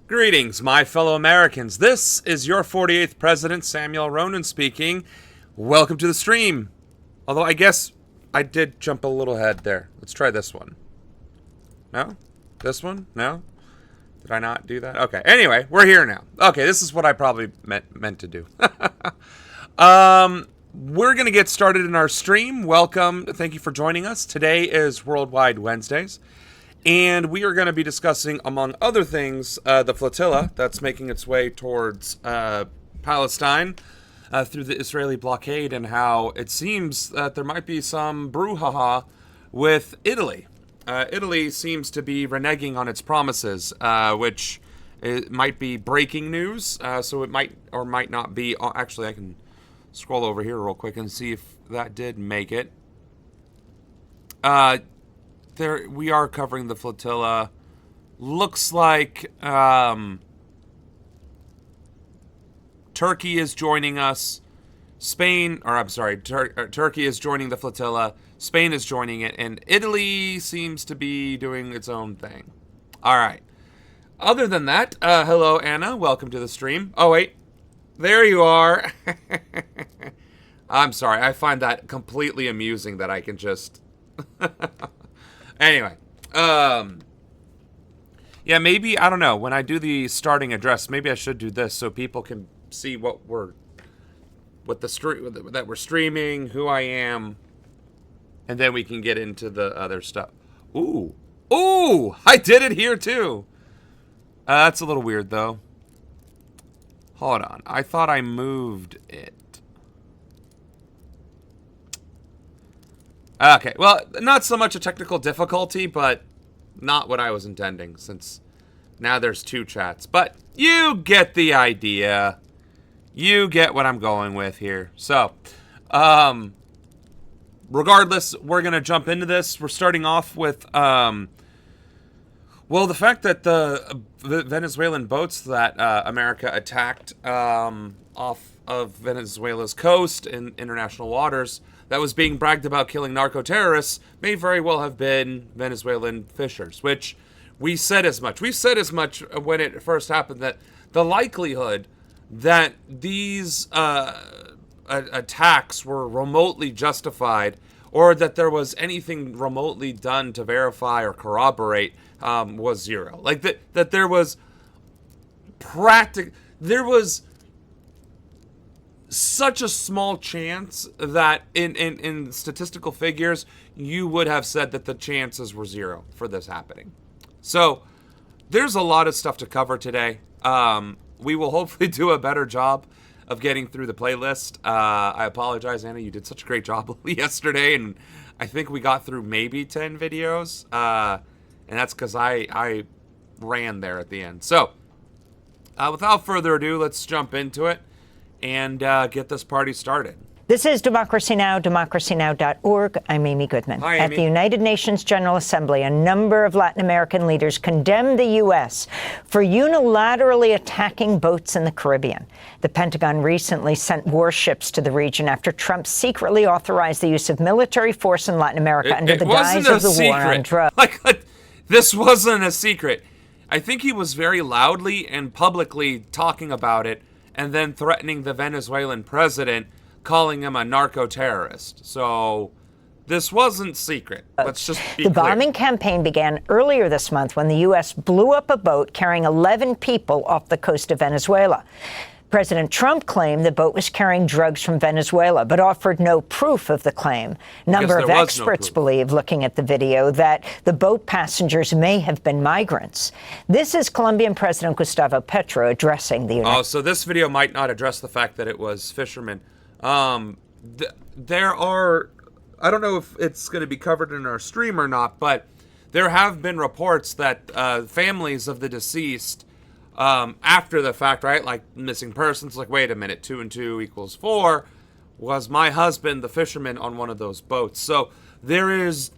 Greetings, my fellow Americans. This is your 48th President, Samuel Ronan speaking. Welcome to the stream. Although I guess I did jump a little ahead there. Let's try this one. No? This one? No? Did I not do that? Okay. Anyway, we're here now. Okay, this is what I probably meant to do. We're going to get started in our stream. Welcome. Thank you for joining us. Today is Worldwide Wednesdays. And we are going to be discussing, among other things, the flotilla that's making its way towards Palestine through the Israeli blockade, and how it seems that there might be some brouhaha with Italy. Italy seems to be reneging on its promises, which it might be breaking news, so it might or might not be. Actually, I can scroll over here real quick and see if that did make it. There we are covering the flotilla. Looks like Turkey is joining us. Spain, or I'm sorry, Turkey is joining the flotilla. Spain is joining it, and Italy seems to be doing its own thing. All right. Other than that, hello Anna, welcome to the stream. Oh wait, there you are. I'm sorry, I find that completely amusing that I can just. Anyway, yeah, maybe, I don't know, when I do the starting address, maybe I should do this so people can see that we're streaming, who I am, and then we can get into the other stuff. Ooh, I did it here too. That's a little weird though. Hold on, I thought I moved it. Okay, well, not so much a technical difficulty, but not what I was intending, since now there's two chats. But you get the idea. You get what I'm going with here. So, regardless, we're going to jump into this. We're starting off with, well, the fact that the Venezuelan boats that America attacked off of Venezuela's coast in international waters that was being bragged about killing narco-terrorists may very well have been Venezuelan fishers, which we said as much. We said as much when it first happened, that the likelihood that these attacks were remotely justified, or that there was anything remotely done to verify or corroborate, was zero. Like, that there was there was such a small chance that in statistical figures, you would have said that the chances were zero for this happening. So there's a lot of stuff to cover today. We will hopefully do a better job of getting through the playlist. I apologize, Anna, you did such a great job yesterday, and I think we got through maybe 10 videos, and that's because I ran there at the end. So without further ado, let's jump into it and get this party started. This is Democracy Now!, democracynow.org. I'm Amy Goodman. Hi, Amy. At the United Nations General Assembly, a number of Latin American leaders condemned the U.S. for unilaterally attacking boats in the Caribbean. The Pentagon recently sent warships to the region after Trump secretly authorized the use of military force in Latin America under the guise of the war on drugs. Like, this wasn't a secret. I think he was very loudly and publicly talking about it, and then threatening the Venezuelan president, calling him a narco-terrorist. So this wasn't secret. Let's just be clear. The bombing campaign began earlier this month when the U.S. blew up a boat carrying 11 people off the coast of Venezuela. President Trump claimed the boat was carrying drugs from Venezuela, but offered no proof of the claim. A number of experts believe, looking at the video, that the boat passengers may have been migrants. This is Colombian President Gustavo Petro addressing the United States. So this video might not address the fact that it was fishermen. There are, I don't know if it's going to be covered in our stream or not, but there have been reports that families of the deceased, after the fact, right, like missing persons, like, wait a minute, 2 and 2 equals 4, was my husband the fisherman on one of those boats? So there is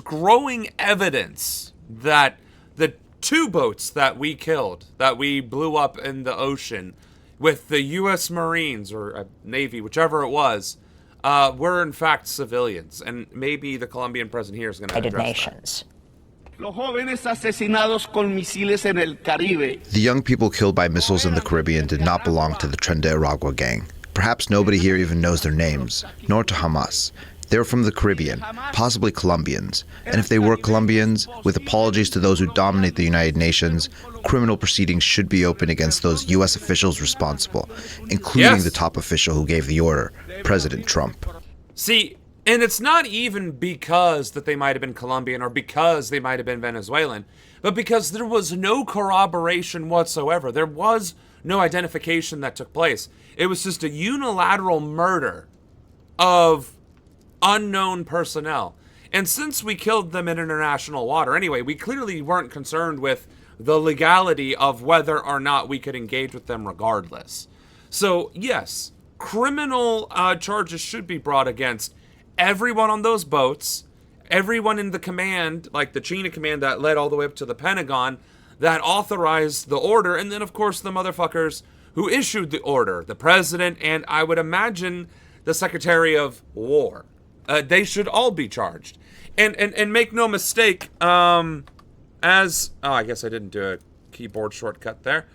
growing evidence that the 2 boats that we killed, that we blew up in the ocean with the U.S. Marines or Navy, whichever it was, were in fact civilians. And maybe the Colombian president here is going to address Nations. that. The young people killed by missiles in the Caribbean did not belong to the Tren de Aragua gang. Perhaps nobody here even knows their names, nor to Hamas. They were from the Caribbean, possibly Colombians. And if they were Colombians, with apologies to those who dominate the United Nations, criminal proceedings should be opened against those U.S. officials responsible, including the top official who gave the order, President Trump. See, and it's not even because that they might have been Colombian or because they might have been Venezuelan, but because there was no corroboration whatsoever. There was no identification that took place. It was just a unilateral murder of unknown personnel. And since we killed them in international water anyway, we clearly weren't concerned with the legality of whether or not we could engage with them regardless. So yes, criminal charges should be brought against everyone on those boats, everyone in the command, like the chain of command that led all the way up to the Pentagon, that authorized the order, and then of course the motherfuckers who issued the order, the president, and I would imagine the Secretary of War. They should all be charged. And make no mistake, I guess I didn't do a keyboard shortcut there.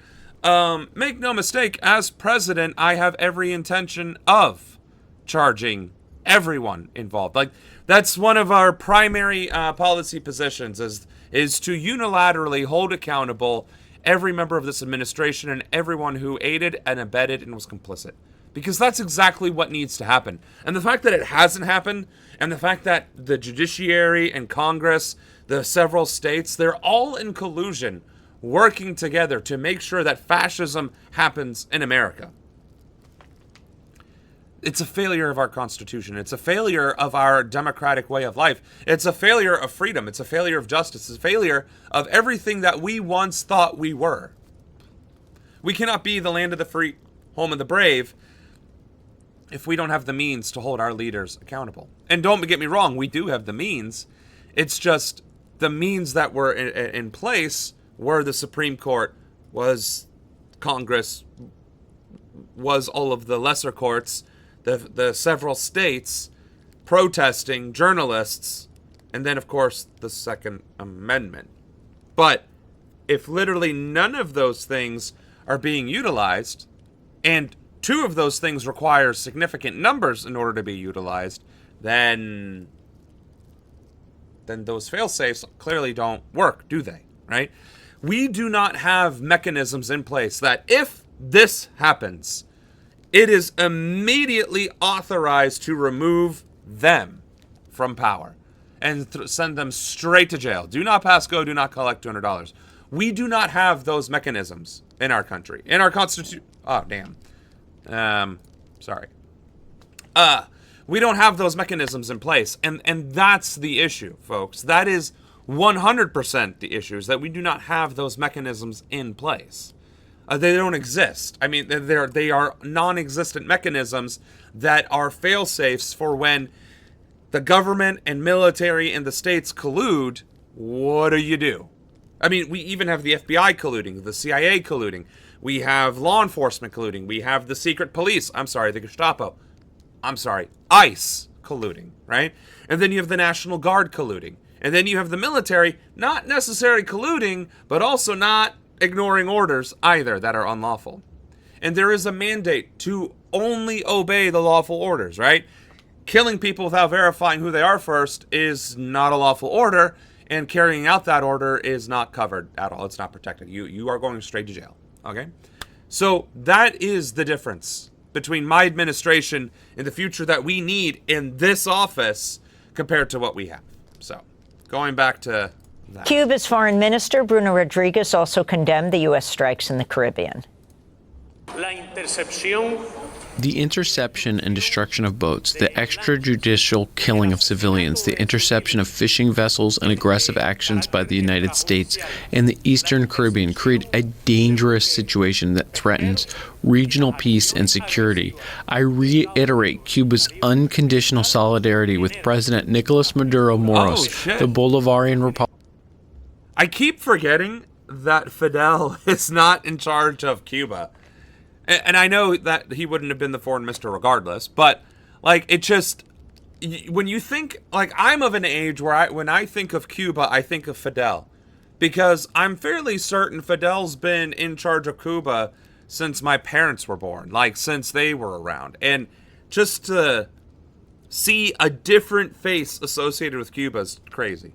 Make no mistake, as president, I have every intention of charging everyone involved. Like, that's one of our primary policy positions is to unilaterally hold accountable every member of this administration and everyone who aided and abetted and was complicit. Because that's exactly what needs to happen. And the fact that it hasn't happened, and the fact that the judiciary and Congress, the several states, they're all in collusion, working together to make sure that fascism happens in America. It's a failure of our Constitution. It's a failure of our democratic way of life. It's a failure of freedom. It's a failure of justice. It's a failure of everything that we once thought we were. We cannot be the land of the free, home of the brave, if we don't have the means to hold our leaders accountable. And don't get me wrong, we do have the means. It's just the means that were in place were the Supreme Court, was Congress, was all of the lesser courts, the several states protesting, journalists, and then, of course, the Second Amendment. But if literally none of those things are being utilized, and two of those things require significant numbers in order to be utilized, then those fail-safes clearly don't work, do they? Right? We do not have mechanisms in place that if this happens, it is immediately authorized to remove them from power and send them straight to jail. Do not pass go, do not collect $200. We do not have those mechanisms in our country. In our Constitution... Oh, damn. Sorry. We don't have those mechanisms in place, and that's the issue, folks. That is 100% the issue, is that we do not have those mechanisms in place. They don't exist. I mean, they are non-existent mechanisms that are fail-safes for when the government and military and the states collude. What do? I mean, we even have the FBI colluding, the CIA colluding. We have law enforcement colluding. We have the secret police. The Gestapo. ICE colluding, right? And then you have the National Guard colluding. And then you have the military not necessarily colluding, but also not ignoring orders either that are unlawful. And there is a mandate to only obey the lawful orders, right? Killing people without verifying who they are first is not a lawful order, and carrying out that order is not covered at all. It's not protected. You are going straight to jail. Okay? So that is the difference between my administration and the future that we need in this office compared to what we have. So, going back to that. Cuba's Foreign Minister, Bruno Rodriguez, also condemned the U.S. strikes in the Caribbean. The interception and destruction of boats, the extrajudicial killing of civilians, the interception of fishing vessels and aggressive actions by the United States and the Eastern Caribbean create a dangerous situation that threatens regional peace and security. I reiterate Cuba's unconditional solidarity with President Nicolas Maduro Moros, the Bolivarian Republic. I keep forgetting that Fidel is not in charge of Cuba. And I know that he wouldn't have been the foreign minister regardless, but, like, it just... when you think, like, I'm of an age where when I think of Cuba, I think of Fidel. Because I'm fairly certain Fidel's been in charge of Cuba since my parents were born, like since they were around. And just to see a different face associated with Cuba is crazy.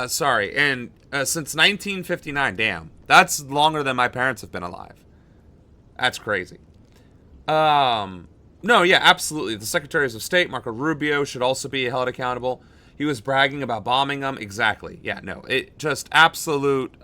Sorry, and since 1959, damn, that's longer than my parents have been alive. That's crazy. No, yeah, absolutely. The Secretaries of State, Marco Rubio, should also be held accountable. He was bragging about bombing them. Exactly. Yeah, no, it just absolute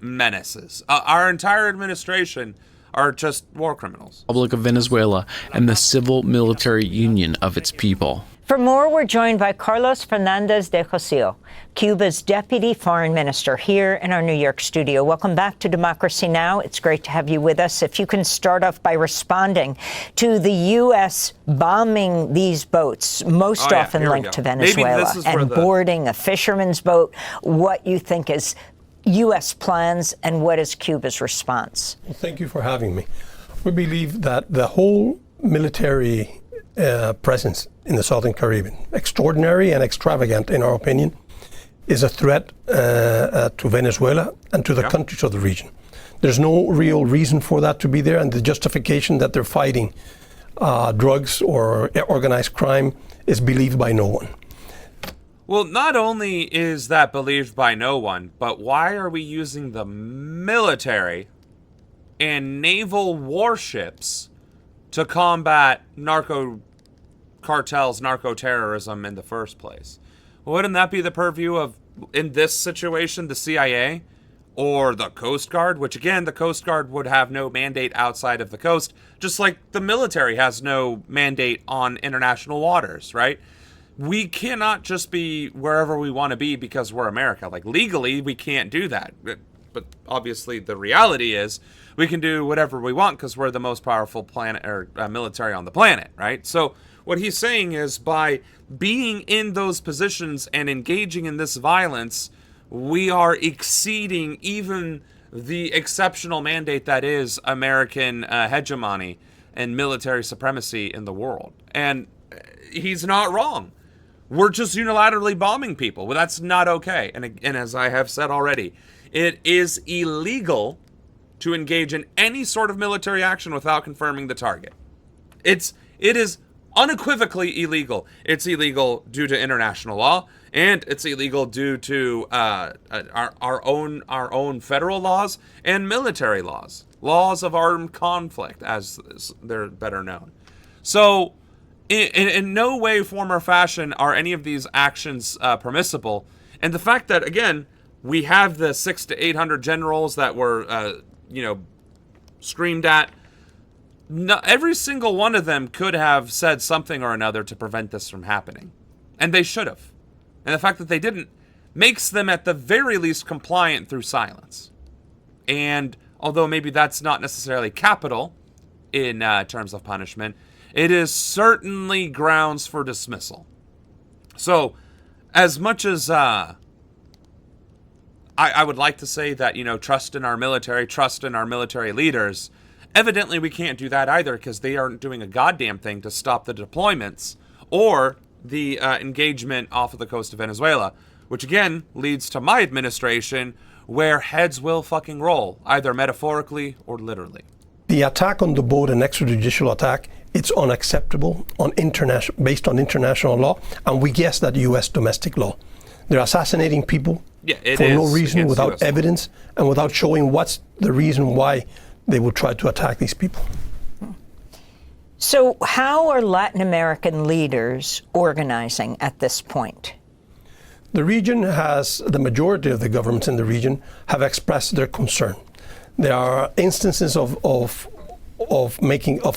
menaces. Our entire administration are just war criminals. Republic of Venezuela and the civil military union of its people. For more, we're joined by Carlos Fernandez de Josio, Cuba's deputy foreign minister, here in our New York studio. Welcome back to Democracy Now! It's great to have you with us. If you can start off by responding to the U.S. bombing these boats, most often linked to Venezuela, and boarding a fisherman's boat, what you think is U.S. plans and what is Cuba's response? Well, thank you for having me. We believe that the whole military presence in the Southern Caribbean, extraordinary and extravagant in our opinion, is a threat to Venezuela and to the countries of the region. There's no real reason for that to be there, and the justification that they're fighting drugs or organized crime is believed by no one. Well, not only is that believed by no one, but why are we using the military and naval warships to combat narco cartels, narco-terrorism in the first place? Wouldn't that be the purview of, in this situation, the CIA or the Coast Guard? Which, again, the Coast Guard would have no mandate outside of the coast, just like the military has no mandate on international waters, right? We cannot just be wherever we want to be because we're America. Like, legally, we can't do that. But obviously, the reality is we can do whatever we want because we're the most powerful planet or military on the planet, right? So what he's saying is by being in those positions and engaging in this violence, we are exceeding even the exceptional mandate that is American hegemony and military supremacy in the world. And he's not wrong. We're just unilaterally bombing people. Well, that's not okay. And as I have said already, it is illegal to engage in any sort of military action without confirming the target. It is unequivocally illegal. It's illegal due to international law, and it's illegal due to our own federal laws and military laws of armed conflict, as they're better known. So, in no way, form, or fashion are any of these actions permissible. And the fact that, again, we have the 600 to 800 generals that were, screamed at. No, every single one of them could have said something or another to prevent this from happening. And they should have. And the fact that they didn't makes them at the very least compliant through silence. And although maybe that's not necessarily capital in terms of punishment, it is certainly grounds for dismissal. So, as much as I would like to say that, trust in our military leaders, evidently we can't do that either because they aren't doing a goddamn thing to stop the deployments or the engagement off of the coast of Venezuela, which again leads to my administration where heads will fucking roll, either metaphorically or literally. The attack on the boat, an extrajudicial attack, it's unacceptable based on international law, and we guess that U.S. domestic law. They're assassinating people for no reason, without evidence, and without showing what's the reason why they would try to attack these people. So how are Latin American leaders organizing at this point? The region the majority of the governments in the region have expressed their concern. There are instances of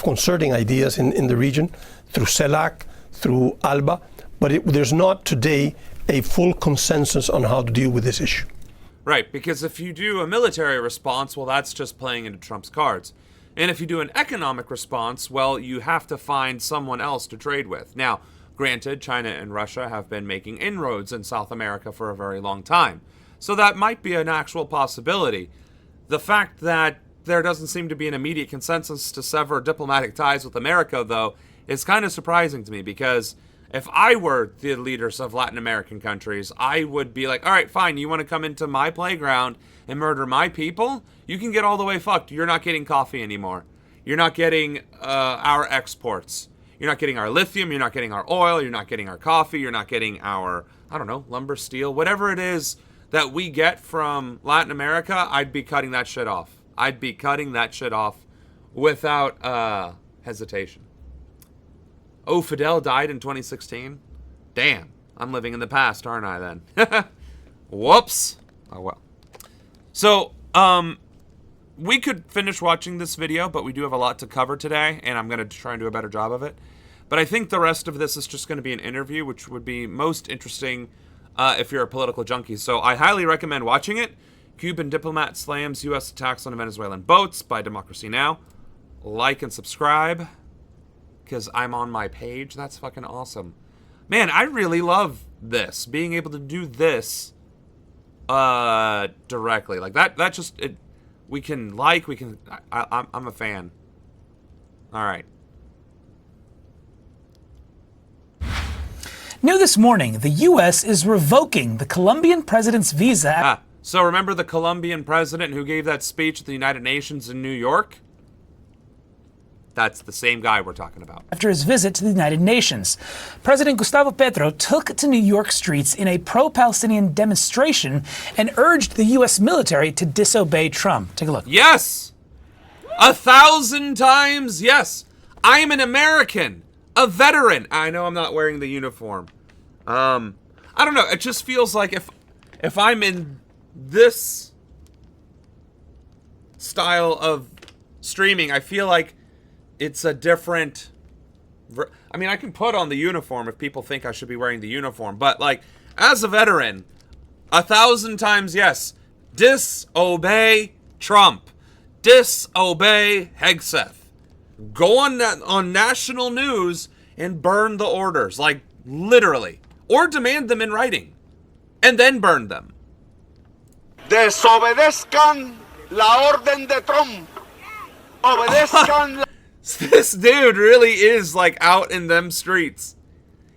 concerting ideas in the region through CELAC, through ALBA, but there's not today a full consensus on how to deal with this issue. Right, because if you do a military response, well, that's just playing into Trump's cards. And if you do an economic response, well, you have to find someone else to trade with. Now, granted, China and Russia have been making inroads in South America for a very long time. So that might be an actual possibility. The fact that there doesn't seem to be an immediate consensus to sever diplomatic ties with America, though, is kind of surprising to me, because if I were the leaders of Latin American countries, I would be like, all right, fine, you want to come into my playground and murder my people? You can get all the way fucked. You're not getting coffee anymore. You're not getting our exports. You're not getting our lithium. You're not getting our oil. You're not getting our coffee. You're not getting our, I don't know, lumber, steel, whatever it is that we get from Latin America. I'd be cutting that shit off. I'd be cutting that shit off without hesitation. Oh, Fidel died in 2016? Damn, I'm living in the past, aren't I then? Whoops. Oh, well. So, we could finish watching this video, but we do have a lot to cover today, and I'm going to try and do a better job of it. But I think the rest of this is just going to be an interview, which would be most interesting if you're a political junkie. So I highly recommend watching it. Cuban Diplomat Slams U.S. Attacks on Venezuelan Boats by Democracy Now! Like and subscribe, because I'm on my page. That's fucking awesome. Man, I really love this. Being able to do this directly. Like, that just... I'm a fan. All right. New this morning, the U.S. is revoking the Colombian president's visa. So remember the Colombian president who gave that speech at the United Nations in New York? That's the same guy we're talking about. After his visit to the United Nations, President Gustavo Petro took to New York streets in a pro-Palestinian demonstration and urged the U.S. military to disobey Trump. Take a look. Yes! 1,000 times yes! I am an American! A veteran! I know I'm not wearing the uniform. I don't know, it just feels like if I'm in this style of streaming, I feel like it's a different... I mean, I can put on the uniform if people think I should be wearing the uniform, but, like, as a veteran, 1,000 times yes. Disobey Trump. Disobey Hegseth. Go on national news and burn the orders, like, literally. Or demand them in writing. And then burn them. Desobedezcan la orden de Trump. Obedezcan la... This dude really is, like, out in them streets.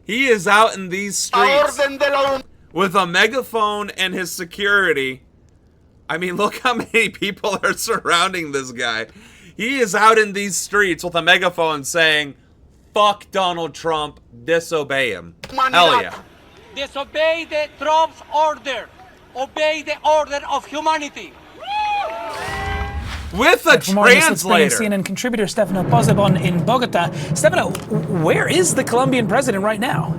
He is out in these streets with a megaphone and his security. I mean, look how many people are surrounding this guy. He is out in these streets with a megaphone saying, fuck Donald Trump, disobey him. Hell yeah. Disobey the Trump's order. Obey the order of humanity. With a For more on this, let's bring in translator. CNN contributor Stefano Pozzebon in Bogota. Stefano, where is the Colombian president right now?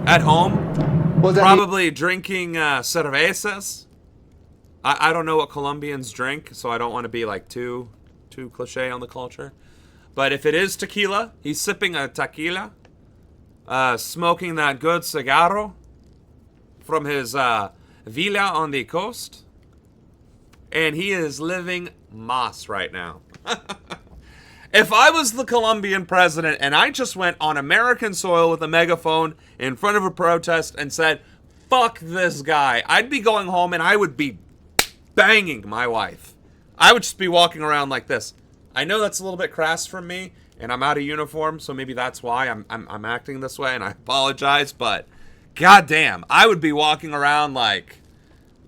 At home, probably drinking cervezas. I don't know what Colombians drink, so I don't want to be like too cliche on the culture. But if it is tequila, he's sipping a tequila, smoking that good cigarro from his villa on the coast, and he is living mas right now. If I was the Colombian president and I just went on American soil with a megaphone in front of a protest and said, fuck this guy, I'd be going home and I would be banging my wife. I would just be walking around like this. I know that's a little bit crass from me, and I'm out of uniform, so maybe that's why I'm acting this way, and I apologize, but goddamn, I would be walking around like,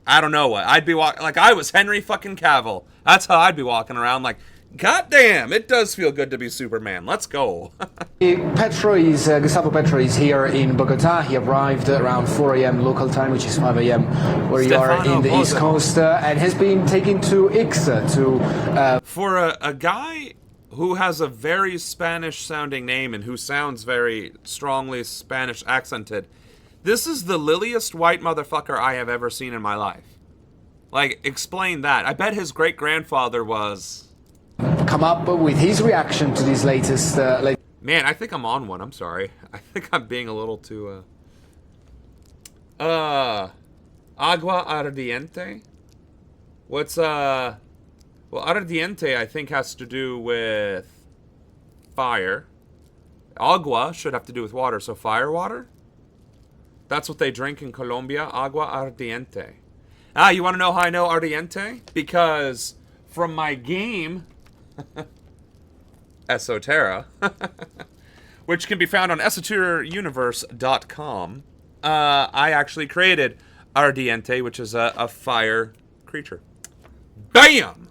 I don't know what. I'd be walking like I was Henry fucking Cavill. That's how I'd be walking around like, goddamn, it does feel good to be Superman. Let's go. Gustavo Petro is here in Bogota. He arrived around 4 a.m. local time, which is 5 a.m. where you are in the East Coast, and has been taken to Ixa to... For a guy who has a very Spanish-sounding name and who sounds very strongly Spanish accented, this is the liliest white motherfucker I have ever seen in my life. Like, explain that. I bet his great-grandfather was... come up with his reaction to this latest... Man, I think I'm on one. I'm sorry. I think I'm being a little too, Agua ardiente? What's, Well, ardiente, I think, has to do with fire. Agua should have to do with water, so fire water? That's what they drink in Colombia, agua ardiente. Ah, you want to know how I know ardiente? Because from my game, Esoterra, which can be found on esoterrauniverse.com, I actually created Ardiente, which is a fire creature. Bam!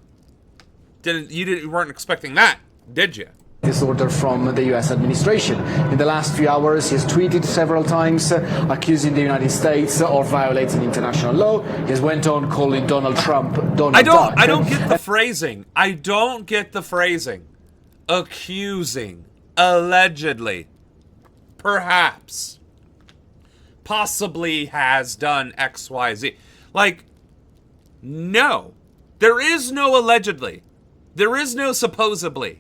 You weren't expecting that, did you? This order from the U.S. administration. In the last few hours, he has tweeted several times accusing the United States of violating international law. He has went on calling Donald Trump Donald Duck. I don't get the phrasing. I don't get the phrasing. Accusing. Allegedly. Perhaps. Possibly has done X, Y, Z. Like, no. There is no allegedly. There is no supposedly.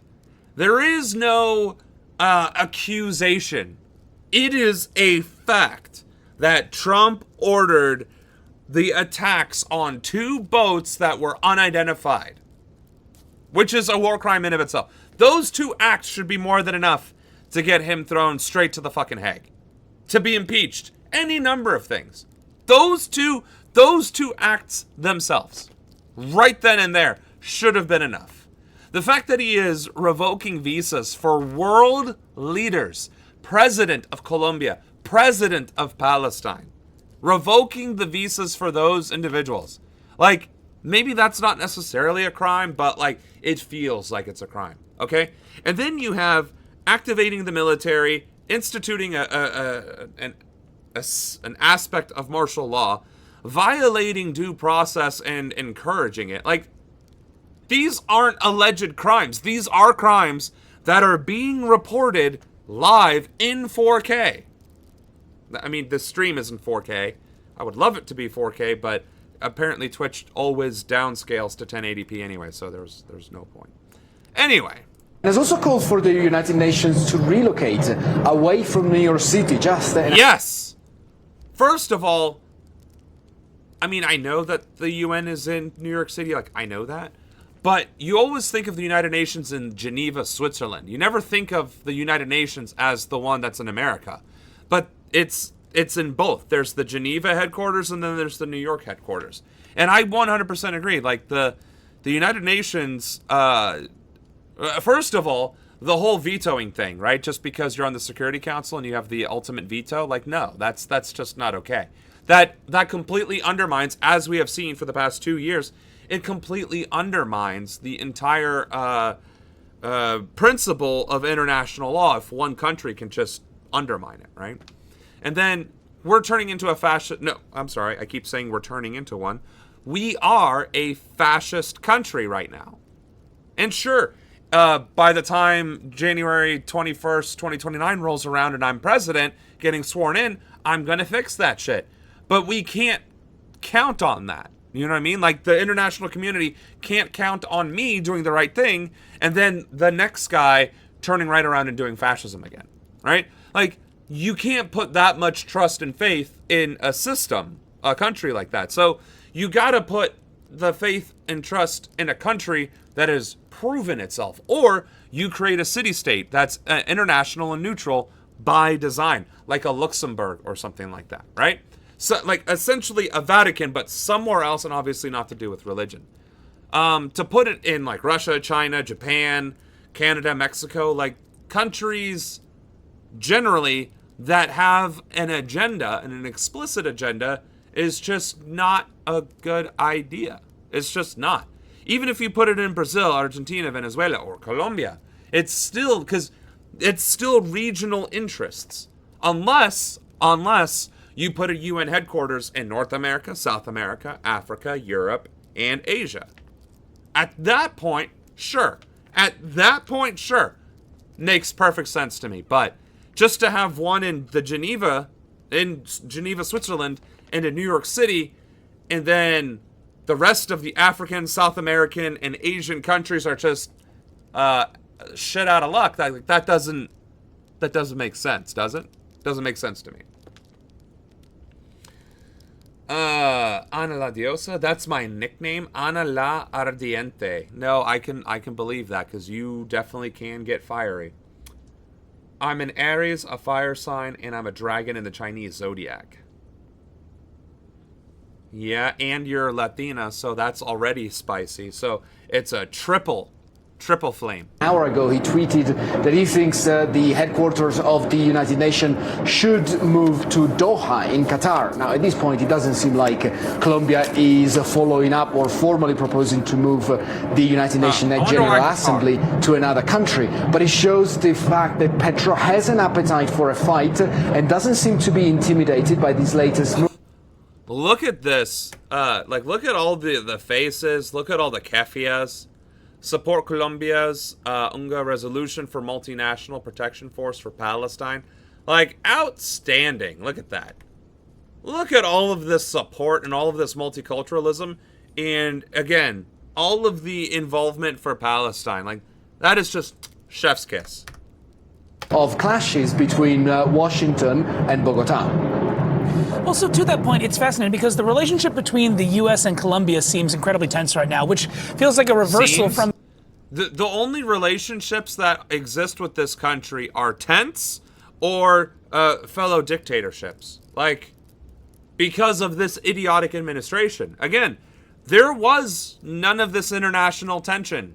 There is no accusation. It is a fact that Trump ordered the attacks on 2 boats that were unidentified, which is a war crime in of itself. Those 2 acts should be more than enough to get him thrown straight to the fucking Hague, to be impeached. Any number of things. Those two acts themselves, right then and there, should have been enough. The fact that he is revoking visas for world leaders, president of Colombia, president of Palestine, revoking the visas for those individuals. Like, maybe that's not necessarily a crime, but like, it feels like it's a crime, okay? And then you have activating the military, instituting an aspect of martial law, violating due process and encouraging it. Like, these aren't alleged crimes. These are crimes that are being reported live in 4K. I mean, this stream isn't 4K. I would love it to be 4K, but apparently Twitch always downscales to 1080p anyway, so there's no point. Anyway. There's also called for the United Nations to relocate away from New York City. Yes! First of all, I mean, I know that the UN is in New York City. Like, I know that. But you always think of the United Nations in Geneva, Switzerland. You never think of the United Nations as the one that's in America. But it's in both. There's the Geneva headquarters and then there's the New York headquarters. And I 100% agree. Like, the United Nations, first of all, the whole vetoing thing, right? Just because you're on the Security Council and you have the ultimate veto, like, no, that's just not okay. That completely undermines, as we have seen for the past 2 years, it completely undermines the entire principle of international law if one country can just undermine it, right? And then we're turning into a fascist... No, I'm sorry. I keep saying we're turning into one. We are a fascist country right now. And sure, by the time January 21st, 2029 rolls around and I'm president, getting sworn in, I'm going to fix that shit. But we can't count on that. You know what I mean? Like, the international community can't count on me doing the right thing and then the next guy turning right around and doing fascism again, right? Like, you can't put that much trust and faith in a system, a country like that. So you got to put the faith and trust in a country that has proven itself. Or you create a city-state that's international and neutral by design, like a Luxembourg or something like that, right? So, like, essentially a Vatican, but somewhere else, and obviously not to do with religion. To put it in, like, Russia, China, Japan, Canada, Mexico, like, countries generally that have an agenda, and an explicit agenda, is just not a good idea. It's just not. Even if you put it in Brazil, Argentina, Venezuela, or Colombia, it's still, because it's still regional interests. Unless you put a UN headquarters in North America, South America, Africa, Europe, and Asia. At that point, sure. Makes perfect sense to me. But just to have one in Geneva, Switzerland, and in New York City, and then the rest of the African, South American, and Asian countries are just shit out of luck. That doesn't make sense, does it? Doesn't make sense to me. Ana la Diosa, that's my nickname, Ana la Ardiente. No, I can believe that, because you definitely can get fiery. I'm an Aries, a fire sign, and I'm a dragon in the Chinese zodiac. Yeah, and you're Latina, so that's already spicy. So it's a triple flame. An hour ago, he tweeted that he thinks the headquarters of the United Nations should move to Doha in Qatar. Now, at this point, it doesn't seem like Colombia is following up or formally proposing to move the United Nations General Assembly to another country. But it shows the fact that Petro has an appetite for a fight and doesn't seem to be intimidated by these latest moves. Look at this. Look at all the faces. Look at all the kefias. Support Colombia's UNGA resolution for multinational protection force for Palestine. Like, outstanding. Look at that. Look at all of this support and all of this multiculturalism. And, again, all of the involvement for Palestine. Like, that is just chef's kiss. Of clashes between Washington and Bogota. Also, to that point, it's fascinating because the relationship between the U.S. and Colombia seems incredibly tense right now, which feels like a reversal from... The only relationships that exist with this country are tense or fellow dictatorships. Like, because of this idiotic administration. Again, there was none of this international tension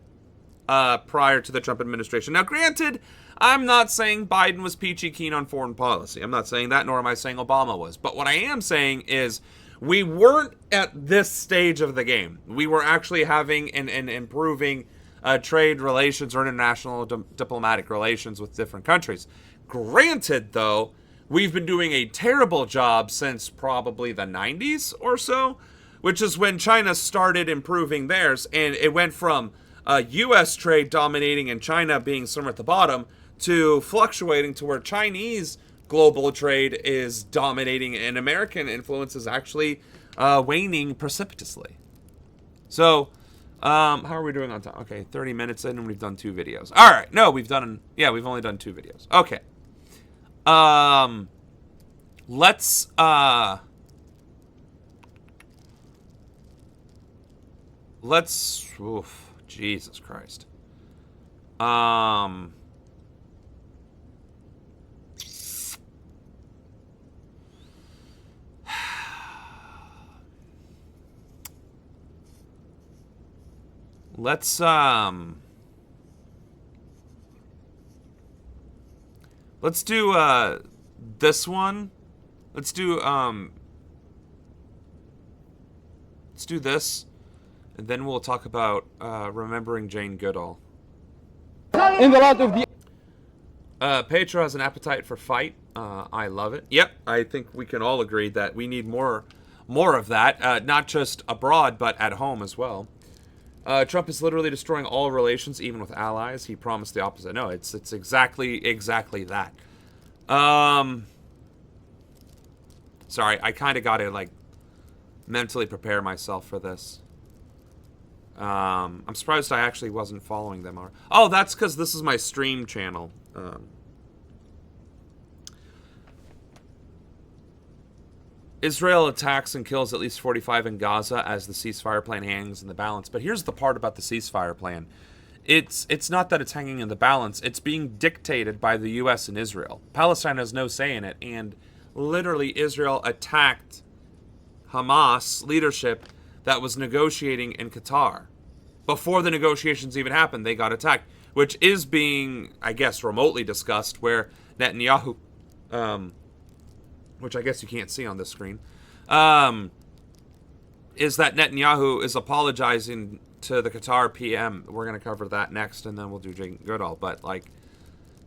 prior to the Trump administration. Now, granted, I'm not saying Biden was peachy keen on foreign policy. I'm not saying that, nor am I saying Obama was. But what I am saying is we weren't at this stage of the game. We were actually having and improving trade relations or international diplomatic relations with different countries. Granted, though, we've been doing a terrible job since probably the 90s or so, which is when China started improving theirs. And it went from U.S. trade dominating and China being somewhere at the bottom to fluctuating to where Chinese global trade is dominating and American influence is actually waning precipitously. So, how are we doing on time? Okay, 30 minutes in and we've done 2 videos. All right, no, we've only done 2 videos. Okay. Oof, Jesus Christ. Let's do this one. Let's do this, and then we'll talk about remembering Jane Goodall. In the light of the Petro has an appetite for fight. I love it. Yep, I think we can all agree that we need more of that, not just abroad, but at home as well. Trump is literally destroying all relations, even with allies. He promised the opposite. No, it's exactly that. Sorry, I kind of got to, like, mentally prepare myself for this. I'm surprised I actually wasn't following them. Oh, that's because this is my stream channel. Israel attacks and kills at least 45 in Gaza as the ceasefire plan hangs in the balance. But here's the part about the ceasefire plan. It's not that it's hanging in the balance. It's being dictated by the U.S. and Israel. Palestine has no say in it. And literally Israel attacked Hamas leadership that was negotiating in Qatar. Before the negotiations even happened, they got attacked. Which is being, I guess, remotely discussed, where Netanyahu... which I guess you can't see on this screen, is that Netanyahu is apologizing to the Qatar PM. We're going to cover that next, and then we'll do Jane Goodall. But, like,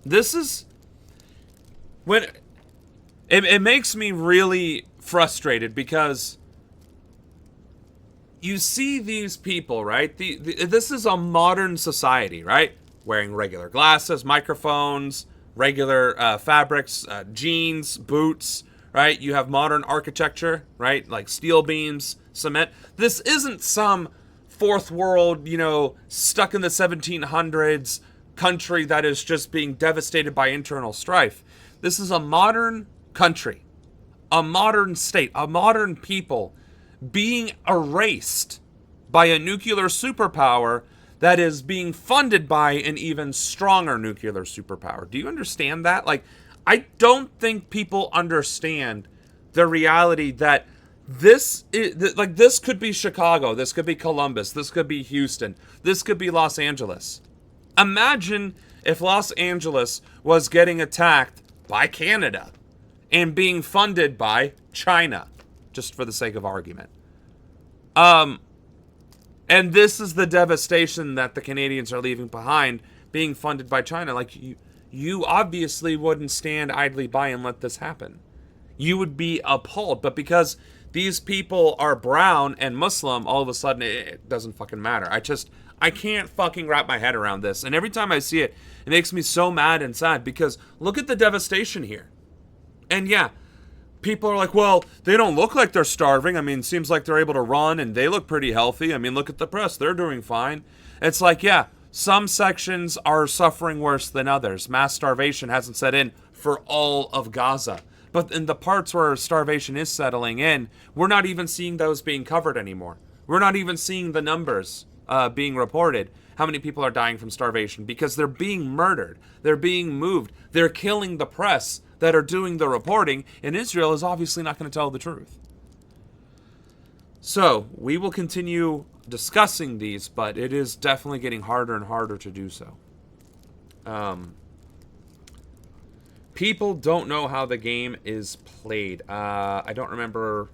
this is... when it makes me really frustrated, because you see these people, right? This is a modern society, right? Wearing regular glasses, microphones, regular fabrics, jeans, boots... right? You have modern architecture, right? Like steel beams, cement. This isn't some fourth world, stuck in the 1700s country that is just being devastated by internal strife. This is a modern country, a modern state, a modern people being erased by a nuclear superpower that is being funded by an even stronger nuclear superpower. Do you understand that? Like, I don't think people understand the reality that This could be Chicago, this could be Columbus, this could be Houston, this could be Los Angeles. Imagine if Los Angeles was getting attacked by Canada and being funded by China, just for the sake of argument. And this is the devastation that the Canadians are leaving behind, being funded by China. Like, you obviously wouldn't stand idly by and let this happen. You would be appalled. But because these people are brown and Muslim, all of a sudden it doesn't fucking matter. I can't fucking wrap my head around this. And every time I see it, it makes me so mad and sad, because look at the devastation here. And yeah, people are like, well, they don't look like they're starving. I mean, it seems like they're able to run and they look pretty healthy. I mean, look at the press. They're doing fine. It's like, yeah, some sections are suffering worse than others. Mass starvation hasn't set in for all of Gaza. But in the parts where starvation is settling in, we're not even seeing those being covered anymore. We're not even seeing the numbers being reported. How many people are dying from starvation? Because they're being murdered. They're being moved. They're killing the press that are doing the reporting. And Israel is obviously not going to tell the truth. So, we will continue discussing these, but it is definitely getting harder and harder to do so. People don't know how the game is played. I don't remember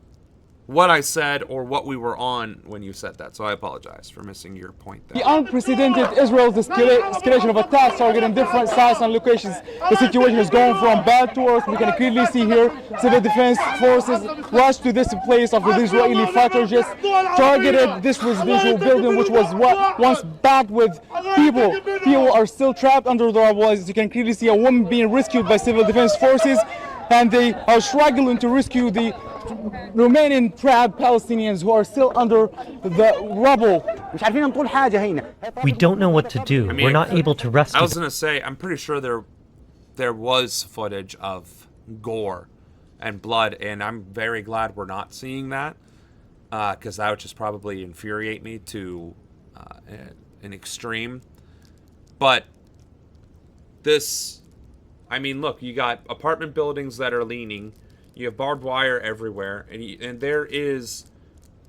what I said or what we were on when you said that, so I apologize for missing your point there. The unprecedented Israel's escalation of attacks targeting different sites and locations. The situation is going from bad to worse. We can clearly see here civil defense forces rushed to this place after the Israeli fighter jets targeted this residential building, which was once packed with people. People are still trapped under the rubble. As you can clearly see, a woman being rescued by civil defense forces, and they are struggling to rescue the remaining trapped Palestinians who are still under the rubble. We don't know what to do. We're not able to rescue. I was going to say, I'm pretty sure there was footage of gore and blood, and I'm very glad we're not seeing that, because that would just probably infuriate me to an extreme. But this, I mean, look, you got apartment buildings that are leaning. You have barbed wire everywhere, and there is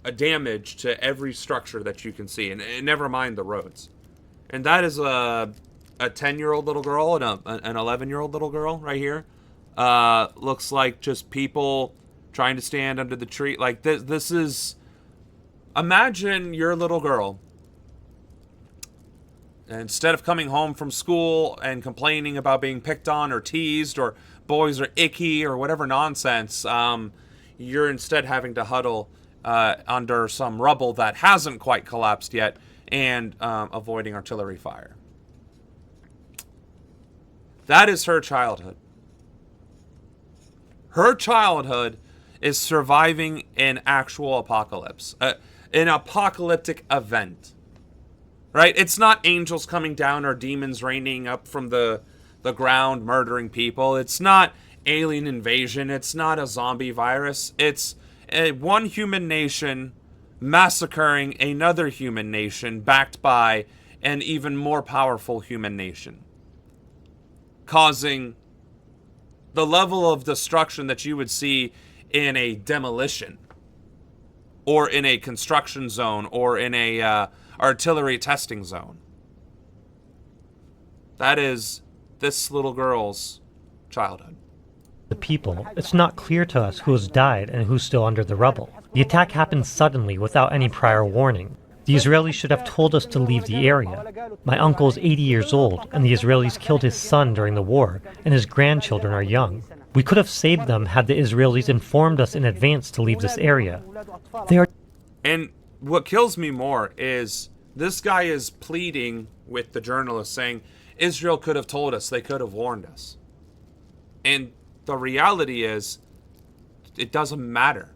a damage to every structure that you can see, and never mind the roads. And that is a 10-year-old little girl and an 11-year-old little girl right here. Looks like just people trying to stand under the tree. Like, this is... Imagine your little girl, instead of coming home from school and complaining about being picked on or teased or boys are icky or whatever nonsense, you're instead having to huddle under some rubble that hasn't quite collapsed yet and avoiding artillery fire. That is her childhood. Her childhood is surviving an actual apocalypse, an apocalyptic event. Right? It's not angels coming down or demons raining up from the ground murdering people. It's not alien invasion. It's not a zombie virus. It's one human nation massacring another human nation backed by an even more powerful human nation, causing the level of destruction that you would see in a demolition or in a construction zone or in a artillery testing zone. That is this little girl's childhood. The people, it's not clear to us who has died and who's still under the rubble. The attack happened suddenly without any prior warning. The Israelis should have told us to leave the area. My uncle is 80 years old, and the Israelis killed his son during the war, and his grandchildren are young. We could have saved them had the Israelis informed us in advance to leave this area. They are... And what kills me more is this guy is pleading with the journalist saying, Israel could have told us, they could have warned us. And the reality is, it doesn't matter,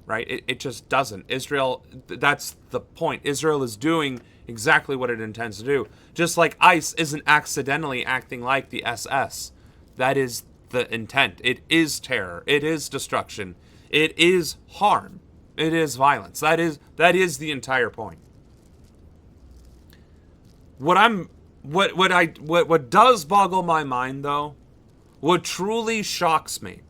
right? It just doesn't. Israel, that's the point. Israel is doing exactly what it intends to do. Just like ICE isn't accidentally acting like the SS. That is the intent. It is terror. It is destruction. It is harm. It is violence. That is the entire point. What does boggle my mind, though, what truly shocks me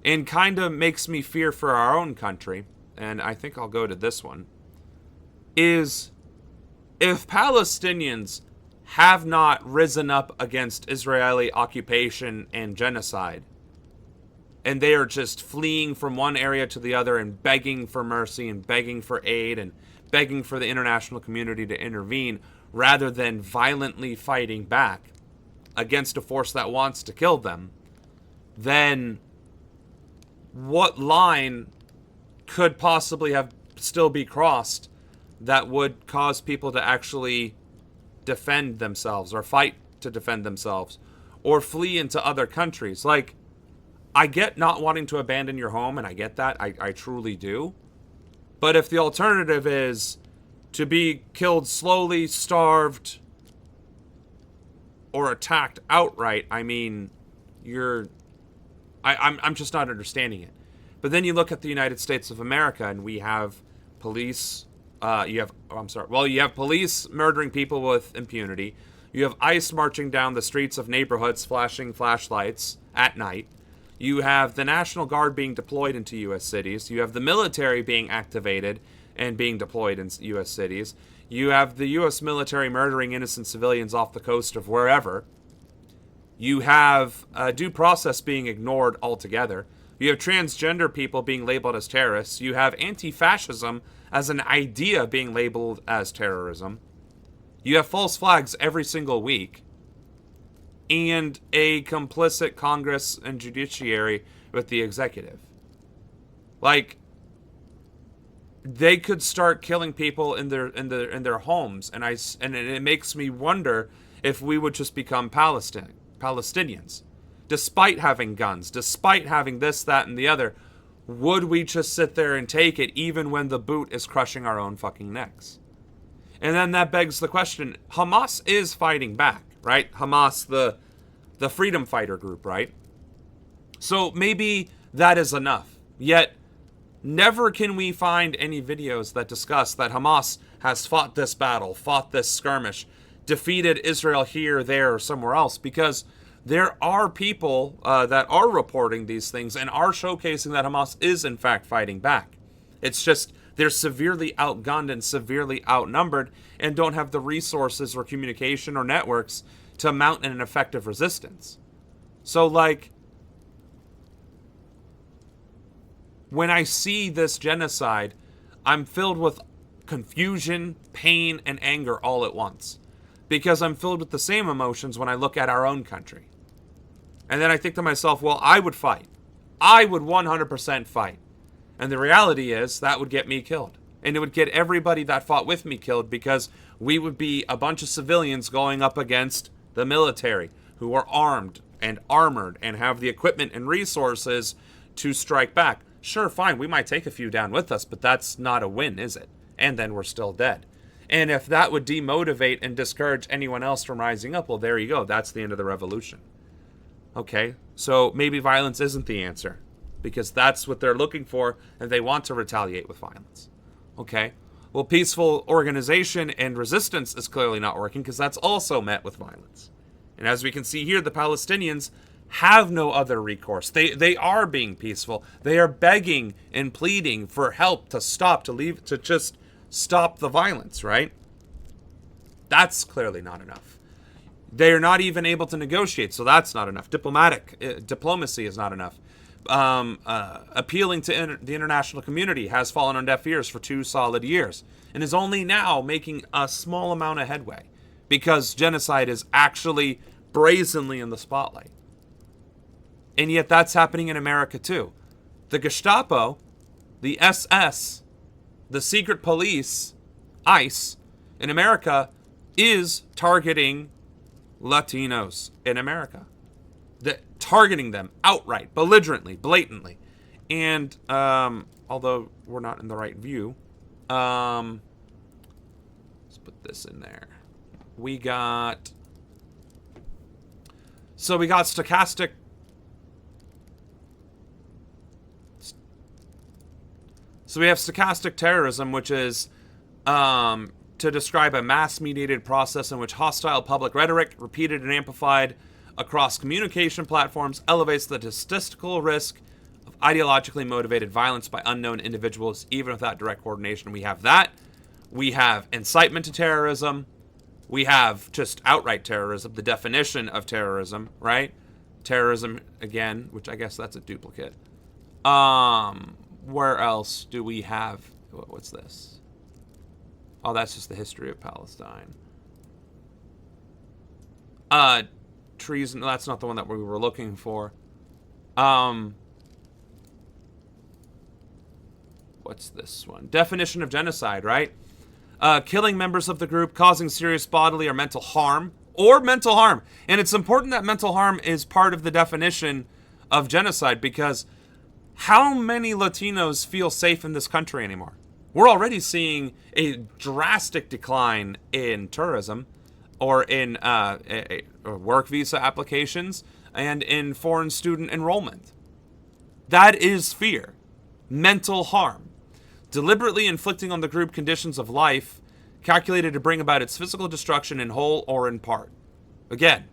and kind of makes me fear for our own country, and I think I'll go to this one, is if Palestinians have not risen up against Israeli occupation and genocide, and they are just fleeing from one area to the other and begging for mercy and begging for aid and begging for the international community to intervene rather than violently fighting back against a force that wants to kill them, then what line could possibly have still be crossed that would cause people to actually defend themselves or fight to defend themselves or flee into other countries? Like, I get not wanting to abandon your home, and I get that. I truly do. But if the alternative is to be killed slowly, starved, or attacked outright, I mean, I'm just not understanding it. But then you look at the United States of America, and we have police. You have police murdering people with impunity. You have ICE marching down the streets of neighborhoods, flashing flashlights at night. You have the National Guard being deployed into U.S. cities. You have the military being activated and being deployed in U.S. cities. You have the U.S. military murdering innocent civilians off the coast of wherever. You have due process being ignored altogether. You have transgender people being labeled as terrorists. You have anti-fascism as an idea being labeled as terrorism. You have false flags every single week. And a complicit Congress and judiciary with the executive. Like, they could start killing people in their homes, and it makes me wonder if we would just become Palestinians, despite having guns, despite having this, that, and the other. Would we just sit there and take it, even when the boot is crushing our own fucking necks? And then that begs the question: Hamas is fighting back, right? Hamas, the freedom fighter group, right? So maybe that is enough. Yet, never can we find any videos that discuss that Hamas has fought this battle, fought this skirmish, defeated Israel here, there, or somewhere else, because there are people that are reporting these things and are showcasing that Hamas is, in fact, fighting back. It's just they're severely outgunned and severely outnumbered and don't have the resources or communication or networks to mount an effective resistance. So, like, when I see this genocide, I'm filled with confusion, pain, and anger all at once. Because I'm filled with the same emotions when I look at our own country. And then I think to myself, well, I would fight. I would 100% fight. And the reality is that would get me killed. And it would get everybody that fought with me killed, because we would be a bunch of civilians going up against the military, who are armed and armored and have the equipment and resources to strike back. Sure, fine, we might take a few down with us, but that's not a win, is it? And then we're still dead. And if that would demotivate and discourage anyone else from rising up, well, there you go. That's the end of the revolution. Okay, so maybe violence isn't the answer, because that's what they're looking for, and they want to retaliate with violence. Okay, well, peaceful organization and resistance is clearly not working, because that's also met with violence. And as we can see here, the Palestinians have no other recourse. They are being peaceful. They are begging and pleading for help to stop, to just stop the violence, right? That's clearly not enough. They are not even able to negotiate, so that's not enough. Diplomacy is not enough. Appealing to the international community has fallen on deaf ears for 2 solid years, and is only now making a small amount of headway, because genocide is actually brazenly in the spotlight. And yet that's happening in America too. The Gestapo, the SS, the secret police, ICE, in America is targeting Latinos in America. Targeting them outright, belligerently, blatantly. And, although we're not in the right view, let's put this in there. We got stochastic. So we have stochastic terrorism, which is to describe a mass-mediated process in which hostile public rhetoric, repeated and amplified across communication platforms, elevates the statistical risk of of ideologically motivated violence by unknown individuals, even without direct coordination. We have that. We have incitement to terrorism. We have just outright terrorism, the definition of terrorism, right? Terrorism, again, which I guess that's a duplicate. Where else do we have... What's this? Oh, that's just the history of Palestine. Treason, that's not the one that we were looking for. What's this one? Definition of genocide, right? Killing members of the group, causing serious bodily or mental harm. And it's important that mental harm is part of the definition of genocide, because how many Latinos feel safe in this country anymore? We're already seeing a drastic decline in tourism, or in work visa applications, and in foreign student enrollment. That is fear. Mental harm. Deliberately inflicting on the group conditions of life calculated to bring about its physical destruction in whole or in part. Again,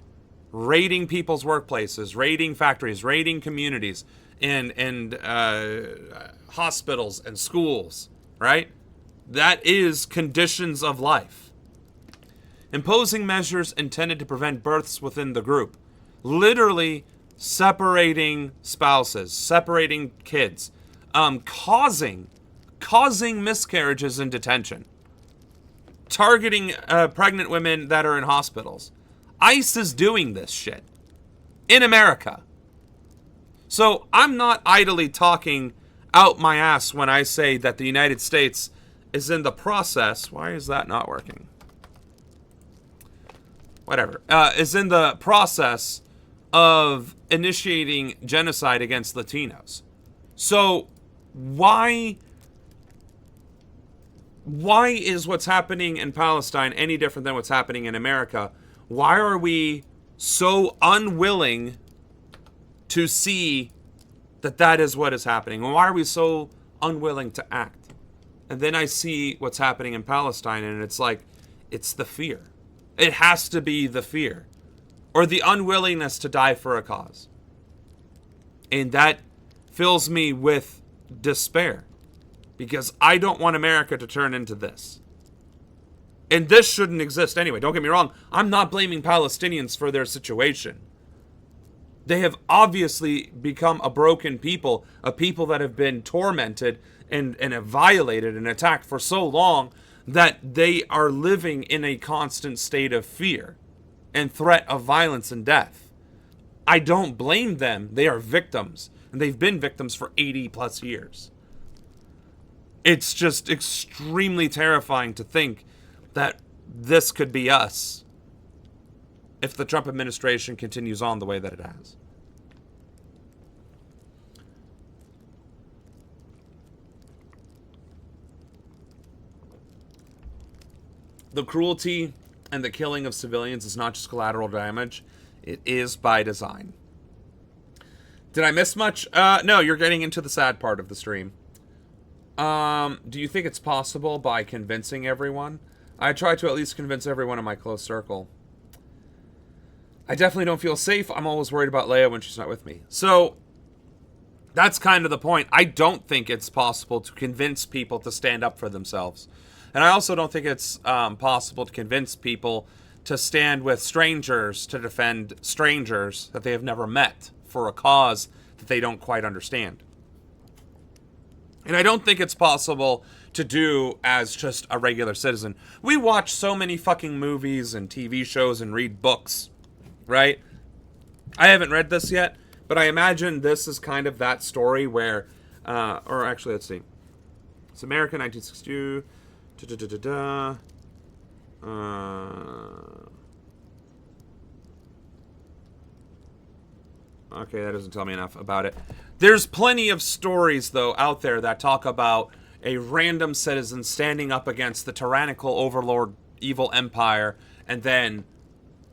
raiding people's workplaces, raiding factories, raiding communities, and hospitals and schools, right? That is conditions of life. Imposing measures intended to prevent births within the group. Literally separating spouses, separating kids, causing miscarriages in detention, targeting pregnant women that are in hospitals. ICE is doing this shit in America. So I'm not idly talking out my ass when I say that the United States is in the process. Why is that not working? Whatever. Is in the process of initiating genocide against Latinos. So why is what's happening in Palestine any different than what's happening in America? Why are we so unwilling to see that that is what is happening? And why are we so unwilling to act? And then I see what's happening in Palestine, and it's like, it's the fear. It has to be the fear, or the unwillingness to die for a cause. And that fills me with despair, because I don't want America to turn into this. And this shouldn't exist anyway. Don't get me wrong. I'm not blaming Palestinians for their situation. They have obviously become a broken people, a people that have been tormented and have violated and attacked for so long that they are living in a constant state of fear and threat of violence and death. I don't blame them. They are victims, and they've been victims for 80 plus years. It's just extremely terrifying to think that this could be us if the Trump administration continues on the way that it has. The cruelty and the killing of civilians is not just collateral damage. It is by design. Did I miss much? No, you're getting into the sad part of the stream. Do you think it's possible by convincing everyone? I try to at least convince everyone in my close circle. I definitely don't feel safe. I'm always worried about Leia when she's not with me. So, that's kind of the point. I don't think it's possible to convince people to stand up for themselves. And I also don't think it's possible to convince people to stand with strangers to defend strangers that they have never met for a cause that they don't quite understand. And I don't think it's possible to do as just a regular citizen. We watch so many fucking movies and TV shows and read books, right? I haven't read this yet, but I imagine this is kind of that story where, or actually, let's see. It's America, 1962. Okay, that doesn't tell me enough about it. There's plenty of stories, though, out there that talk about a random citizen standing up against the tyrannical overlord evil empire and then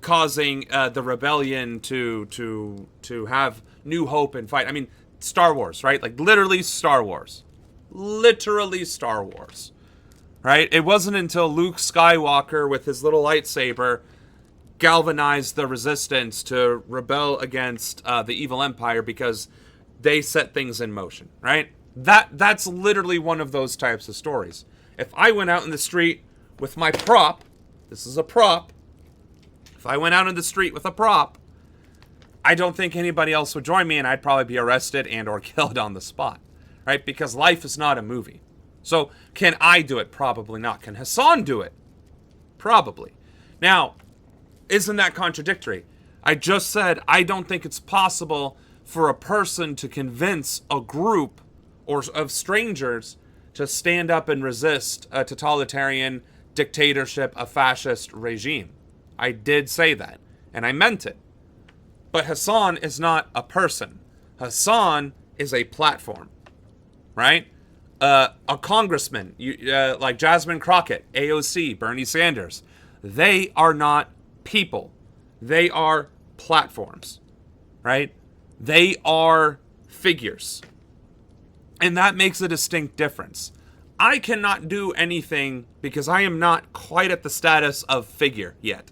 causing the rebellion to have new hope and fight. I mean, Star Wars, right? Like, literally Star Wars. Literally Star Wars. Right? It wasn't until Luke Skywalker with his little lightsaber galvanized the resistance to rebel against the evil empire, because they set things in motion, right? That's literally one of those types of stories. If I went out in the street with my prop, this is a prop. If I went out in the street with a prop, I don't think anybody else would join me, and I'd probably be arrested and or killed on the spot, right? Because life is not a movie. So can I do it? Probably not. Can Hassan do it? Probably. Now, isn't that contradictory? I just said I don't think it's possible for a person to convince a group or of strangers to stand up and resist a totalitarian dictatorship, a fascist regime. I did say that, and I meant it. But Hassan is not a person. Hassan is a platform, right? A congressman, like Jasmine Crockett, AOC, Bernie Sanders, they are not people. They are platforms, right? They are figures. And that makes a distinct difference. I cannot do anything because I am not quite at the status of figure yet.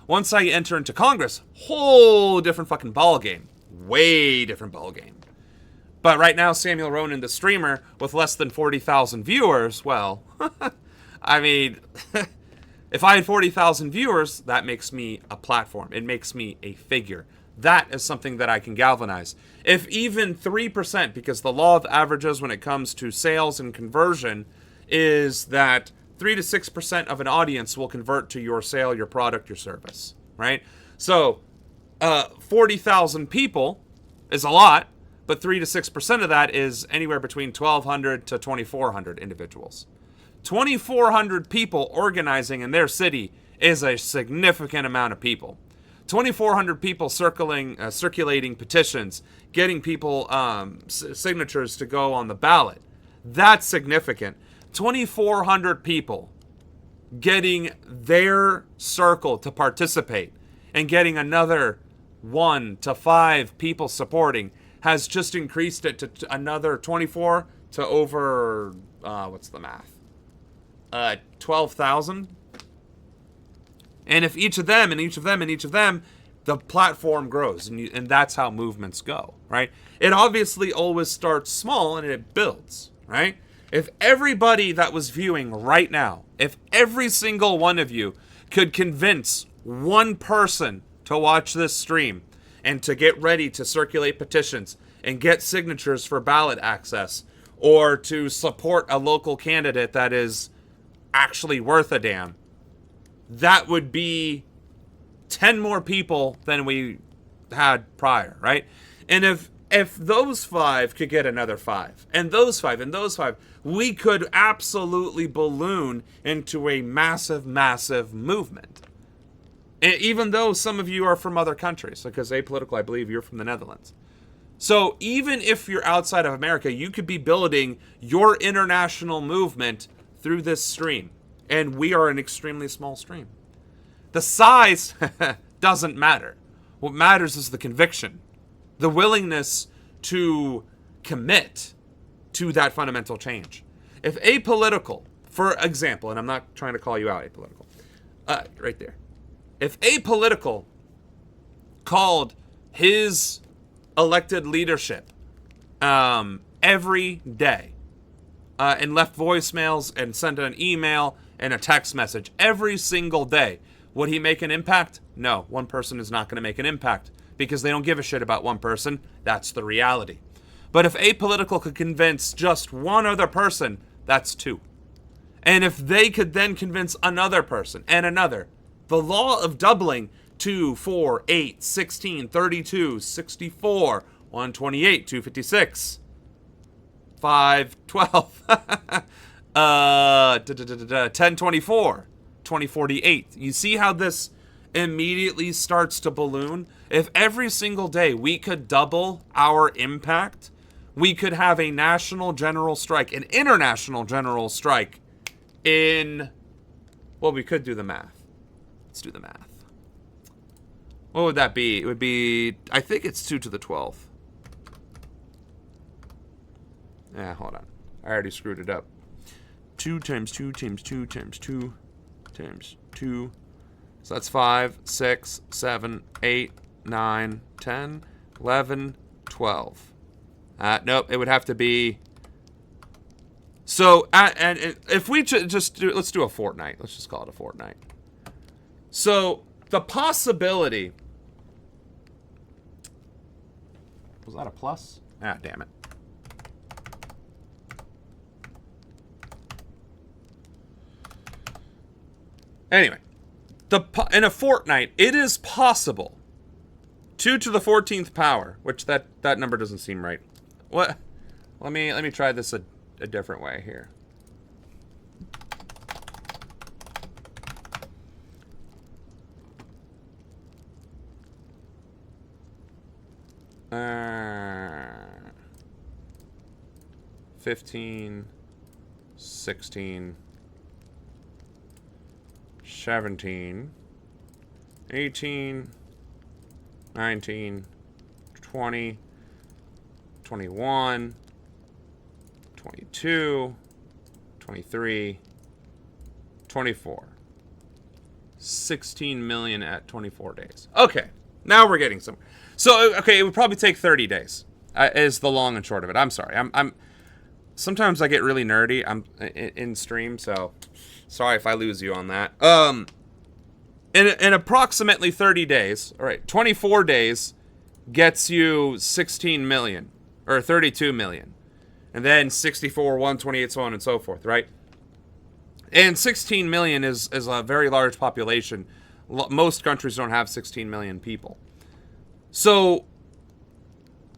Once I enter into Congress, whole different fucking ballgame. Way different ballgame. But right now, Samuel Ronan, the streamer, with less than 40,000 viewers, well, I mean, if I had 40,000 viewers, that makes me a platform. It makes me a figure. That is something that I can galvanize. If even 3%, because the law of averages when it comes to sales and conversion is that 3 to 6% of an audience will convert to your sale, your product, your service, right? So 40,000 people is a lot, but 3 to 6% of that is anywhere between 1,200 to 2,400 individuals. 2,400 people organizing in their city is a significant amount of people. 2,400 people circulating petitions, getting people signatures to go on the ballot. That's significant. 2,400 people getting their circle to participate and getting another 1 to 5 people supporting has just increased it to another 24 to over, what's the math? 12,000. And if each of them and each of them and each of them, the platform grows. And that's how movements go, right? It obviously always starts small and it builds, right? If everybody that was viewing right now, if every single one of you could convince one person to watch this stream and to get ready to circulate petitions and get signatures for ballot access or to support a local candidate that is actually worth a damn, that would be 10 more people than we had prior, right? And if those 5 could get another 5, and those 5, and those 5, we could absolutely balloon into a massive, massive movement. And even though some of you are from other countries, because Apolitical, I believe you're from the Netherlands. So even if you're outside of America, you could be building your international movement through this stream. And we are an extremely small stream. The size doesn't matter. What matters is the conviction, the willingness to commit to that fundamental change. If Apolitical, for example, and I'm not trying to call you out, Apolitical, right there. If Apolitical called his elected leadership every day and left voicemails and sent an email and a text message every single day, would he make an impact? No, one person is not going to make an impact because they don't give a shit about one person. That's the reality. But if Apolitical could convince just one other person, that's 2. And if they could then convince another person and another, the law of doubling 2, 4, 8, 16, 32, 64, 128, 256, 5, 12, 1024, 2048. You see how this immediately starts to balloon? If every single day we could double our impact, we could have a national general strike, an international general strike in, well, we could do the math. Let's do the math. What would that be? It would be, I think it's 2 to the 12th. Yeah, hold on. I already screwed it up. 2 times 2 times 2 times 2 times 2. So that's 5, 6, 7, 8, 9, 10, 11, 12. Nope, it would have to be... So, and if we just do... Let's do a fortnight. Let's just call it a fortnight. So, the possibility... Was that a plus? Ah, damn it. Anyway, in a fortnight, it is possible, 2 to the 14th power, which that number doesn't seem right. What? Let me try this a different way here. Uh, 15, 16, 17, 18, 19, 20, 21, 22, 23, 24. 16 million at 24 days. Okay, now we're getting somewhere. So, okay, it would probably take 30 days, is the long and short of it. I'm sorry. Sometimes I get really nerdy. I'm in stream, so sorry if I lose you on that. In approximately 30 days, all right, 24 days gets you 16 million, or 32 million. And then 64, 128, so on and so forth, right? And 16 million is a very large population. Most countries don't have 16 million people. So,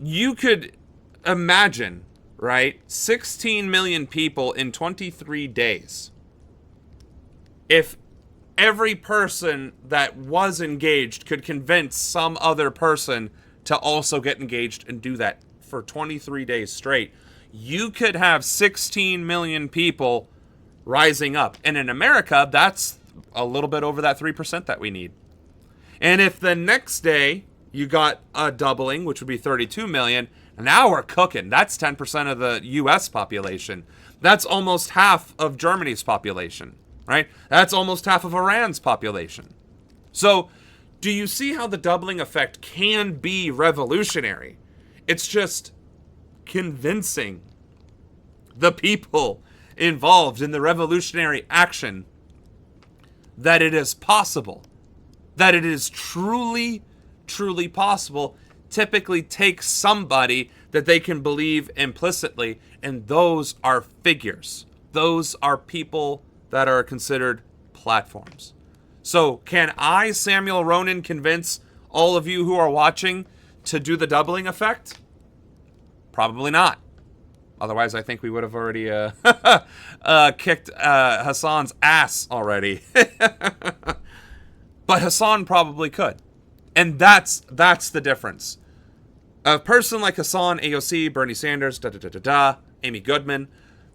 you could imagine, right, 16 million people in 23 days. If every person that was engaged could convince some other person to also get engaged and do that for 23 days straight, you could have 16 million people rising up. And in America, that's a little bit over that 3% that we need. And if the next day you got a doubling, which would be 32 million, now we're cooking. That's 10% of the U.S. population. That's almost half of Germany's population, right? That's almost half of Iran's population. So, do you see how the doubling effect can be revolutionary? It's just convincing the people involved in the revolutionary action that it is possible, that it is truly possible. Typically takes somebody that they can believe implicitly, and those are figures. Those are people that are considered platforms. So, can I, Samuel Ronan, convince all of you who are watching to do the doubling effect? Probably not. Otherwise, I think we would have already kicked Hassan's ass already. But Hassan probably could. And that's the difference. A person like Hassan, AOC, Bernie Sanders, Amy Goodman,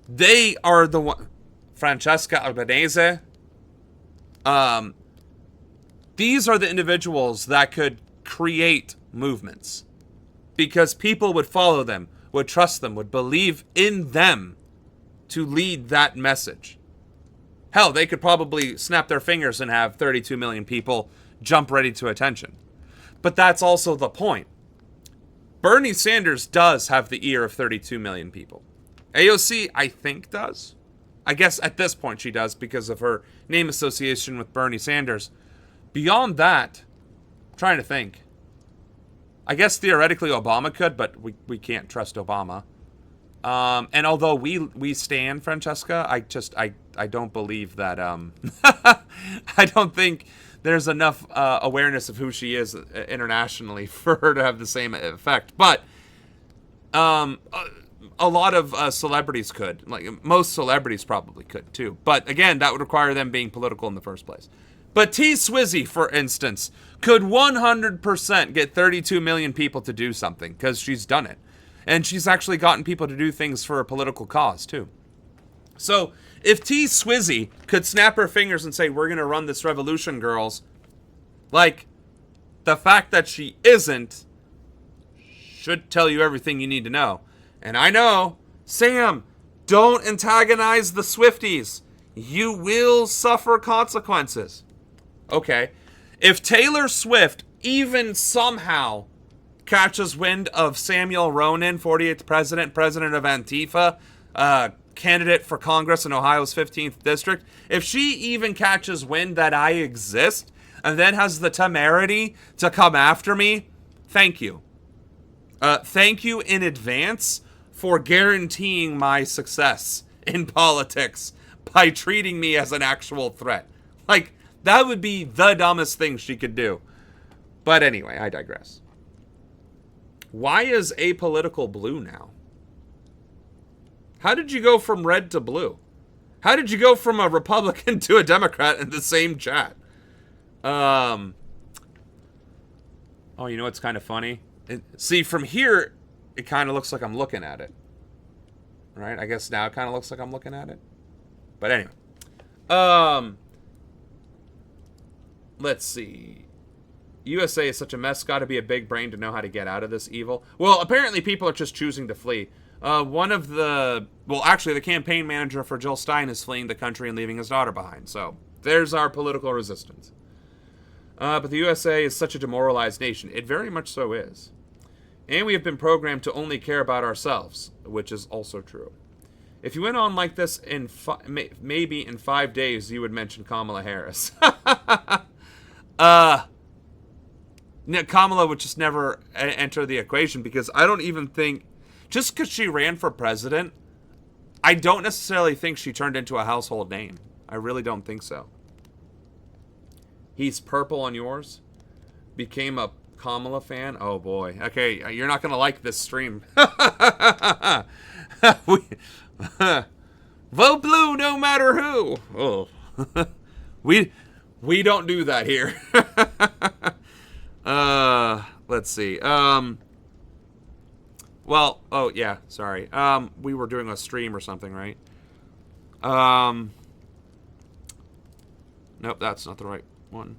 they are the one. Francesca Albanese. These are the individuals that could create movements. Because people would follow them, would trust them, would believe in them to lead that message. Hell, they could probably snap their fingers and have 32 million people jump ready to attention. But that's also the point. Bernie Sanders does have the ear of 32 million people. AOC, I think, does. I guess at this point she does because of her name association with Bernie Sanders. Beyond that, I'm trying to think. I guess theoretically Obama could, but we can't trust Obama. And although we stand Francesca, I don't believe that. I don't think there's enough awareness of who she is internationally for her to have the same effect. But a lot of celebrities could. Like most celebrities probably could too. But again, that would require them being political in the first place. But T. Swizzy, for instance, could 100% get 32 million people to do something because she's done it. And she's actually gotten people to do things for a political cause too. So if T. Swizzy could snap her fingers and say, we're going to run this revolution, girls, like, the fact that she isn't should tell you everything you need to know. And I know, Sam, don't antagonize the Swifties. You will suffer consequences. Okay. If Taylor Swift even somehow catches wind of Samuel Ronan, 48th president of Antifa, candidate for Congress in Ohio's 15th district, if she even catches wind that I exist and then has the temerity to come after me, thank you. Thank you in advance for guaranteeing my success in politics by treating me as an actual threat. Like, that would be the dumbest thing she could do. But anyway, I digress. Why is apolitical blue now? How did you go from red to blue? How did you go from a Republican to a Democrat in the same chat? Oh, you know what's kind of funny? See, from here, it kind of looks like I'm looking at it. Right? I guess now it kind of looks like I'm looking at it. But anyway. Let's see. USA is such a mess. Got to be a big brain to know how to get out of this evil. Well, apparently people are just choosing to flee. The campaign manager for Jill Stein is fleeing the country and leaving his daughter behind. So there's our political resistance. But the USA is such a demoralized nation. It very much so is. And we have been programmed to only care about ourselves, which is also true. If you went on like this in maybe in 5 days, you would mention Kamala Harris. Kamala would just never enter the equation, because I don't even think, just because she ran for president, I don't necessarily think she turned into a household name. I really don't think so. He's purple on yours. Became a Kamala fan. Oh boy. Okay, you're not gonna like this stream. Vote blue no matter who. Oh. we don't do that here. Let's see. Well, oh yeah, sorry. We were doing a stream or something, right? Nope, that's not the right one.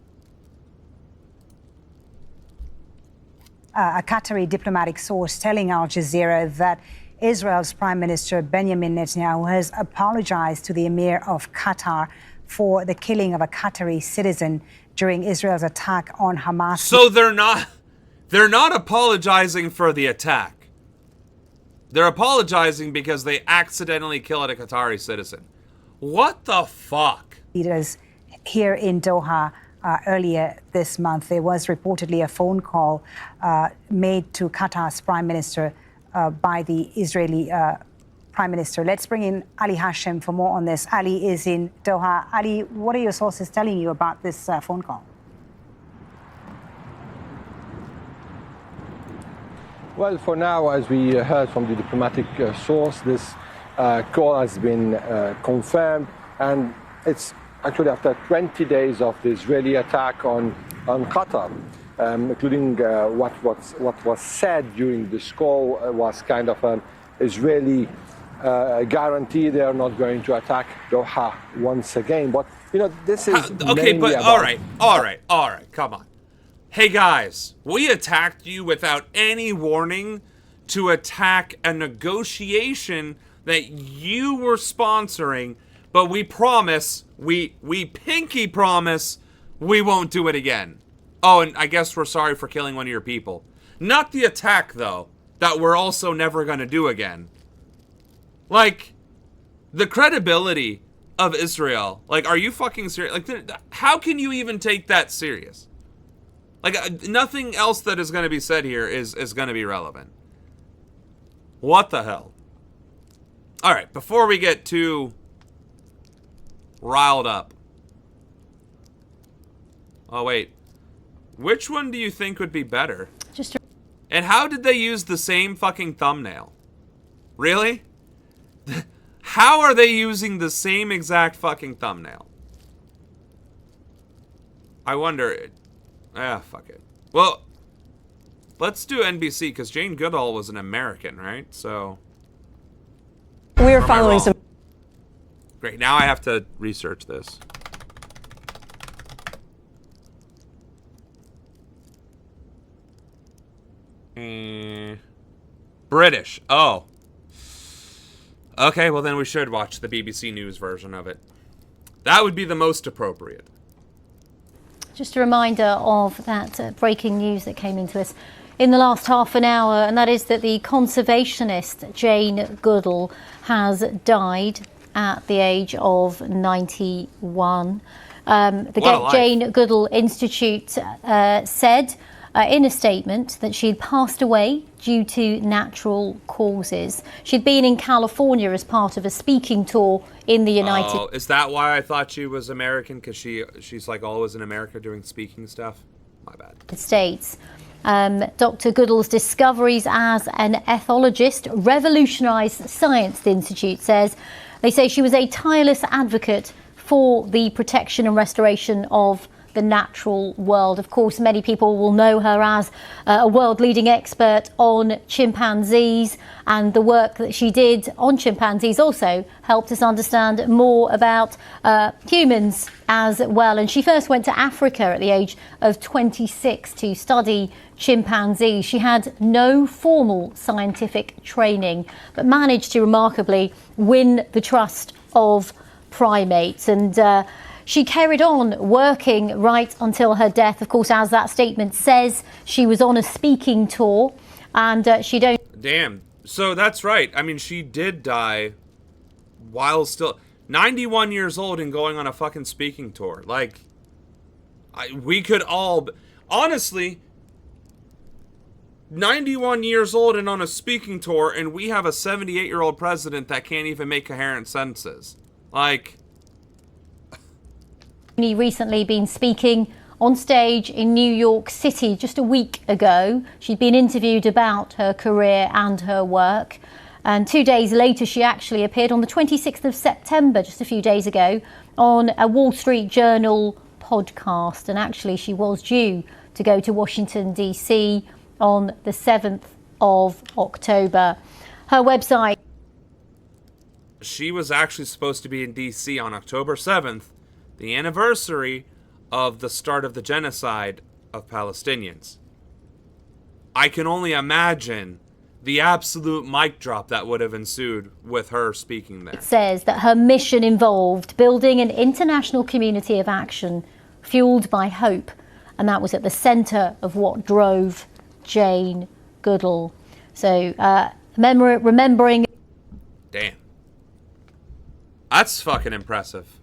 A Qatari diplomatic source telling Al Jazeera that Israel's Prime Minister Benjamin Netanyahu has apologized to the Emir of Qatar for the killing of a Qatari citizen during Israel's attack on Hamas. So they're not apologizing for the attack. They're apologizing because they accidentally killed a Qatari citizen. What the fuck? Leaders here in Doha earlier this month, there was reportedly a phone call made to Qatar's Prime Minister by the Israeli Prime Minister. Let's bring in Ali Hashem for more on this. Ali is in Doha. Ali, what are your sources telling you about this phone call? Well, for now, as we heard from the diplomatic source, this call has been confirmed, and it's actually after 20 days of the Israeli attack on Qatar, including what was said during this call was kind of an Israeli guarantee they are not going to attack Doha once again. But, you know, this is okay, but all right, come on. Hey guys, we attacked you without any warning to attack a negotiation that you were sponsoring, but we promise, we pinky promise, we won't do it again. Oh, and I guess we're sorry for killing one of your people. Not the attack, though, that we're also never gonna do again. Like, the credibility of Israel, like, are you fucking serious? Like, how can you even take that serious? Like, nothing else that is going to be said here is going to be relevant. What the hell? All right, before we get too riled up. Oh, wait. Which one do you think would be better? And how did they use the same fucking thumbnail? Really? How are they using the same exact fucking thumbnail? I wonder... fuck it. Well, let's do NBC, because Jane Goodall was an American, right? So... We are following some... Great, now I have to research this. British. Oh. Okay, well then we should watch the BBC News version of it. That would be the most appropriate. Just a reminder of that breaking news that came into us in the last half an hour, and that is that the conservationist Jane Goodall has died at the age of 91. The Jane Goodall Institute said in a statement that she'd passed away due to natural causes. She'd been in California as part of a speaking tour in the United Oh, is that why I thought she was American? Because she's like always in America doing speaking stuff? My bad. States. Dr. Goodall's discoveries as an ethologist revolutionized science, the Institute says. They say she was a tireless advocate for the protection and restoration of the natural world. Of course, many people will know her as a world-leading expert on chimpanzees, and the work that she did on chimpanzees also helped us understand more about humans as well. And she first went to Africa at the age of 26 to study chimpanzees. She had no formal scientific training, but managed to remarkably win the trust of primates. And she carried on working right until her death. Of course, as that statement says, she was on a speaking tour, and she don't... Damn. So that's right. I mean, she did die while still 91 years old and going on a fucking speaking tour. Like, we could all... Honestly, 91 years old and on a speaking tour, and we have a 78-year-old president that can't even make coherent sentences. Like... recently been speaking on stage in New York City just a week ago. She'd been interviewed about her career and her work. And 2 days later, she actually appeared on the 26th of September, just a few days ago, on a Wall Street Journal podcast. And actually, she was due to go to Washington, D.C. on the 7th of October. Her website... She was actually supposed to be in D.C. on October 7th, the anniversary of the start of the genocide of Palestinians. I can only imagine the absolute mic drop that would have ensued with her speaking there. It says that her mission involved building an international community of action fueled by hope, and that was at the centre of what drove Jane Goodall. So, remembering... Damn. That's fucking impressive.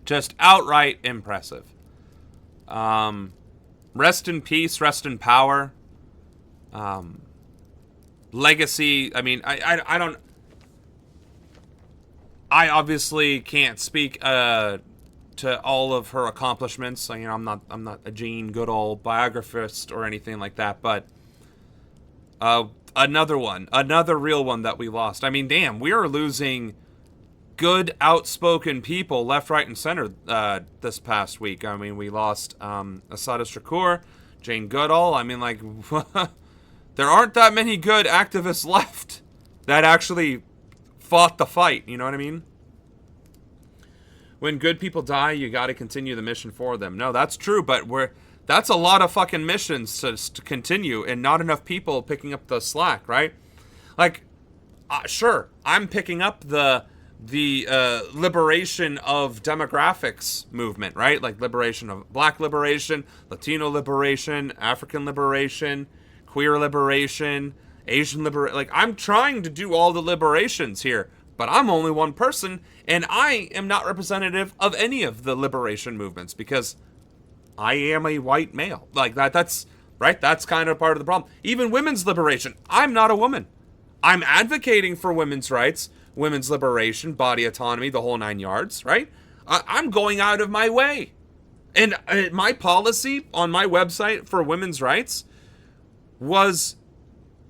Just outright impressive. Rest in peace, rest in power. Legacy, I mean, I don't... I obviously can't speak to all of her accomplishments. You know, I'm not a Jane Goodall biographist or anything like that, but another real one that we lost. I mean, damn, we are losing good, outspoken people left, right, and center this past week. I mean, we lost Asada Shakur, Jane Goodall. I mean, like, there aren't that many good activists left that actually fought the fight. You know what I mean? When good people die, you got to continue the mission for them. No, that's true, but that's a lot of fucking missions to continue, and not enough people picking up the slack, right? Like, sure, I'm picking up the liberation of demographics movement, right? Like liberation of Black liberation, Latino liberation, African liberation, queer liberation, Asian liberation. Like, I'm trying to do all the liberations here, but I'm only one person, and I am not representative of any of the liberation movements because I am a white male. Like, that's right. That's kind of part of the problem. Even women's liberation. I'm not a woman. I'm advocating for women's rights, women's liberation, body autonomy, the whole 9 yards, right? I'm going out of my way. And my policy on my website for women's rights was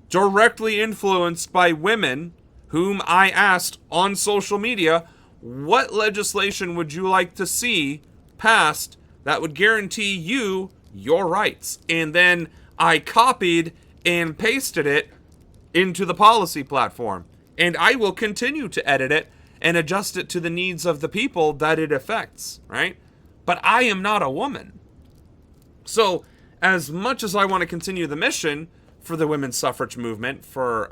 directly influenced by women whom I asked on social media, what legislation would you like to see passed that would guarantee you your rights? And then I copied and pasted it into the policy platform. And I will continue to edit it and adjust it to the needs of the people that it affects, right? But I am not a woman. So, as much as I want to continue the mission for the women's suffrage movement, for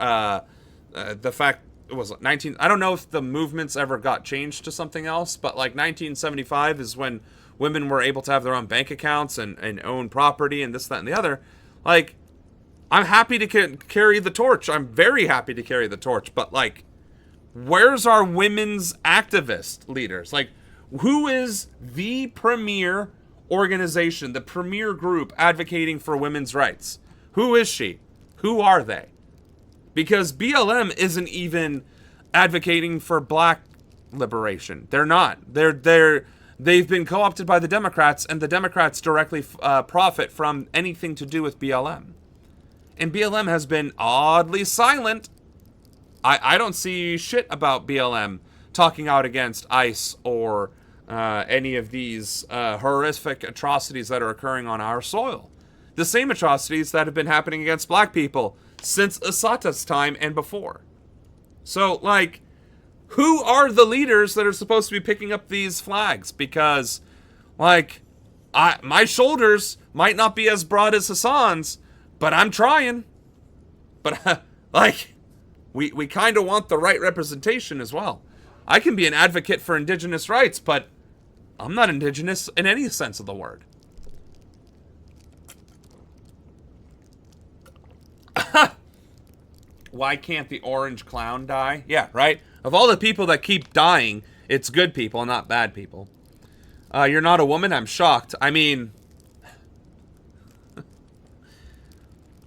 the fact it was 19... I don't know if the movements ever got changed to something else, but like 1975 is when women were able to have their own bank accounts and own property and this, that, and the other. Like, I'm happy to carry the torch. I'm very happy to carry the torch. But, like, where's our women's activist leaders? Like, who is the premier organization, the premier group advocating for women's rights? Who is she? Who are they? Because BLM isn't even advocating for black liberation. They're not. They've been co-opted by the Democrats, and the Democrats directly profit from anything to do with BLM. And BLM has been oddly silent. I don't see shit about BLM talking out against ICE or any of these horrific atrocities that are occurring on our soil. The same atrocities that have been happening against black people since Assata's time and before. So, like, who are the leaders that are supposed to be picking up these flags? Because, like, my shoulders might not be as broad as Hassan's, but I'm trying. But, like, we kind of want the right representation as well. I can be an advocate for indigenous rights, but I'm not indigenous in any sense of the word. Why can't the orange clown die? Yeah, right? Of all the people that keep dying, it's good people, not bad people. You're not a woman? I'm shocked. I mean...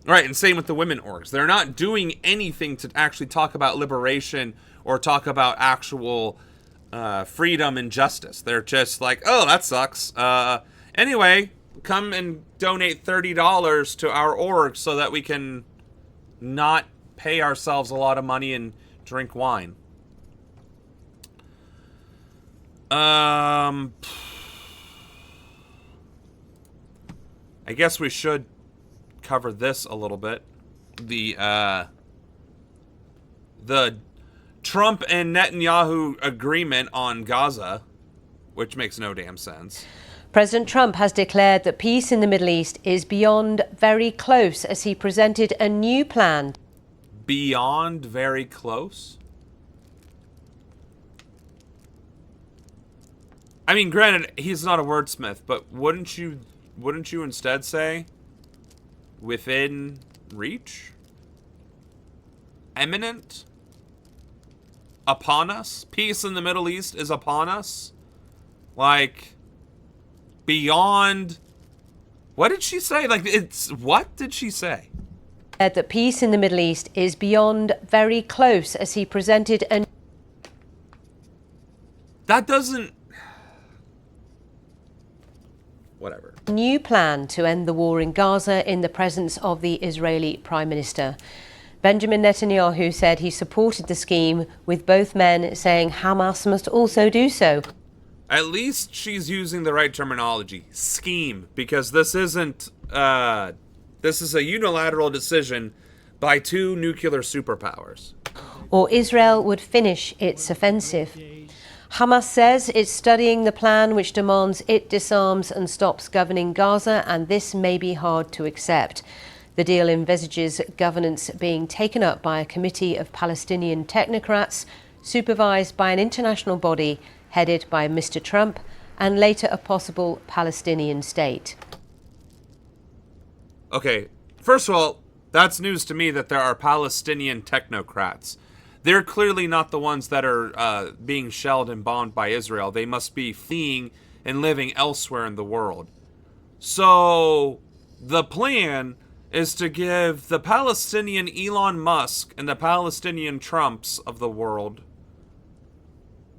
Right, and same with the women orgs. They're not doing anything to actually talk about liberation or talk about actual freedom and justice. They're just like, oh, that sucks. Anyway, come and donate $30 to our org so that we can not pay ourselves a lot of money and drink wine. I guess we should cover this a little bit. The Trump and Netanyahu agreement on Gaza, which makes no damn sense. President Trump has declared that peace in the Middle East is beyond very close as he presented a new plan. Beyond very close? I mean, granted, he's not a wordsmith, but wouldn't you instead say within reach? Imminent? Upon us? Peace in the Middle East is upon us? Like, beyond... What did she say? Like, what did she say? That peace in the Middle East is beyond very close as he presented a... That doesn't... Whatever. New plan to end the war in Gaza in the presence of the Israeli Prime Minister. Benjamin Netanyahu said he supported the scheme, with both men saying Hamas must also do so. At least she's using the right terminology. Scheme. Because this isn't... this is a unilateral decision by two nuclear superpowers. Or Israel would finish its offensive. Hamas says it's studying the plan which demands it disarms and stops governing Gaza, and this may be hard to accept. The deal envisages governance being taken up by a committee of Palestinian technocrats, supervised by an international body headed by Mr. Trump, and later a possible Palestinian state. Okay, first of all, that's news to me that there are Palestinian technocrats. They're clearly not the ones that are being shelled and bombed by Israel. They must be fleeing and living elsewhere in the world. So the plan is to give the Palestinian Elon Musk and the Palestinian Trumps of the world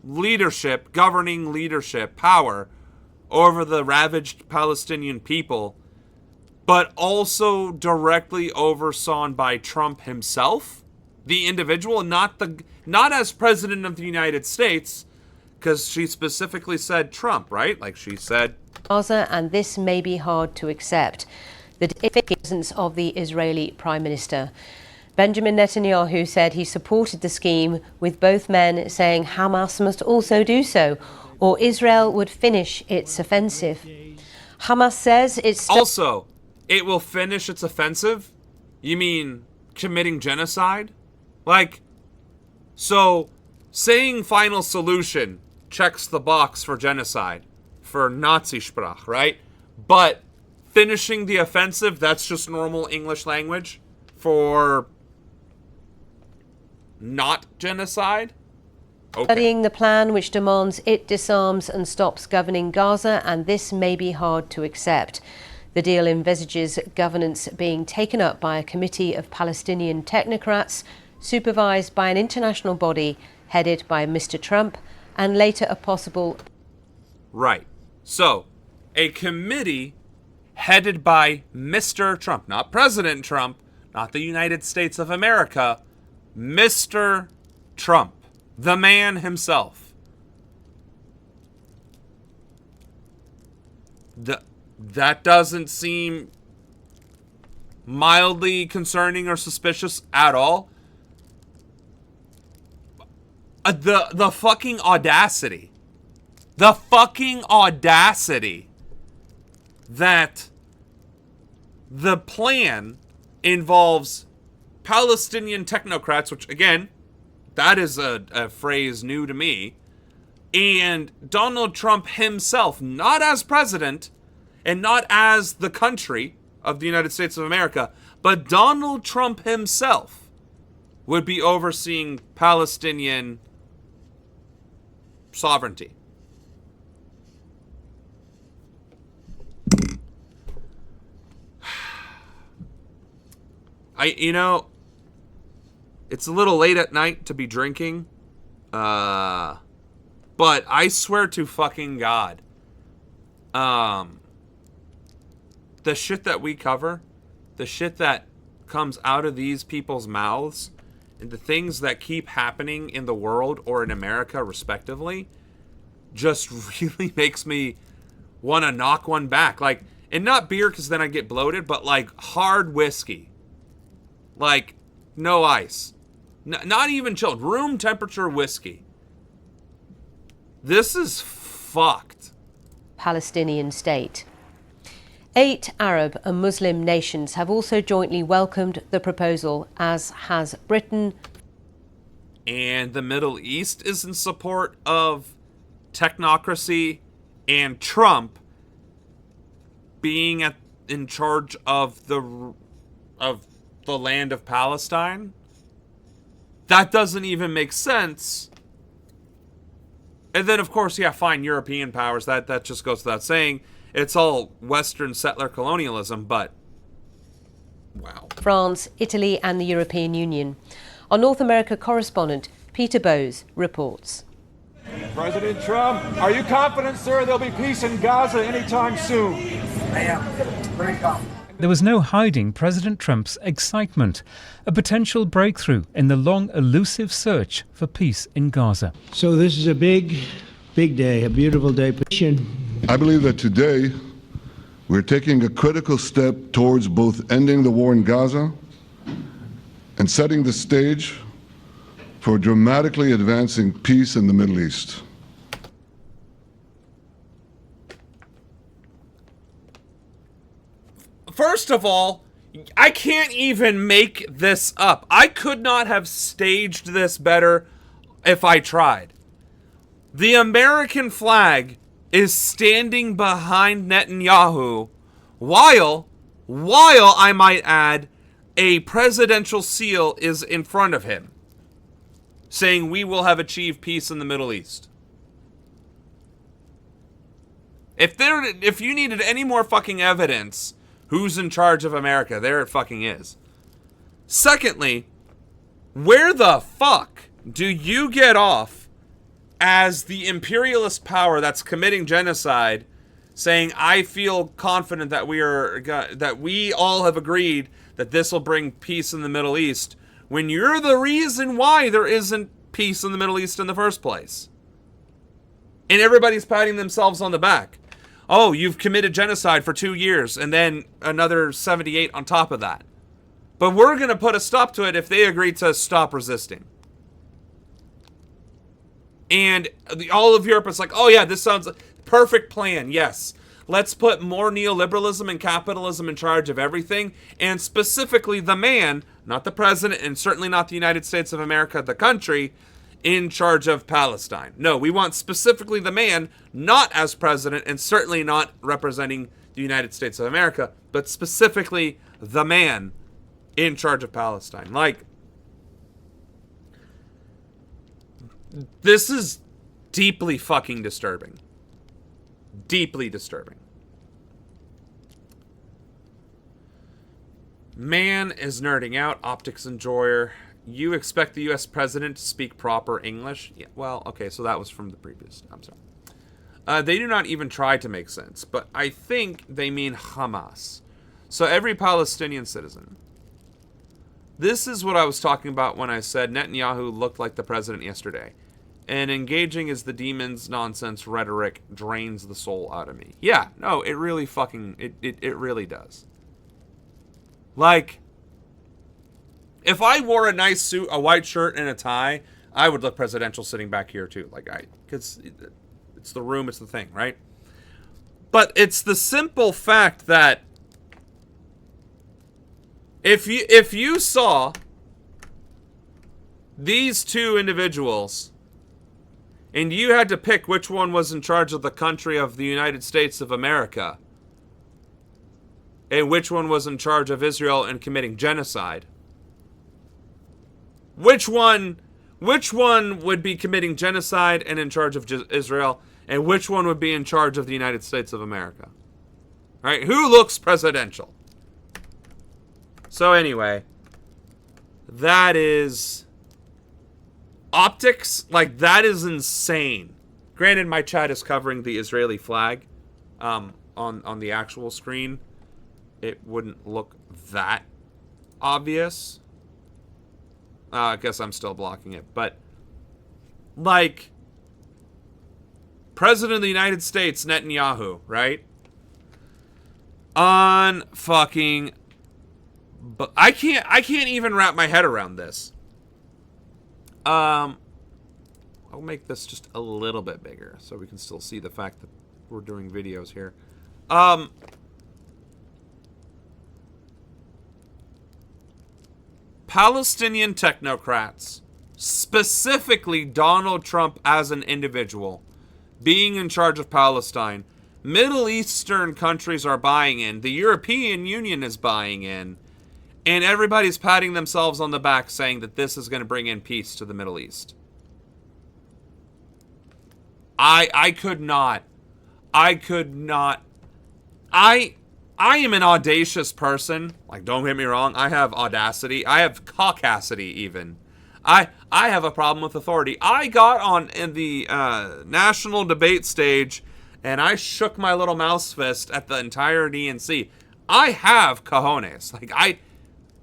leadership, governing leadership, power over the ravaged Palestinian people, but also directly oversawn by Trump himself, the individual, not as president of the United States, because she specifically said Trump, right? Like she said Gaza, and this may be hard to accept. The presence of the Israeli Prime Minister. Benjamin Netanyahu said he supported the scheme, with both men saying Hamas must also do so, or Israel would finish its offensive. Hamas says it's... Also, it will finish its offensive? You mean committing genocide? Like, so saying final solution checks the box for genocide, for Nazi-Sprach, right? But finishing the offensive, that's just normal English language. for not genocide? Okay. Studying the plan which demands it disarms and stops governing Gaza, and this may be hard to accept. The deal envisages governance being taken up by a committee of Palestinian technocrats, supervised by an international body headed by Mr. Trump, and later a possible... Right. So, a committee headed by Mr. Trump, not President Trump, not the United States of America, Mr. Trump, the man himself. That doesn't seem mildly concerning or suspicious at all. The fucking audacity. The fucking audacity that the plan involves Palestinian technocrats, which, again, that is a phrase new to me, and Donald Trump himself, not as president and not as the country of the United States of America, but Donald Trump himself would be overseeing Palestinian sovereignty. It's a little late at night to be drinking, but I swear to fucking God, the shit that we cover, the shit that comes out of these people's mouths, and the things that keep happening in the world or in America, respectively, just really makes me want to knock one back. Like, and not beer, because then I get bloated, but like hard whiskey. Like, no ice. Not even chilled. Room temperature whiskey. This is fucked. Palestinian state. 8 Arab and Muslim nations have also jointly welcomed the proposal, as has Britain. And the Middle East is in support of technocracy and Trump being in charge of the land of Palestine. That doesn't even make sense. And then, of course, yeah, fine, European powers. That just goes without saying. It's all Western settler colonialism, but wow. France, Italy, and the European Union. Our North America correspondent, Peter Bowes, reports. President Trump, are you confident, sir, there'll be peace in Gaza anytime soon? I am. Very confident. There was no hiding President Trump's excitement, a potential breakthrough in the long elusive search for peace in Gaza. So this is a big day, a beautiful day. I believe that today we're taking a critical step towards both ending the war in Gaza and setting the stage for dramatically advancing peace in the Middle East. First of all, I can't even make this up. I could not have staged this better if I tried. The American flag is standing behind Netanyahu while I might add, a presidential seal is in front of him, saying we will have achieved peace in the Middle East. If you needed any more fucking evidence, who's in charge of America? There it fucking is. Secondly, where the fuck do you get off as the imperialist power that's committing genocide, saying I feel confident that we all have agreed that this will bring peace in the Middle East, when you're the reason why there isn't peace in the Middle East in the first place? And everybody's patting themselves on the back. Oh, you've committed genocide for 2 years, and then another 78 on top of that. But we're going to put a stop to it if they agree to stop resisting. And all of Europe is like, oh yeah, this sounds like a perfect plan, yes. Let's put more neoliberalism and capitalism in charge of everything, and specifically the man, not the president, and certainly not the United States of America, the country, in charge of Palestine. No, we want specifically the man, not as president, and certainly not representing the United States of America, but specifically the man in charge of Palestine. Like, this is deeply fucking disturbing. Deeply disturbing. Man is nerding out. Optics enjoyer. You expect the U.S. president to speak proper English? Yeah, well, okay, so that was from the previous. I'm sorry. They do not even try to make sense, but I think they mean Hamas. So every Palestinian citizen. This is what I was talking about when I said Netanyahu looked like the president yesterday. And engaging as the demon's nonsense rhetoric drains the soul out of me. Yeah, no, it really fucking, it really does. Like, if I wore a nice suit, a white shirt, and a tie, I would look presidential sitting back here too. Like, because it's the room, it's the thing, right? But it's the simple fact that if you saw these two individuals and you had to pick which one was in charge of the country of the United States of America and which one was in charge of Israel and committing genocide, which one would be committing genocide and in charge of Israel, and which one would be in charge of the United States of America? Right? Who looks presidential? So anyway, that is optics. Like, that is insane. Granted, my chat is covering the Israeli flag on the actual screen. It wouldn't look that obvious. I guess I'm still blocking it. But, like, President of the United States, Netanyahu, right? On fucking... But I can't even wrap my head around this. I'll make this just a little bit bigger so we can still see the fact that we're doing videos here. Palestinian technocrats, specifically Donald Trump as an individual, being in charge of Palestine, Middle Eastern countries are buying in, the European Union is buying in, and everybody's patting themselves on the back saying that this is going to bring in peace to the Middle East. I am an audacious person. Like, don't get me wrong. I have audacity. I have caucasity even. I have a problem with authority. I got on in the national debate stage and I shook my little mouse fist at the entire DNC. I have cojones. Like,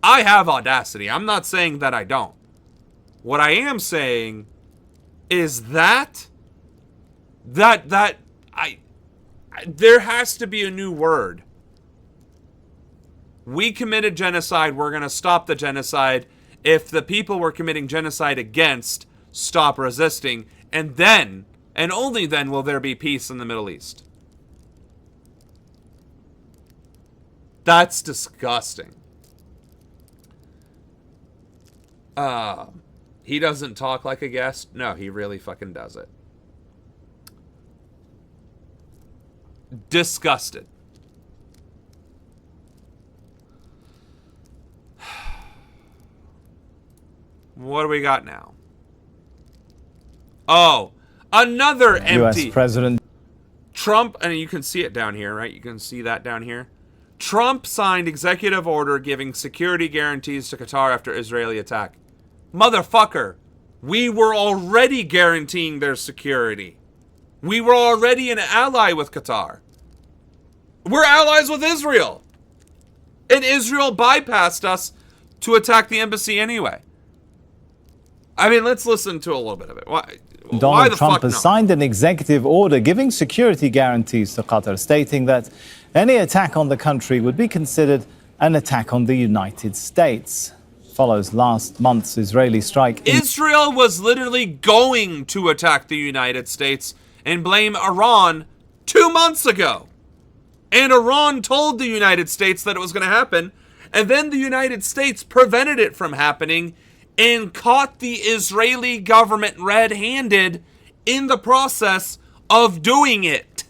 I have audacity. I'm not saying that I don't. What I am saying is that there has to be a new word. We committed genocide. We're going to stop the genocide if the people we're committing genocide against stop resisting. And then, and only then, will there be peace in the Middle East. That's disgusting. He doesn't talk like a guest. No, he really fucking does it. Disgusted. What do we got now? Oh, another empty. U.S. President Trump, and you can see it down here, right? You can see that down here. Trump signed executive order giving security guarantees to Qatar after Israeli attack. Motherfucker, we were already guaranteeing their security. We were already an ally with Qatar. We're allies with Israel. And Israel bypassed us to attack the embassy anyway. I mean, let's listen to a little bit of it. Why Donald the Trump fuck has no? signed an executive order giving security guarantees to Qatar, stating that any attack on the country would be considered an attack on the United States. Follows last month's Israeli strike. Israel was literally going to attack the United States and blame Iran 2 months ago. And Iran told the United States that it was going to happen. And then the United States prevented it from happening and caught the Israeli government red-handed in the process of doing it.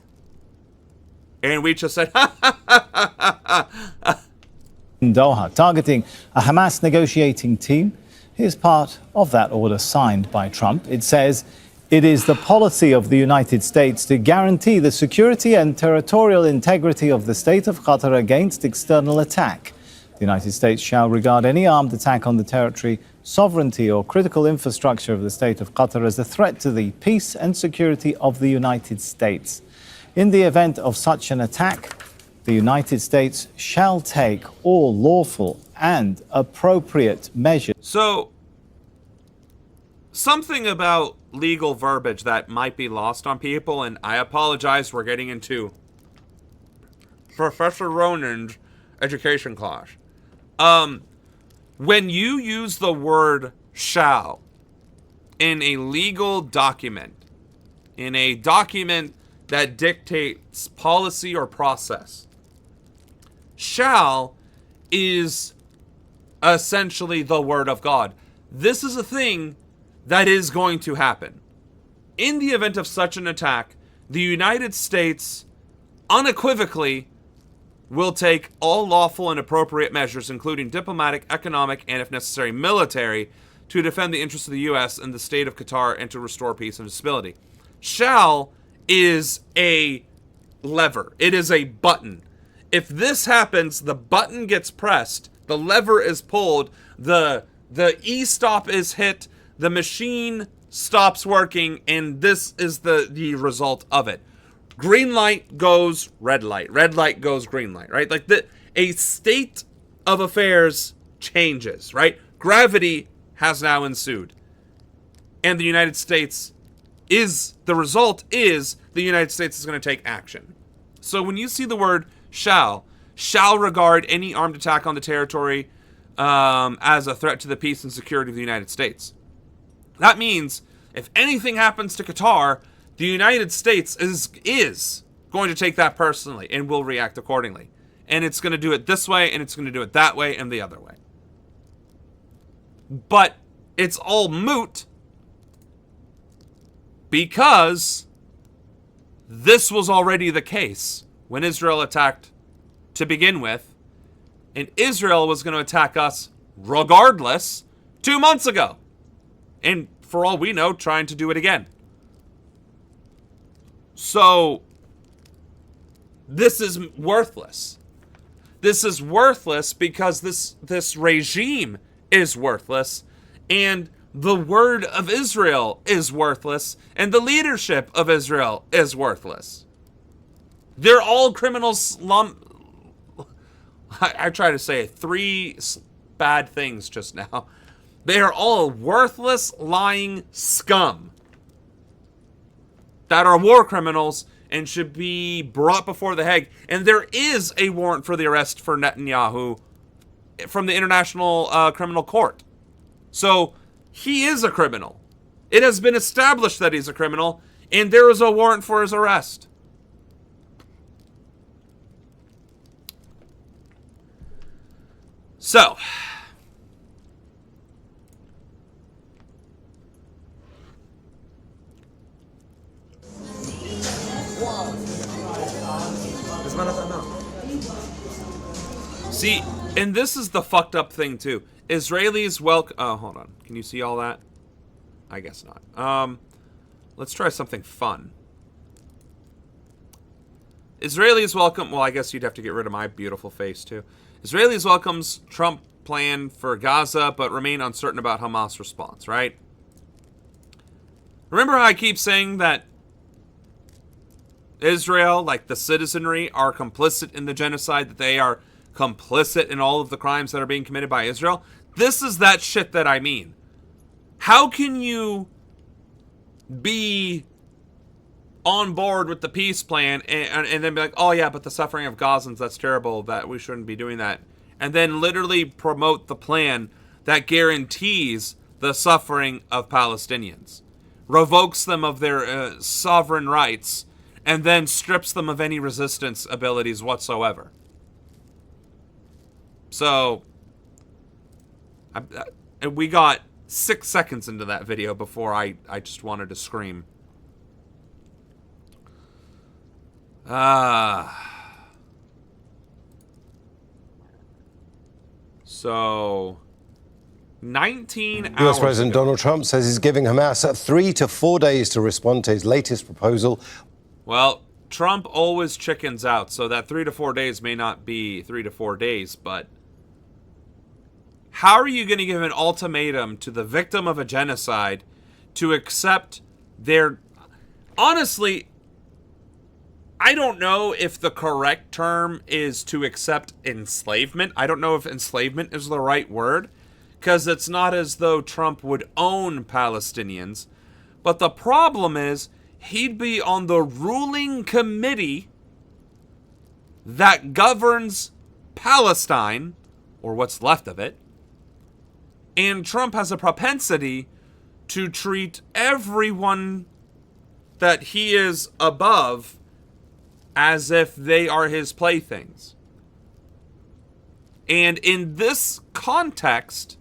And we just said, ha ha ha ha ha. in Doha, targeting a Hamas negotiating team. Here's part of that order signed by Trump. It says it is the policy of the United States to guarantee the security and territorial integrity of the state of Qatar against external attack. The United States shall regard any armed attack on the territory, sovereignty or critical infrastructure of the state of Qatar as a threat to the peace and security of the United States. In the event of such an attack, the United States shall take all lawful and appropriate measures. So, something about legal verbiage that might be lost on people, and I apologize, we're getting into Professor Ronan's education class. When you use the word shall in a legal document, in a document that dictates policy or process, shall is essentially the word of God. This is a thing that is going to happen. In the event of such an attack, the United States unequivocally will take all lawful and appropriate measures, including diplomatic, economic, and if necessary, military, to defend the interests of the U.S. and the state of Qatar and to restore peace and stability. Shall is a lever. It is a button. If this happens, the button gets pressed, the lever is pulled, the e-stop is hit, the machine stops working, and this is the result of it. Green light goes red light goes green light, right? Like a state of affairs changes, right? Gravity has now ensued. And the United States the result is the United States is going to take action. So when you see the word shall regard any armed attack on the territory as a threat to the peace and security of the United States. That means if anything happens to Qatar, the United States is going to take that personally and will react accordingly. And it's going to do it this way, and it's going to do it that way, and the other way. But it's all moot because this was already the case when Israel attacked to begin with, and Israel was going to attack us regardless 2 months ago. And for all we know, trying to do it again. So, this is worthless. This is worthless because this regime is worthless, and the word of Israel is worthless, and the leadership of Israel is worthless. They're all criminals. I try to say 3 bad things just now. They are all worthless, lying scum that are war criminals and should be brought before the Hague. And there is a warrant for the arrest for Netanyahu from the International Criminal Court. So he is a criminal. It has been established that he's a criminal, and there is a warrant for his arrest. So, see, and this is the fucked up thing too. Israelis welcome. Oh, hold on. Can you see all that? I guess not. Let's try something fun. Israelis welcome. Well, I guess you'd have to get rid of my beautiful face too. Israelis welcomes Trump plan for Gaza, but remain uncertain about Hamas response. Right? Remember how I keep saying that Israel, like the citizenry, are complicit in the genocide, that they are complicit in all of the crimes that are being committed by Israel? This is that shit that I mean. How can you be on board with the peace plan and then be like, oh yeah, but the suffering of Gazans, that's terrible, that we shouldn't be doing that, and then literally promote the plan that guarantees the suffering of Palestinians, revokes them of their sovereign rights, and then strips them of any resistance abilities whatsoever? So, we got 6 seconds into that video before I just wanted to scream. So 19 hours U.S. President ago. Donald Trump says he's giving Hamas 3 to 4 days to respond to his latest proposal. Well, Trump always chickens out, so that 3 to 4 days may not be 3 to 4 days, but how are you going to give an ultimatum to the victim of a genocide to accept their... Honestly, I don't know if the correct term is to accept enslavement. I don't know if enslavement is the right word, because it's not as though Trump would own Palestinians. But the problem is, he'd be on the ruling committee that governs Palestine, or what's left of it. And Trump has a propensity to treat everyone that he is above as if they are his playthings. And in this context,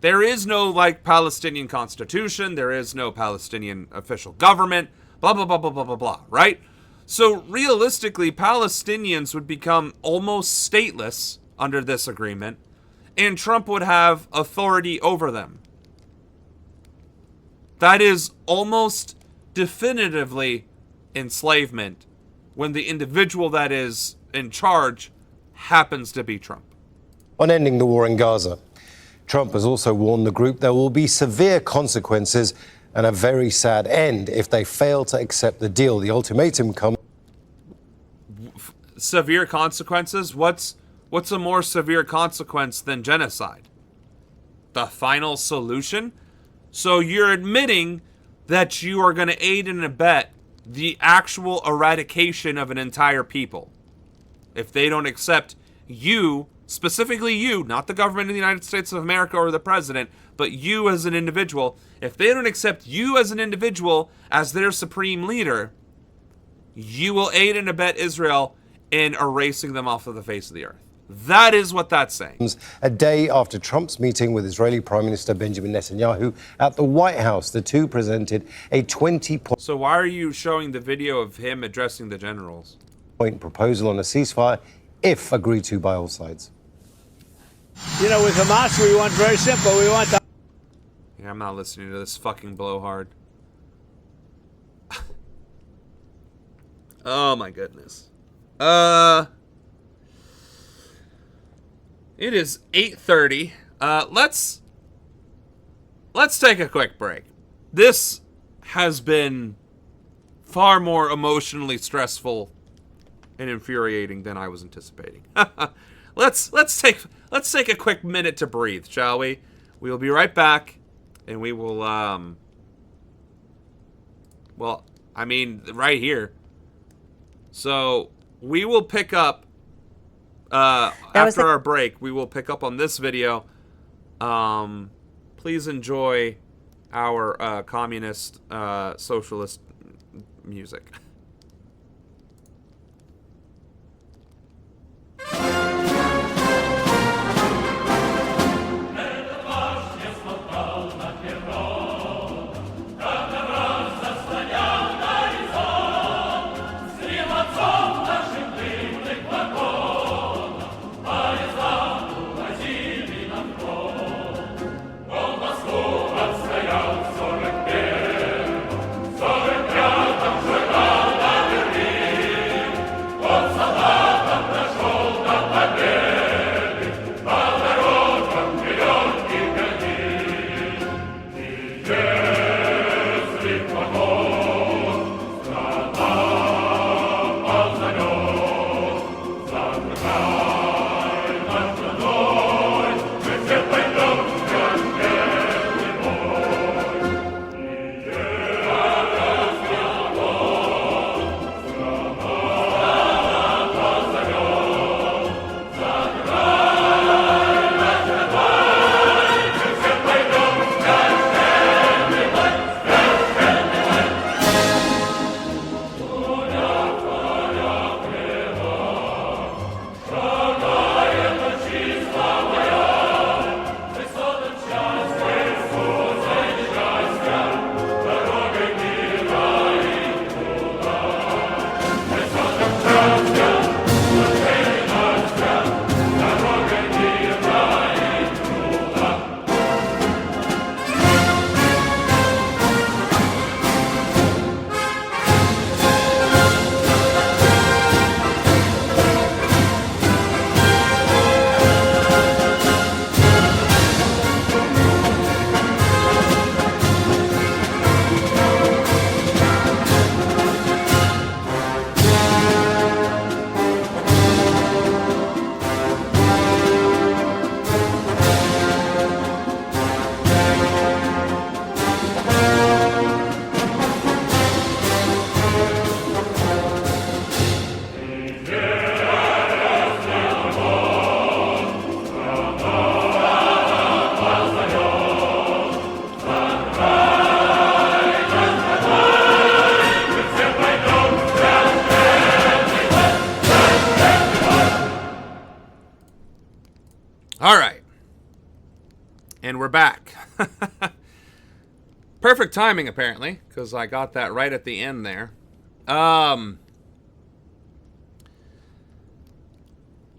there is no, like, Palestinian constitution, there is no Palestinian official government, blah, blah, blah, blah, blah, blah, blah, right? So realistically, Palestinians would become almost stateless under this agreement, and Trump would have authority over them. That is almost definitively enslavement when the individual that is in charge happens to be Trump. On ending the war in Gaza, Trump has also warned the group there will be severe consequences and a very sad end if they fail to accept the deal. The ultimatum comes... Severe consequences? What's a more severe consequence than genocide? The final solution? So you're admitting that you are going to aid and abet the actual eradication of an entire people. If they don't accept you, specifically you, not the government of the United States of America or the president, but you as an individual, if they don't accept you as an individual as their supreme leader, you will aid and abet Israel in erasing them off of the face of the earth. That is what that's saying. A day after Trump's meeting with Israeli Prime Minister Benjamin Netanyahu at the White House, the two presented a 20-point... So why are you showing the video of him addressing the generals? ...point proposal on a ceasefire, if agreed to by all sides. You know, with Hamas, we want very simple. We want the... Yeah, I'm not listening to this fucking blowhard. Oh my goodness. It is 8:30. Let's take a quick break. This has been far more emotionally stressful and infuriating than I was anticipating. Let's take a quick minute to breathe, shall we? We will be right back, and we will well, I mean, right here. So we will pick up after our break. We will pick up on this video. Please enjoy our communist socialist music. Sorry, back. Perfect timing, apparently, because I got that right at the end there.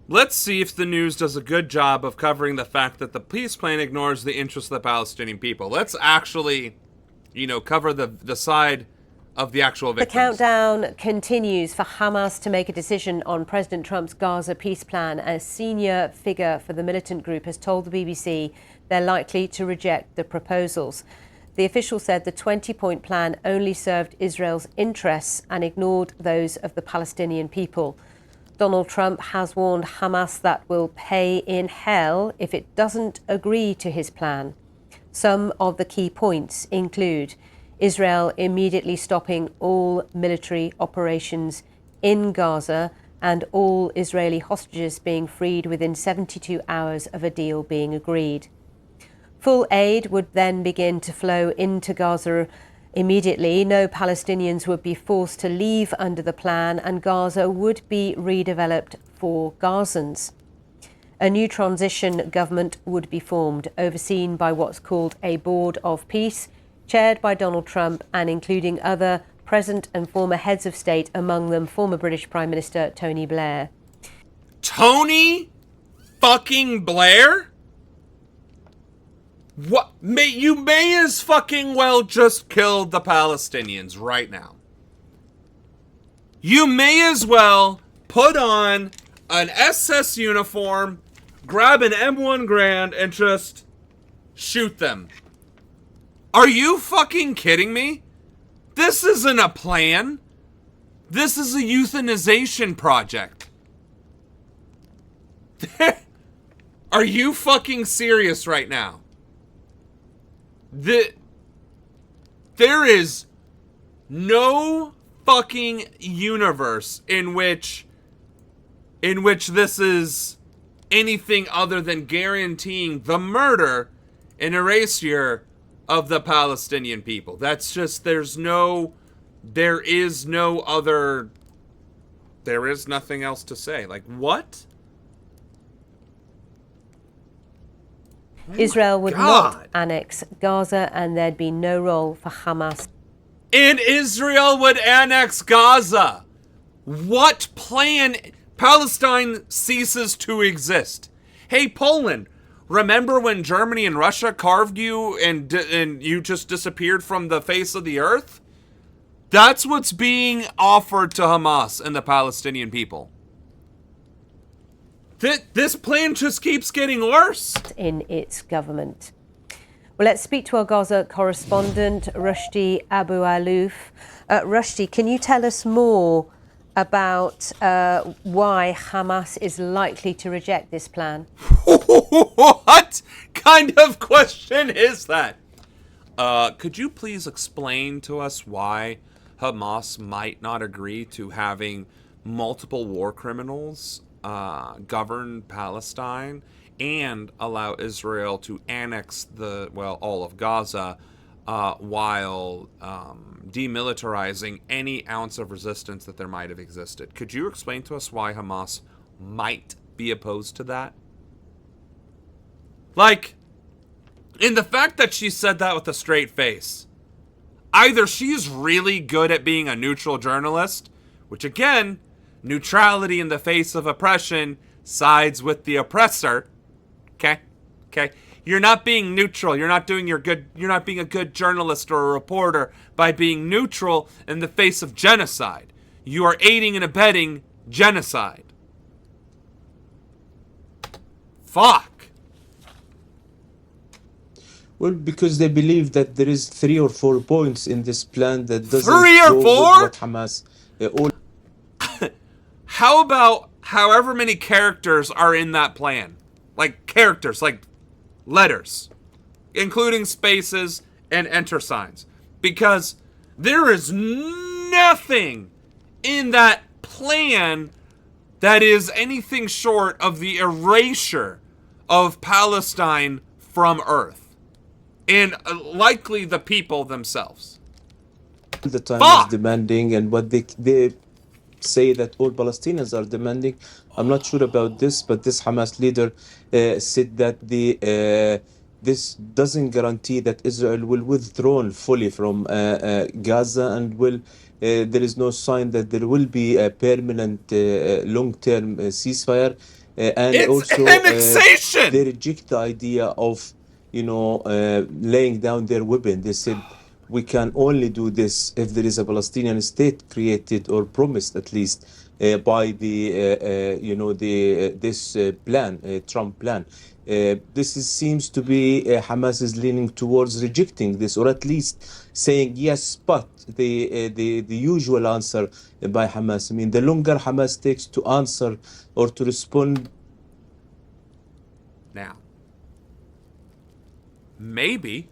Let's see if the news does a good job of covering the fact that the peace plan ignores the interests of the Palestinian people. Let's actually, cover the side of the actual victims. The countdown continues for Hamas to make a decision on President Trump's Gaza peace plan. A senior figure for the militant group has told the BBC they're likely to reject the proposals. The official said the 20-point plan only served Israel's interests and ignored those of the Palestinian people. Donald Trump has warned Hamas that will pay in hell if it doesn't agree to his plan. Some of the key points include Israel immediately stopping all military operations in Gaza and all Israeli hostages being freed within 72 hours of a deal being agreed. Full aid would then begin to flow into Gaza immediately. No Palestinians would be forced to leave under the plan, and Gaza would be redeveloped for Gazans. A new transition government would be formed, overseen by what's called a Board of Peace, chaired by Donald Trump and including other present and former heads of state, among them former British Prime Minister Tony Blair. Tony fucking Blair? What? You may as fucking well just kill the Palestinians right now. You may as well put on an SS uniform, grab an M1 Grand, and just shoot them. Are you fucking kidding me? This isn't a plan. This is a euthanization project. Are you fucking serious right now? There is no fucking universe in which this is anything other than guaranteeing the murder and erasure of the Palestinian people. That's just, there is nothing else to say. Like, what? Israel would not annex Gaza, and there'd be no role for Hamas. And Israel would annex Gaza. What plan? Palestine ceases to exist. Hey, Poland, remember when Germany and Russia carved you and you just disappeared from the face of the earth? That's what's being offered to Hamas and the Palestinian people. This plan just keeps getting worse. In its government. Well, let's speak to our Gaza correspondent, Rushdie Abu Alouf. Rushdie, can you tell us more about why Hamas is likely to reject this plan? What kind of question is that? Could you please explain to us why Hamas might not agree to having multiple war criminals govern Palestine and allow Israel to annex all of Gaza while demilitarizing any ounce of resistance that there might have existed? Could you explain to us why Hamas might be opposed to that? Like, in the fact that she said that with a straight face, either she's really good at being a neutral journalist, which again, neutrality in the face of oppression sides with the oppressor. Okay? You're not being neutral. You're not being a good journalist or a reporter by being neutral in the face of genocide. You are aiding and abetting genocide. Fuck. Well, because they believe that there is 3 or 4 points in this plan that doesn't 3 or 4? What Hamas all. How about however many characters are in that plan? Like characters, like letters, including spaces and enter signs. Because there is nothing in that plan that is anything short of the erasure of Palestine from Earth. And likely the people themselves. The time is demanding, and what they say that all Palestinians are demanding. I'm not sure about this, but this Hamas leader said that the this doesn't guarantee that Israel will withdraw fully from Gaza, and there is no sign that there will be a permanent long-term ceasefire. And it's also, annexation! They reject the idea of, laying down their weapon. They said, we can only do this if there is a Palestinian state created or promised, at least, by this plan, Trump plan. Seems to be Hamas is leaning towards rejecting this, or at least saying yes, but the usual answer by Hamas. I mean, the longer Hamas takes to answer or to respond. Now, maybe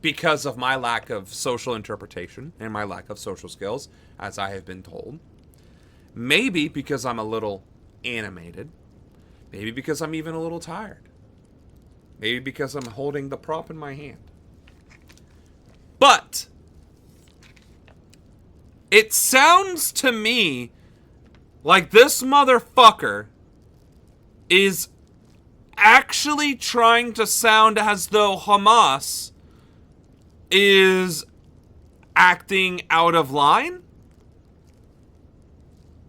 because of my lack of social interpretation and my lack of social skills, as I have been told, maybe because I'm a little animated, maybe because I'm even a little tired, maybe because I'm holding the prop in my hand. But it sounds to me like this motherfucker is actually trying to sound as though Hamas is acting out of line.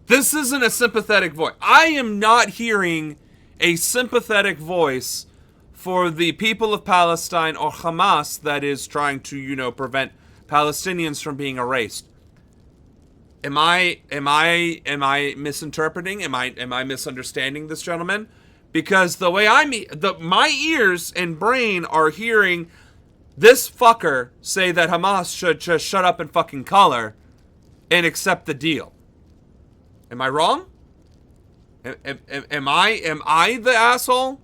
This isn't a sympathetic voice. I am not hearing a sympathetic voice for the people of Palestine or Hamas that is trying to, prevent Palestinians from being erased. Am I misinterpreting? Am I misunderstanding this gentleman? Because the way my ears and brain are hearing this fucker say that Hamas should just shut up and fucking color and accept the deal. Am I wrong? Am I the asshole?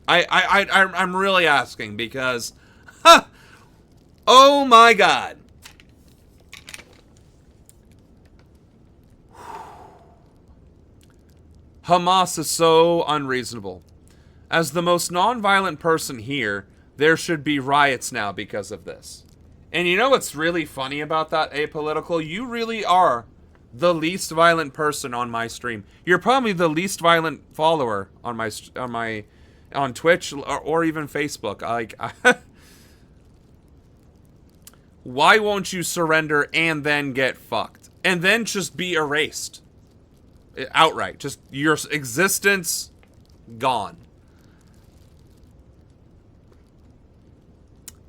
I'm really asking because, oh my God. Hamas is so unreasonable. As the most nonviolent person here, there should be riots now because of this. And you know what's really funny about that, Apolitical? You really are the least violent person on my stream. You're probably the least violent follower on Twitch or even Facebook. Why won't you surrender and then get fucked? And then just be erased. Outright. Just your existence gone.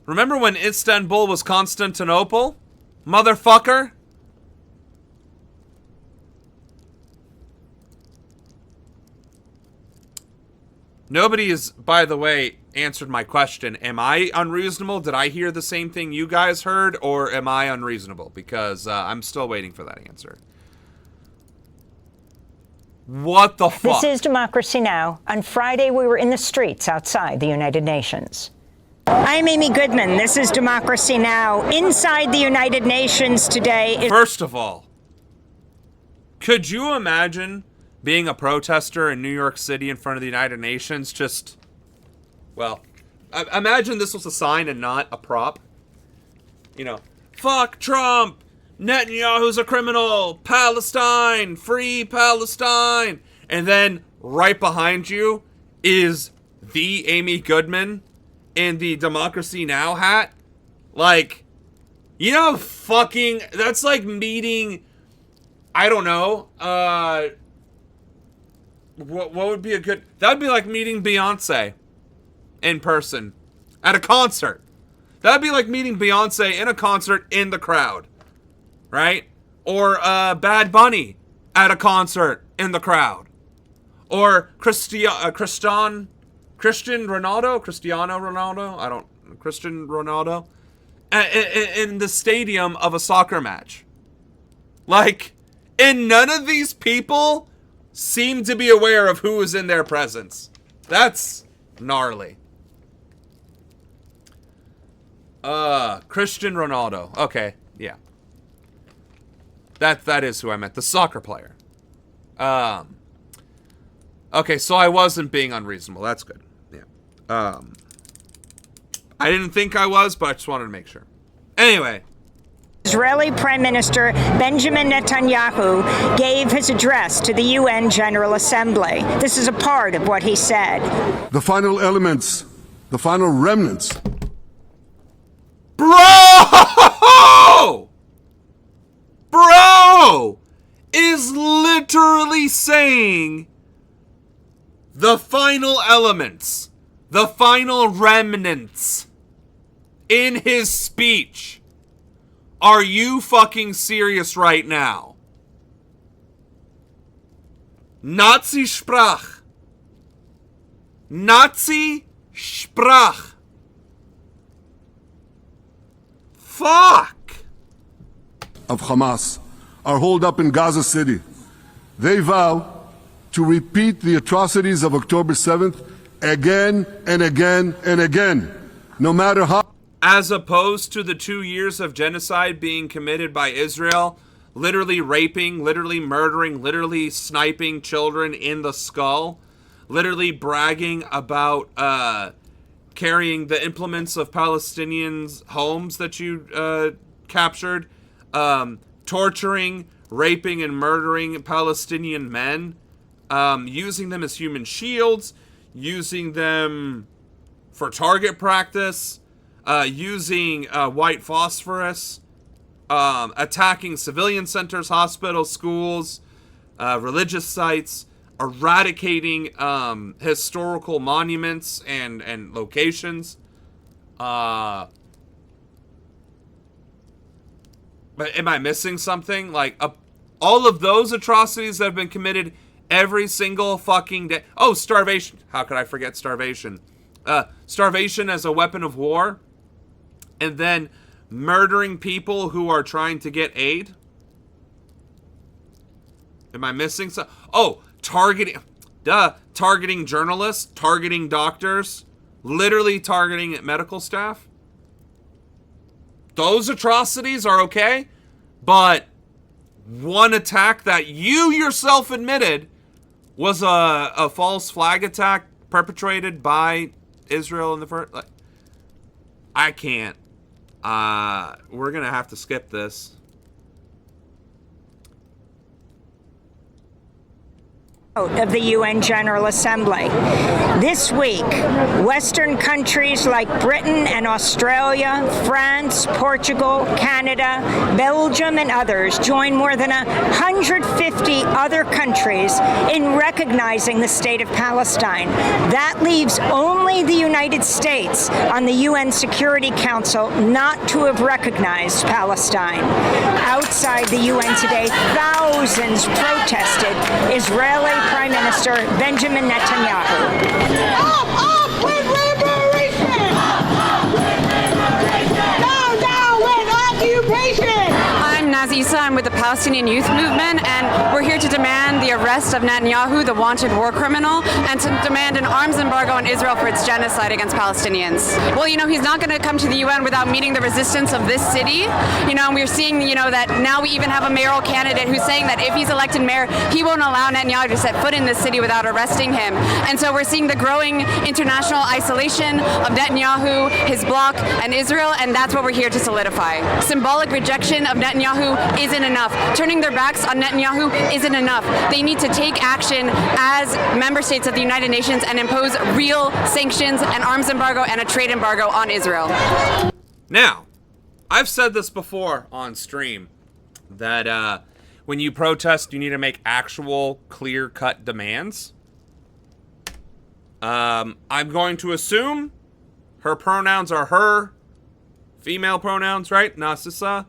Remember when Istanbul was Constantinople? Motherfucker? Nobody has, by the way, answered my question. Am I unreasonable? Did I hear the same thing you guys heard? Or am I unreasonable? Because I'm still waiting for that answer. What the fuck? This is Democracy Now! On Friday, we were in the streets outside the United Nations. I'm Amy Goodman. This is Democracy Now! Inside the United Nations today. First of all, could you imagine being a protester in New York City in front of the United Nations? Imagine this was a sign and not a prop. Fuck Trump! Netanyahu's a criminal! Palestine! Free Palestine! And then right behind you is the Amy Goodman in the Democracy Now! Hat. That's like meeting, I don't know, what would be that would be like meeting Beyonce in person at a concert. That'd be like meeting Beyonce in a concert in the crowd. Right? Or Bad Bunny at a concert in the crowd. Or Cristiano Ronaldo? Cristiano Ronaldo? In the stadium of a soccer match. And none of these people seem to be aware of who is in their presence. That's gnarly. Cristiano Ronaldo. Okay, yeah. That is who I meant. The soccer player. Okay, so I wasn't being unreasonable. That's good. Yeah. I didn't think I was, but I just wanted to make sure. Anyway. Israeli Prime Minister Benjamin Netanyahu gave his address to the UN General Assembly. This is a part of what he said. The final elements the final remnants. Bro is literally saying the final elements, the final remnants in his speech. Are you fucking serious right now? Nazi Sprach. Nazi Sprach. Fuck. Of Hamas are holed up in Gaza City. They vow to repeat the atrocities of October 7th again and again and again, no matter how. As opposed to the 2 years of genocide being committed by Israel, literally raping, literally murdering, literally sniping children in the skull, literally bragging about carrying the implements of Palestinians' homes that you captured, torturing, raping, and murdering Palestinian men, using them as human shields, using them for target practice, using white phosphorus, attacking civilian centers, hospitals, schools, religious sites, eradicating historical monuments and locations. But am I missing something? Like, all of those atrocities that have been committed every single fucking day. Oh, starvation. How could I forget starvation? Starvation as a weapon of war. And then murdering people who are trying to get aid. Am I missing something? Oh, targeting journalists, targeting doctors, literally targeting medical staff. Those atrocities are okay, but one attack that you yourself admitted was a false flag attack perpetrated by Israel in the first... Like, I can't. We're going to have to skip this. Of the UN General Assembly. This week, Western countries like Britain and Australia, France, Portugal, Canada, Belgium, and others join more than 150 other countries in recognizing the state of Palestine. That leaves only the United States on the UN Security Council not to have recognized Palestine. Outside the UN today, thousands protested Israeli Prime Minister Benjamin Netanyahu. Up with liberation! Down with occupation! I'm Nazisa. I'm with the Palestinian Youth Movement, and we're here to demand the arrest of Netanyahu, the wanted war criminal, and to demand an arms embargo on Israel for its genocide against Palestinians. Well, you know, he's not going to come to the UN without meeting the resistance of this city. You know, and we're seeing, you know, that now we even have a mayoral candidate who's saying that if he's elected mayor, he won't allow Netanyahu to set foot in this city without arresting him. And so we're seeing the growing international isolation of Netanyahu, his bloc, and Israel, and that's what we're here to solidify. Symbolic rejection of Netanyahu isn't enough. Turning their backs on Netanyahu isn't enough. They need to take action as member states of the United Nations and impose real sanctions, an arms embargo, and a trade embargo on Israel. Now, I've said this before on stream, that when you protest, you need to make actual clear-cut demands. I'm going to assume her pronouns are her, female pronouns, right? Nasisa,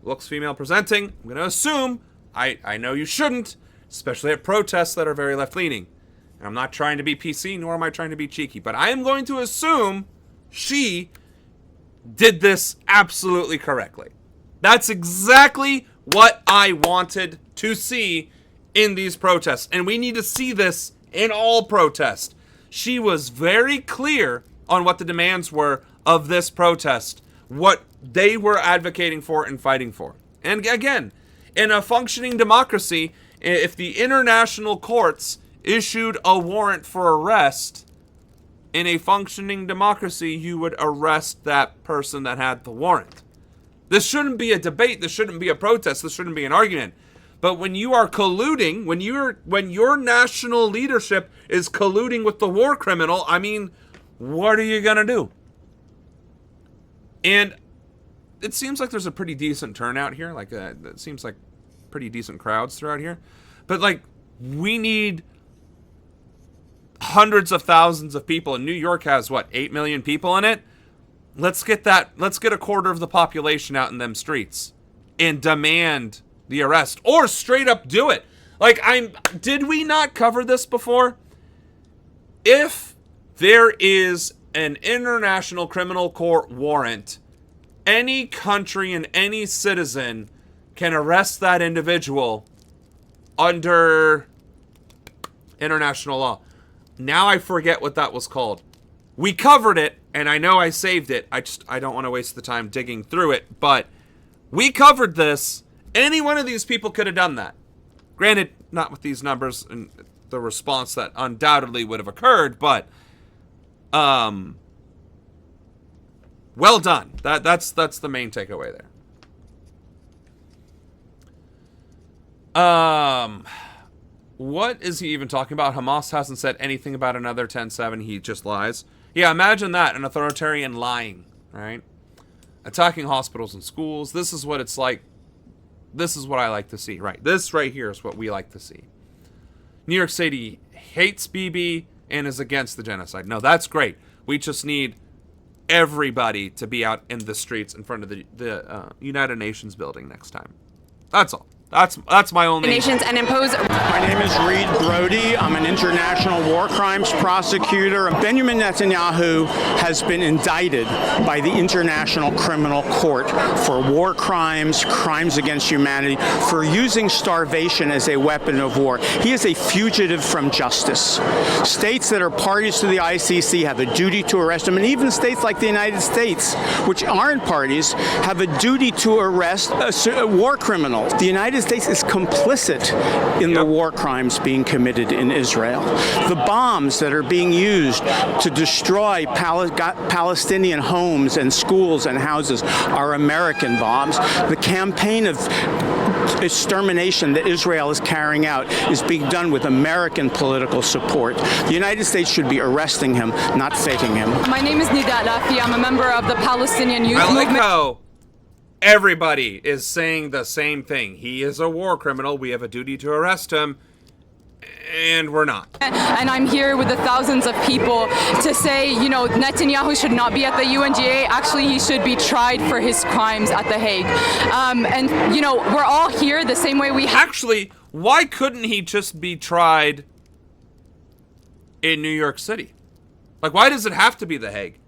looks female presenting. I'm going to assume, I know you shouldn't, especially at protests that are very left-leaning. And I'm not trying to be PC, nor am I trying to be cheeky, but I am going to assume she did this absolutely correctly. That's exactly what I wanted to see in these protests. And we need to see this in all protests. She was very clear on what the demands were of this protest, what they were advocating for and fighting for. And again, in a functioning democracy, if the international courts issued a warrant for arrest, in a functioning democracy, you would arrest that person that had the warrant. This shouldn't be a debate. This shouldn't be a protest. This shouldn't be an argument. But when you are colluding, when your national leadership is colluding with the war criminal, I mean, What are you going to do? And it seems like there's a pretty decent turnout here. Like, it seems like pretty decent crowds throughout here. But, like, we need hundreds of thousands of people. And New York has, what, 8 million people in it? Let's get a quarter of the population out in them streets and demand the arrest, or straight up do it. Like, did we not cover this before? If there is an international criminal court warrant, any country and any citizen can arrest that individual under international law. Now I forget what that was called. We covered it, and I know I saved it. I don't want to waste the time digging through it, but we covered this. Any one of these people could have done that. Granted, not with these numbers and the response that undoubtedly would have occurred, but well done. That's the main takeaway there. What is he even talking about? Hamas hasn't said anything about another 10-7. He just lies. Yeah, imagine that, an authoritarian lying, right? Attacking hospitals and schools. This is what it's like. This is what I like to see, right? This right here is what we like to see. New York City hates Bibi and is against the genocide. No, that's great. We just need everybody to be out in the streets in front of the United Nations building next time. That's all. That's my only... Nations and impose... My name is Reed Brody. I'm an international war crimes prosecutor. Benjamin Netanyahu has been indicted by the International Criminal Court for war crimes, crimes against humanity, for using starvation as a weapon of war. He is a fugitive from justice. States that are parties to the ICC have a duty to arrest him, and even states like the United States, which aren't parties, have a duty to arrest a war criminal. The United States is complicit in the war crimes being committed in Israel. The bombs that are being used to destroy Palestinian homes and schools and houses are American bombs. The campaign of extermination that Israel is carrying out is being done with American political support. The United States should be arresting him, not faking him. My name is Nida Lafi. I'm a member of the Palestinian Youth Movement. I like how everybody is saying the same thing. He is a war criminal. We have a duty to arrest him. And we're not. And I'm here with the thousands of people to say, you know, Netanyahu should not be at the UNGA. Actually, he should be tried for his crimes at The Hague. And, you know, we're all here the same way we... Actually, why couldn't he just be tried in New York City? Like, why does it have to be The Hague?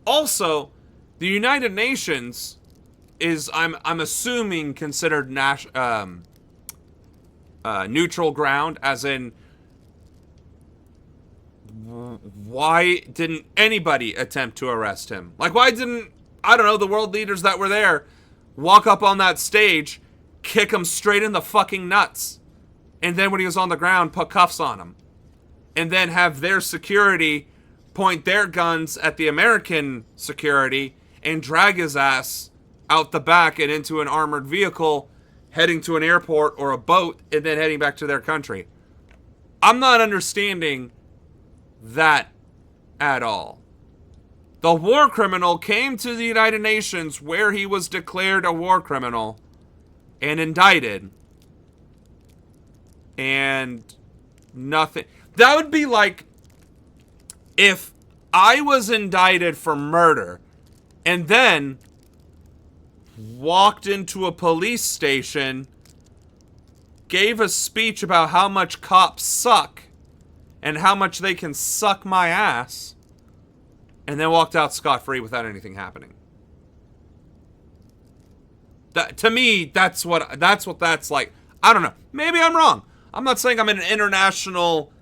Also, the United Nations is, I'm assuming, considered neutral ground, as in, why didn't anybody attempt to arrest him? Like, why didn't, I don't know, the world leaders that were there walk up on that stage, kick him straight in the fucking nuts, and then when he was on the ground, put cuffs on him, and then have their security point their guns at the American security and drag his ass out the back and into an armored vehicle heading to an airport or a boat and then heading back to their country? I'm not understanding that at all. The war criminal came to the United Nations where he was declared a war criminal and indicted, and nothing. That would be like if I was indicted for murder and then walked into a police station, gave a speech about how much cops suck and how much they can suck my ass, and then walked out scot-free without anything happening. That, to me, that's what that's like. I don't know. Maybe I'm wrong. I'm not saying I'm an international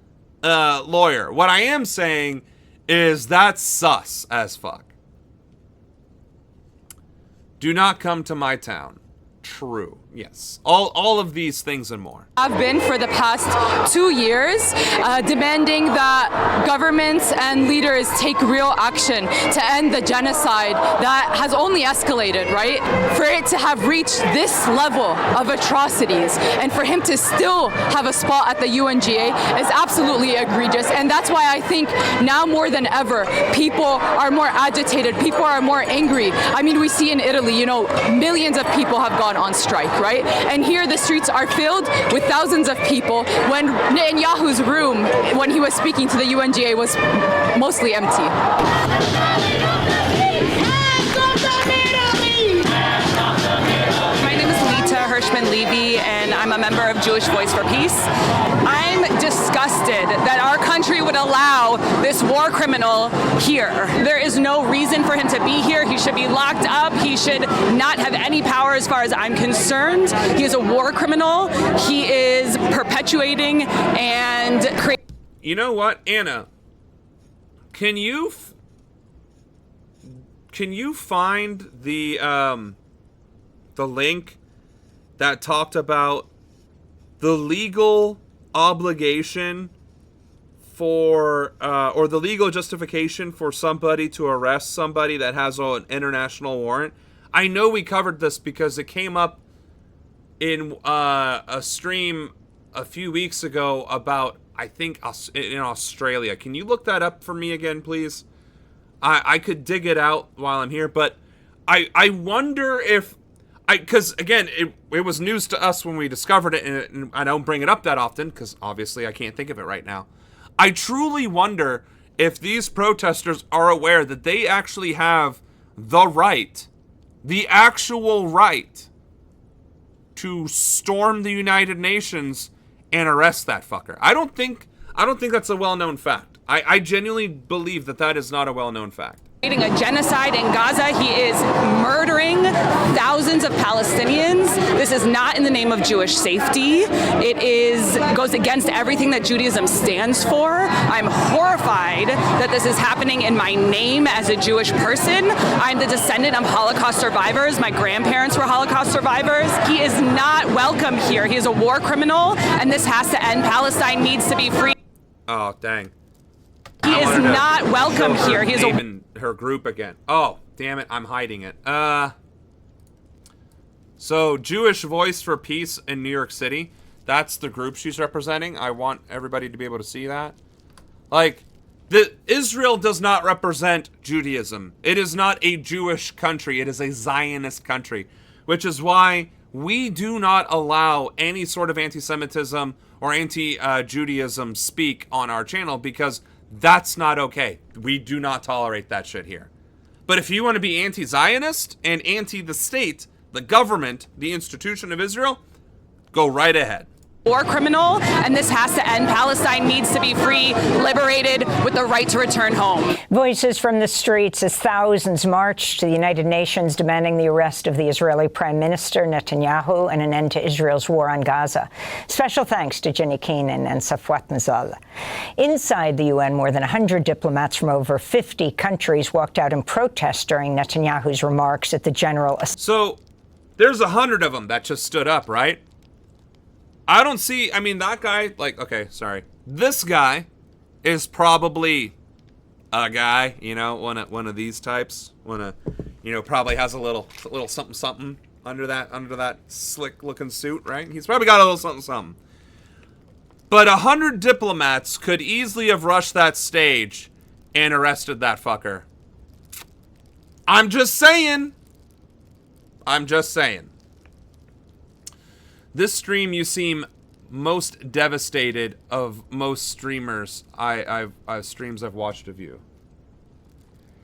lawyer. What I am saying is that's sus as fuck. Do not come to my town. True. Yes, all of these things and more. Have been for the past 2 years, demanding that governments and leaders take real action to end the genocide that has only escalated, right? For it to have reached this level of atrocities and for him to still have a spot at the UNGA is absolutely egregious. And that's why I think now more than ever, people are more agitated, people are more angry. I mean, we see in Italy, you know, millions of people have gone on strike, right? And here the streets are filled with thousands of people when Netanyahu's room, when he was speaking to the UNGA, was mostly empty. My name is Lita Hirschman-Levy, and I'm a member of Jewish Voice for Peace. I'm disgusted that our country would allow this war criminal here. There is no reason for him to be here. He should be locked up. He should not have any power as far as I'm concerned. He is a war criminal. He is perpetuating and creating. You know what, Anna? Can you find the link that talked about the legal obligation for or the legal justification for somebody to arrest somebody that has an international warrant? I know we covered this because it came up in a stream a few weeks ago about, I think, in Australia. Can you look that up for me again, please? I could dig it out while I'm here, but I wonder if because again, it was news to us when we discovered it, and I don't bring it up that often because obviously I can't think of it right now. I truly wonder if these protesters are aware that they actually have the right, the actual right, to storm the United Nations and arrest that fucker. I don't think that's a well-known fact. I genuinely believe that is not a well-known fact. A genocide in Gaza. He is murdering thousands of Palestinians. This is not in the name of Jewish safety. It goes against everything that Judaism stands for. I'm horrified that this is happening in my name as a Jewish person. I'm the descendant of Holocaust survivors. My grandparents were Holocaust survivors. He is not welcome here. He is a war criminal, and this has to end. Palestine needs to be free. Oh, dang. He is not welcome here. He is her group again. Oh, damn it. I'm hiding it. So Jewish Voice for Peace in New York City. That's the group she's representing. I want everybody to be able to see that. Like, Israel does not represent Judaism. It is not a Jewish country. It is a Zionist country, which is why we do not allow any sort of anti-Semitism or anti-Judaism speak on our channel, because that's not okay. We do not tolerate that shit here. But if you want to be anti-Zionist and anti the state, the government, the institution of Israel, go right ahead. War criminal, and this has to end. Palestine needs to be free, liberated, with the right to return home. Voices from the streets as thousands marched to the United Nations demanding the arrest of the Israeli Prime Minister Netanyahu and an end to Israel's war on Gaza. Special thanks to Jenny Keenan and Safwat Nazal. Inside the UN, more than 100 diplomats from over 50 countries walked out in protest during Netanyahu's remarks at the General Assembly. So there's 100 of them that just stood up, right? I don't see, I mean, that guy, like, okay, sorry. This guy is probably a guy, you know, one of these types. Probably has a little something under that slick looking suit, right? He's probably got a little something. But 100 diplomats could easily have rushed that stage and arrested that fucker. I'm just saying. This stream, you seem most devastated of most streamers streams I've watched of you.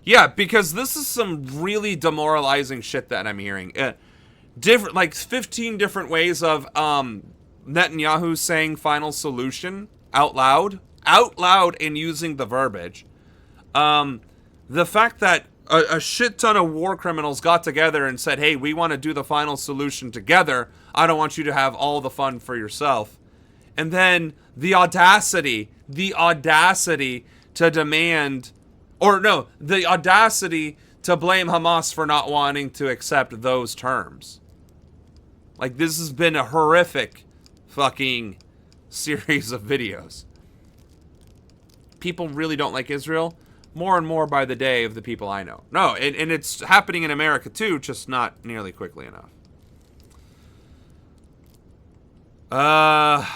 Yeah, because this is some really demoralizing shit that I'm hearing. Different, like 15 different ways of Netanyahu saying final solution out loud and using the verbiage. The fact that a shit ton of war criminals got together and said, hey, we want to do the final solution together. I don't want you to have all the fun for yourself. And then the audacity to demand, the audacity to blame Hamas for not wanting to accept those terms. Like, this has been a horrific fucking series of videos. People really don't like Israel. More and more by the day of the people I know. No, and it's happening in America too, just not nearly quickly enough. I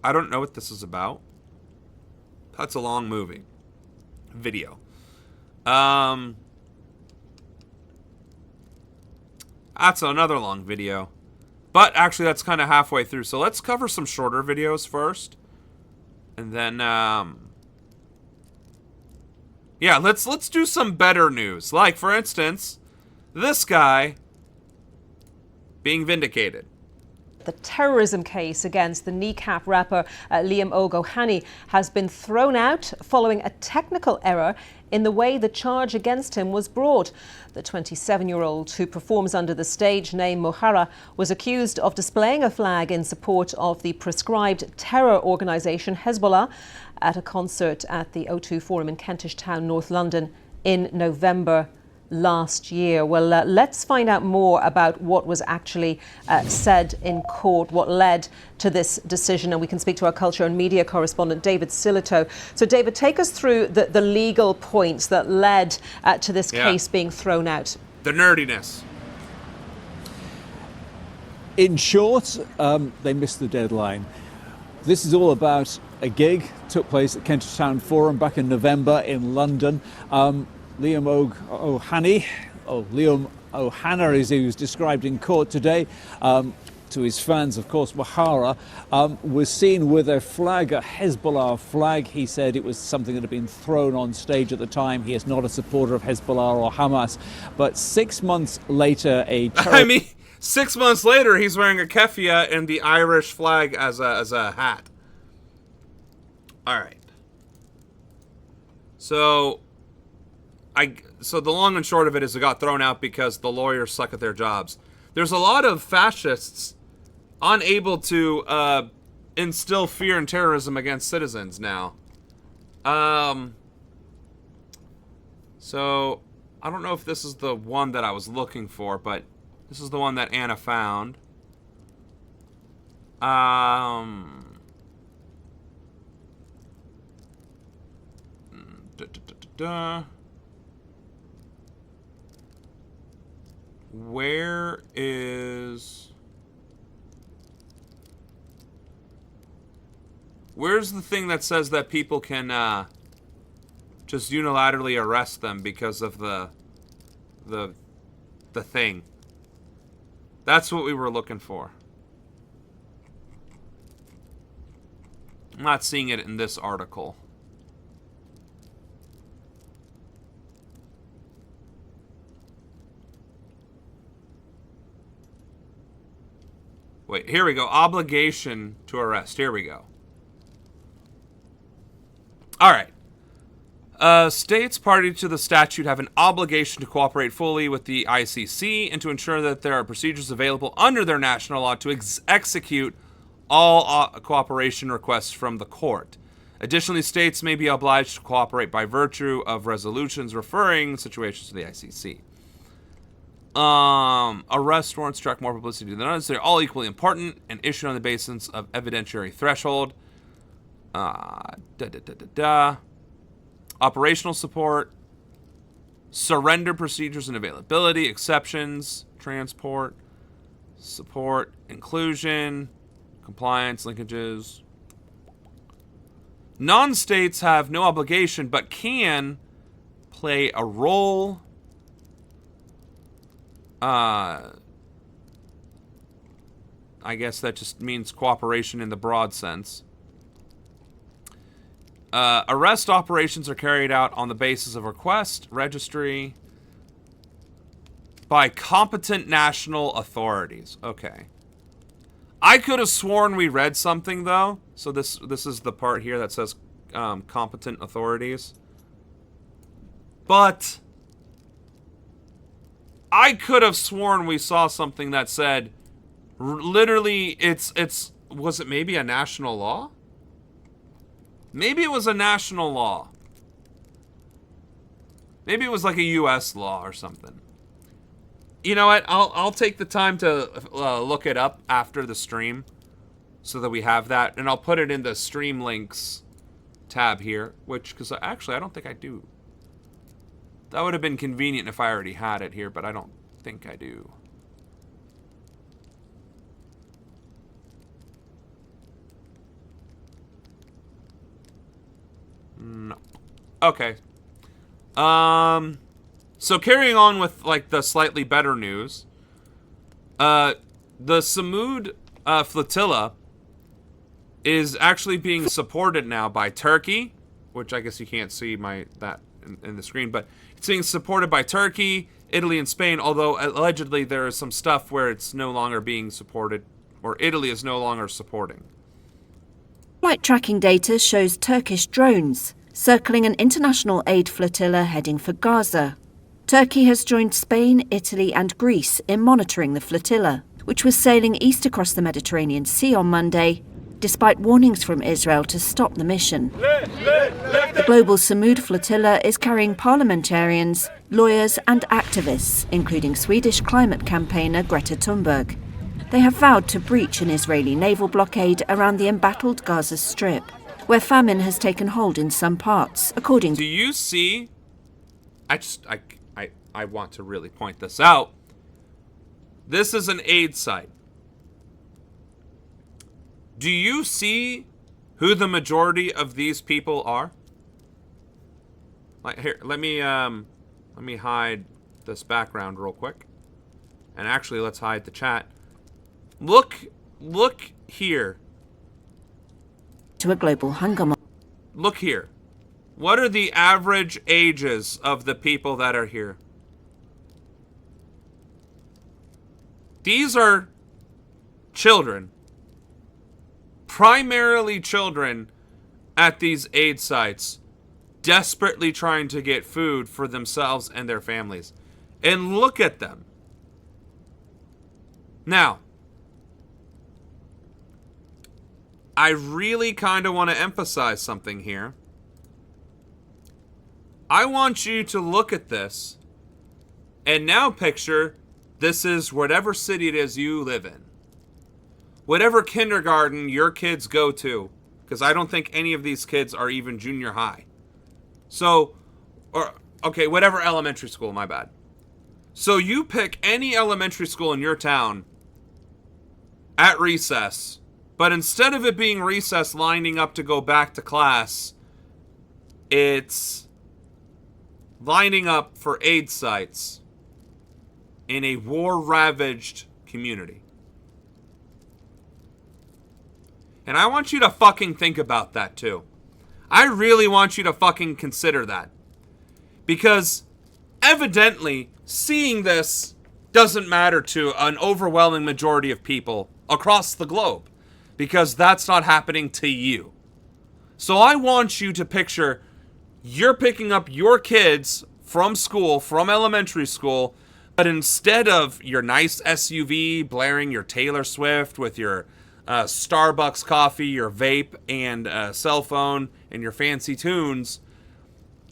don't know what this is about. That's a long movie. Video. That's another long video. But actually, that's kind of halfway through. So let's cover some shorter videos first. And then, yeah, let's do some better news. Like, for instance, this guy being vindicated. The terrorism case against the kneecap rapper Liam O'Gohany has been thrown out following a technical error in the way the charge against him was brought. The 27-year-old, who performs under the stage name Mohara, was accused of displaying a flag in support of the proscribed terror organisation Hezbollah at a concert at the O2 Forum in Kentish Town, North London, in November last year. Well, let's find out more about what was actually said in court, what led to this decision, and we can speak to our culture and media correspondent David Silito. So David, take us through the legal points that led to this case being thrown out. The nerdiness. In short, they missed the deadline. This is all about a gig, took place at Kentish Town Forum back in November in London. Liam O'Hana, as he was described in court today, to his fans, of course, Mohara, was seen with a flag, a Hezbollah flag. He said it was something that had been thrown on stage at the time. He is not a supporter of Hezbollah or Hamas. But 6 months later, I mean, 6 months later, he's wearing a keffiyeh and the Irish flag as a hat. All right. So the long and short of it is it got thrown out because the lawyers suck at their jobs. There's a lot of fascists unable to instill fear and terrorism against citizens now. So I don't know if this is the one that I was looking for, but this is the one that Anna found. Where's the thing that says that people can just unilaterally arrest them because of the thing? That's what we were looking for. I'm not seeing it in this article. Wait, here we go. Obligation to arrest. Here we go. All right. States party to the statute have an obligation to cooperate fully with the ICC and to ensure that there are procedures available under their national law to execute all cooperation requests from the court. Additionally, states may be obliged to cooperate by virtue of resolutions referring situations to the ICC. Arrest warrants attract more publicity than others. They're all equally important and issued on the basis of evidentiary threshold. Operational support, surrender procedures and availability, exceptions, transport, support, inclusion, compliance, linkages. Non-states have no obligation but can play a role. I guess that just means cooperation in the broad sense. Arrest operations are carried out on the basis of request, registry, by competent national authorities. Okay. I could have sworn we read something, though. So this is the part here that says competent authorities. But I could have sworn we saw something that said, literally, was it maybe a national law? Maybe it was a national law. Maybe it was like a U.S. law or something. You know what? I'll take the time to look it up after the stream so that we have that. And I'll put it in the stream links tab here, because actually I don't think I do. That would have been convenient if I already had it here, but I don't think I do. No. Okay. So carrying on with like the slightly better news, the Samud flotilla is actually being supported now by Turkey, which I guess you can't see that in the screen, but it's being supported by Turkey, Italy, and Spain, although allegedly there is some stuff where it's no longer being supported, or Italy is no longer supporting. Flight tracking data shows Turkish drones circling an international aid flotilla heading for Gaza. Turkey has joined Spain, Italy, and Greece in monitoring the flotilla, which was sailing east across the Mediterranean Sea on Monday, despite warnings from Israel to stop the mission. The global Samud flotilla is carrying parliamentarians, lawyers, and activists, including Swedish climate campaigner Greta Thunberg. They have vowed to breach an Israeli naval blockade around the embattled Gaza Strip, where famine has taken hold in some parts, according to... Do you see... I want to really point this out. This is an aid site. Do you see who the majority of these people are? Like, here, let me hide this background real quick. And actually, let's hide the chat. Look here. To a global hunger. Look here. What are the average ages of the people that are here? These are children. Primarily children at these aid sites, desperately trying to get food for themselves and their families. And look at them. Now, I really kind of want to emphasize something here. I want you to look at this and now picture this is whatever city it is you live in. Whatever kindergarten your kids go to, because I don't think any of these kids are even junior high. So, okay, whatever elementary school, my bad. So you pick any elementary school in your town at recess, but instead of it being recess lining up to go back to class, it's lining up for aid sites in a war-ravaged community. And I want you to fucking think about that too. I really want you to fucking consider that. Because evidently, seeing this doesn't matter to an overwhelming majority of people across the globe. Because that's not happening to you. So I want you to picture you're picking up your kids from school, from elementary school, but instead of your nice SUV blaring your Taylor Swift with your Starbucks coffee, your vape, and cell phone, and your fancy tunes,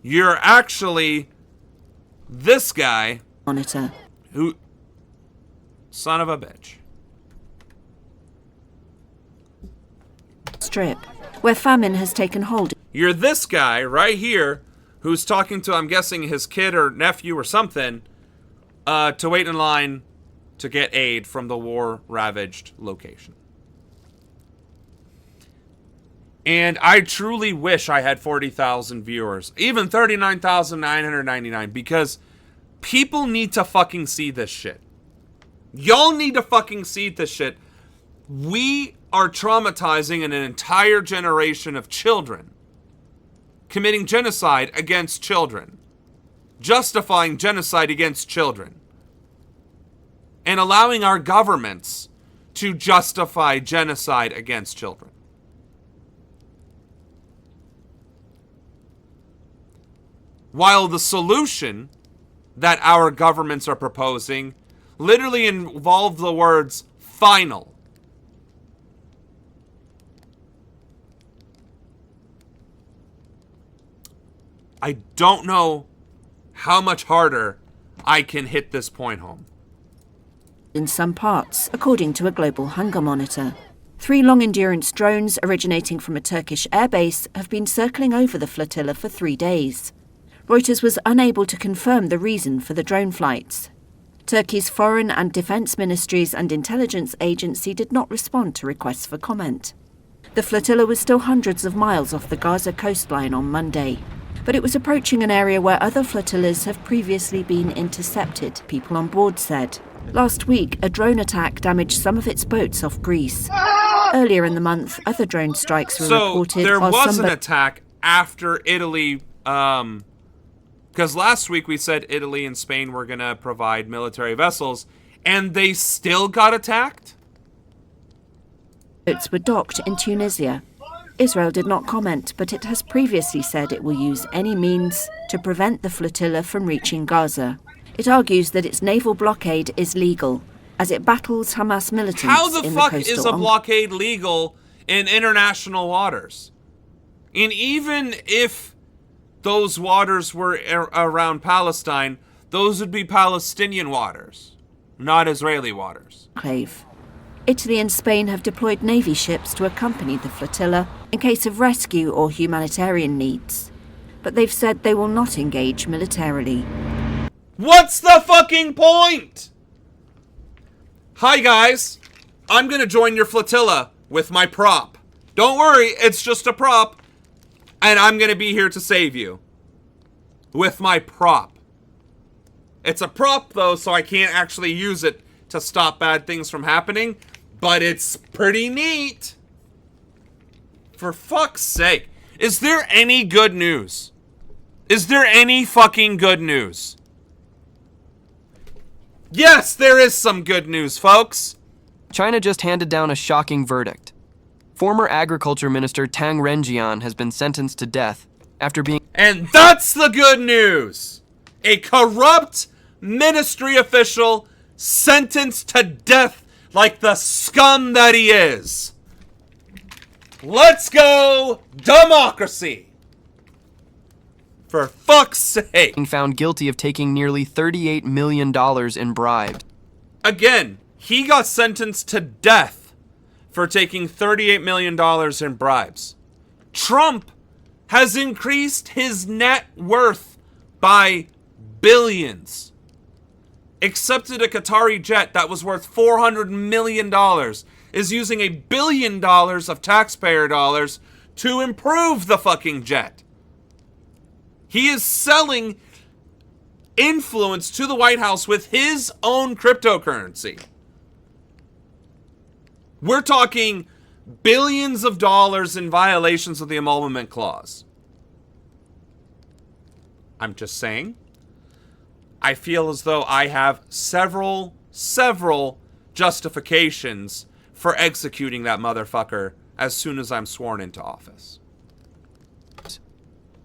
you're actually this guy. Monitor. Who... Son of a bitch. Strip, where famine has taken hold. You're this guy right here who's talking to, I'm guessing, his kid or nephew or something to wait in line to get aid from the war-ravaged location. And I truly wish I had 40,000 viewers, even 39,999, because people need to fucking see this shit. Y'all need to fucking see this shit. We are traumatizing an entire generation of children, committing genocide against children, justifying genocide against children, and allowing our governments to justify genocide against children. While the solution that our governments are proposing literally involve the words final. I don't know how much harder I can hit this point home. In some parts, according to a global hunger monitor. 3 long-endurance drones originating from a Turkish airbase have been circling over the flotilla for 3 days. Reuters was unable to confirm the reason for the drone flights. Turkey's Foreign and Defence Ministries and Intelligence Agency did not respond to requests for comment. The flotilla was still hundreds of miles off the Gaza coastline on Monday, but it was approaching an area where other flotillas have previously been intercepted, people on board said. Last week, a drone attack damaged some of its boats off Greece. Earlier in the month, other drone strikes were reported. So there was an attack after Italy, because last week we said Italy and Spain were going to provide military vessels, and they still got attacked? Boats were docked in Tunisia. Israel did not comment, but it has previously said it will use any means to prevent the flotilla from reaching Gaza. It argues that its naval blockade is legal, as it battles Hamas militants in the coastal. How the fuck is a blockade legal in international waters? And even if those waters were around Palestine, those would be Palestinian waters, not Israeli waters. Italy and Spain have deployed Navy ships to accompany the flotilla in case of rescue or humanitarian needs. But they've said they will not engage militarily. What's the fucking point? Hi guys, I'm gonna join your flotilla with my prop. Don't worry, it's just a prop. And I'm gonna be here to save you. With my prop. It's a prop though, so I can't actually use it to stop bad things from happening. But it's pretty neat. For fuck's sake. Is there any good news? Is there any fucking good news? Yes, there is some good news, folks. China just handed down a shocking verdict. Former Agriculture Minister Tang Renjian has been sentenced to death after being... And that's the good news! A corrupt ministry official sentenced to death like the scum that he is. Let's go, democracy! For fuck's sake. Found guilty of taking nearly $38 million in bribes. Again, he got sentenced to death for taking $38 million in bribes. Trump has increased his net worth by billions. Accepted a Qatari jet that was worth $400 million, is using $1 billion of taxpayer dollars to improve the fucking jet. He is selling influence to the White House with his own cryptocurrency. We're talking billions of dollars in violations of the emolument clause. I'm just saying. I feel as though I have several justifications for executing that motherfucker as soon as I'm sworn into office.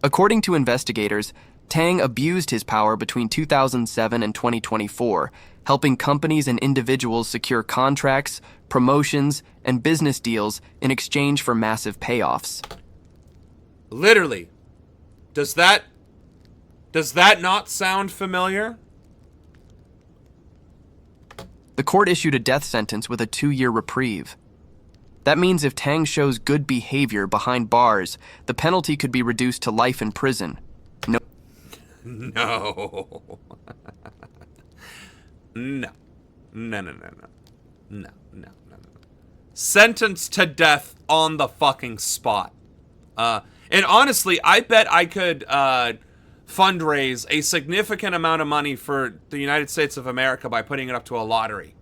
According to investigators, Tang abused his power between 2007 and 2024, helping companies and individuals secure contracts, promotions, and business deals in exchange for massive payoffs. Literally. Does that not sound familiar? The court issued a death sentence with a 2-year reprieve. That means if Tang shows good behavior behind bars, the penalty could be reduced to life in prison. No. No. Sentenced to death on the fucking spot. And honestly, I bet I could fundraise a significant amount of money for the United States of America by putting it up to a lottery.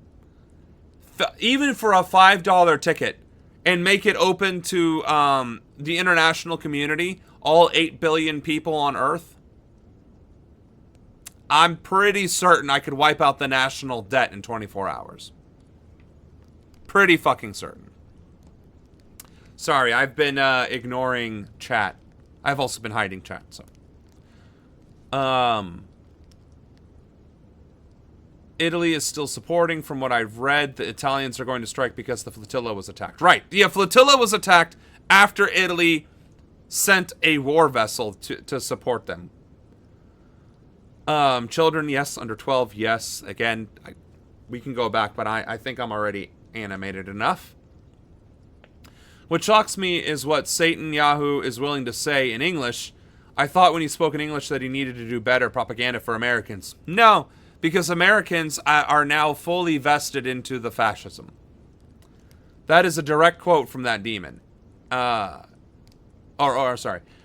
Even for a $5 ticket, and make it open to the international community, all 8 billion people on Earth. I'm pretty certain I could wipe out the national debt in 24 hours. Pretty fucking certain. Sorry, I've been ignoring chat. I've also been hiding chat, so. Italy is still supporting. From what I've read, the Italians are going to strike because the flotilla was attacked. Right. The flotilla was attacked after Italy sent a war vessel to support them. Children, yes. Under 12, yes. Again, we can go back, but I think I'm already animated enough. What shocks me is what Satan Yahoo is willing to say in English. I thought when he spoke in English that he needed to do better propaganda for Americans. No, because Americans are now fully vested into the fascism. That is a direct quote from that demon. Sorry.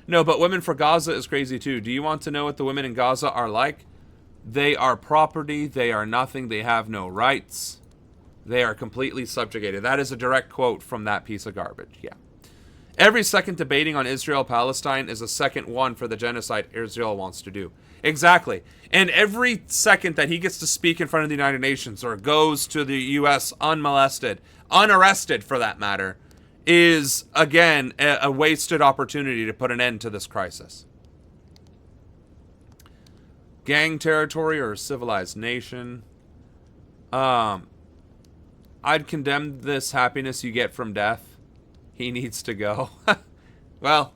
No, but Women for Gaza is crazy too. Do you want to know what the women in Gaza are like? They are property. They are nothing. They have no rights. They are completely subjugated. That is a direct quote from that piece of garbage. Yeah. Every second debating on Israel-Palestine is a second one for the genocide Israel wants to do. Exactly. And every second that he gets to speak in front of the United Nations or goes to the U.S. unmolested, unarrested for that matter, is, again, a wasted opportunity to put an end to this crisis. Gang territory or a civilized nation? I'd condemn this happiness you get from death. He needs to go. Well,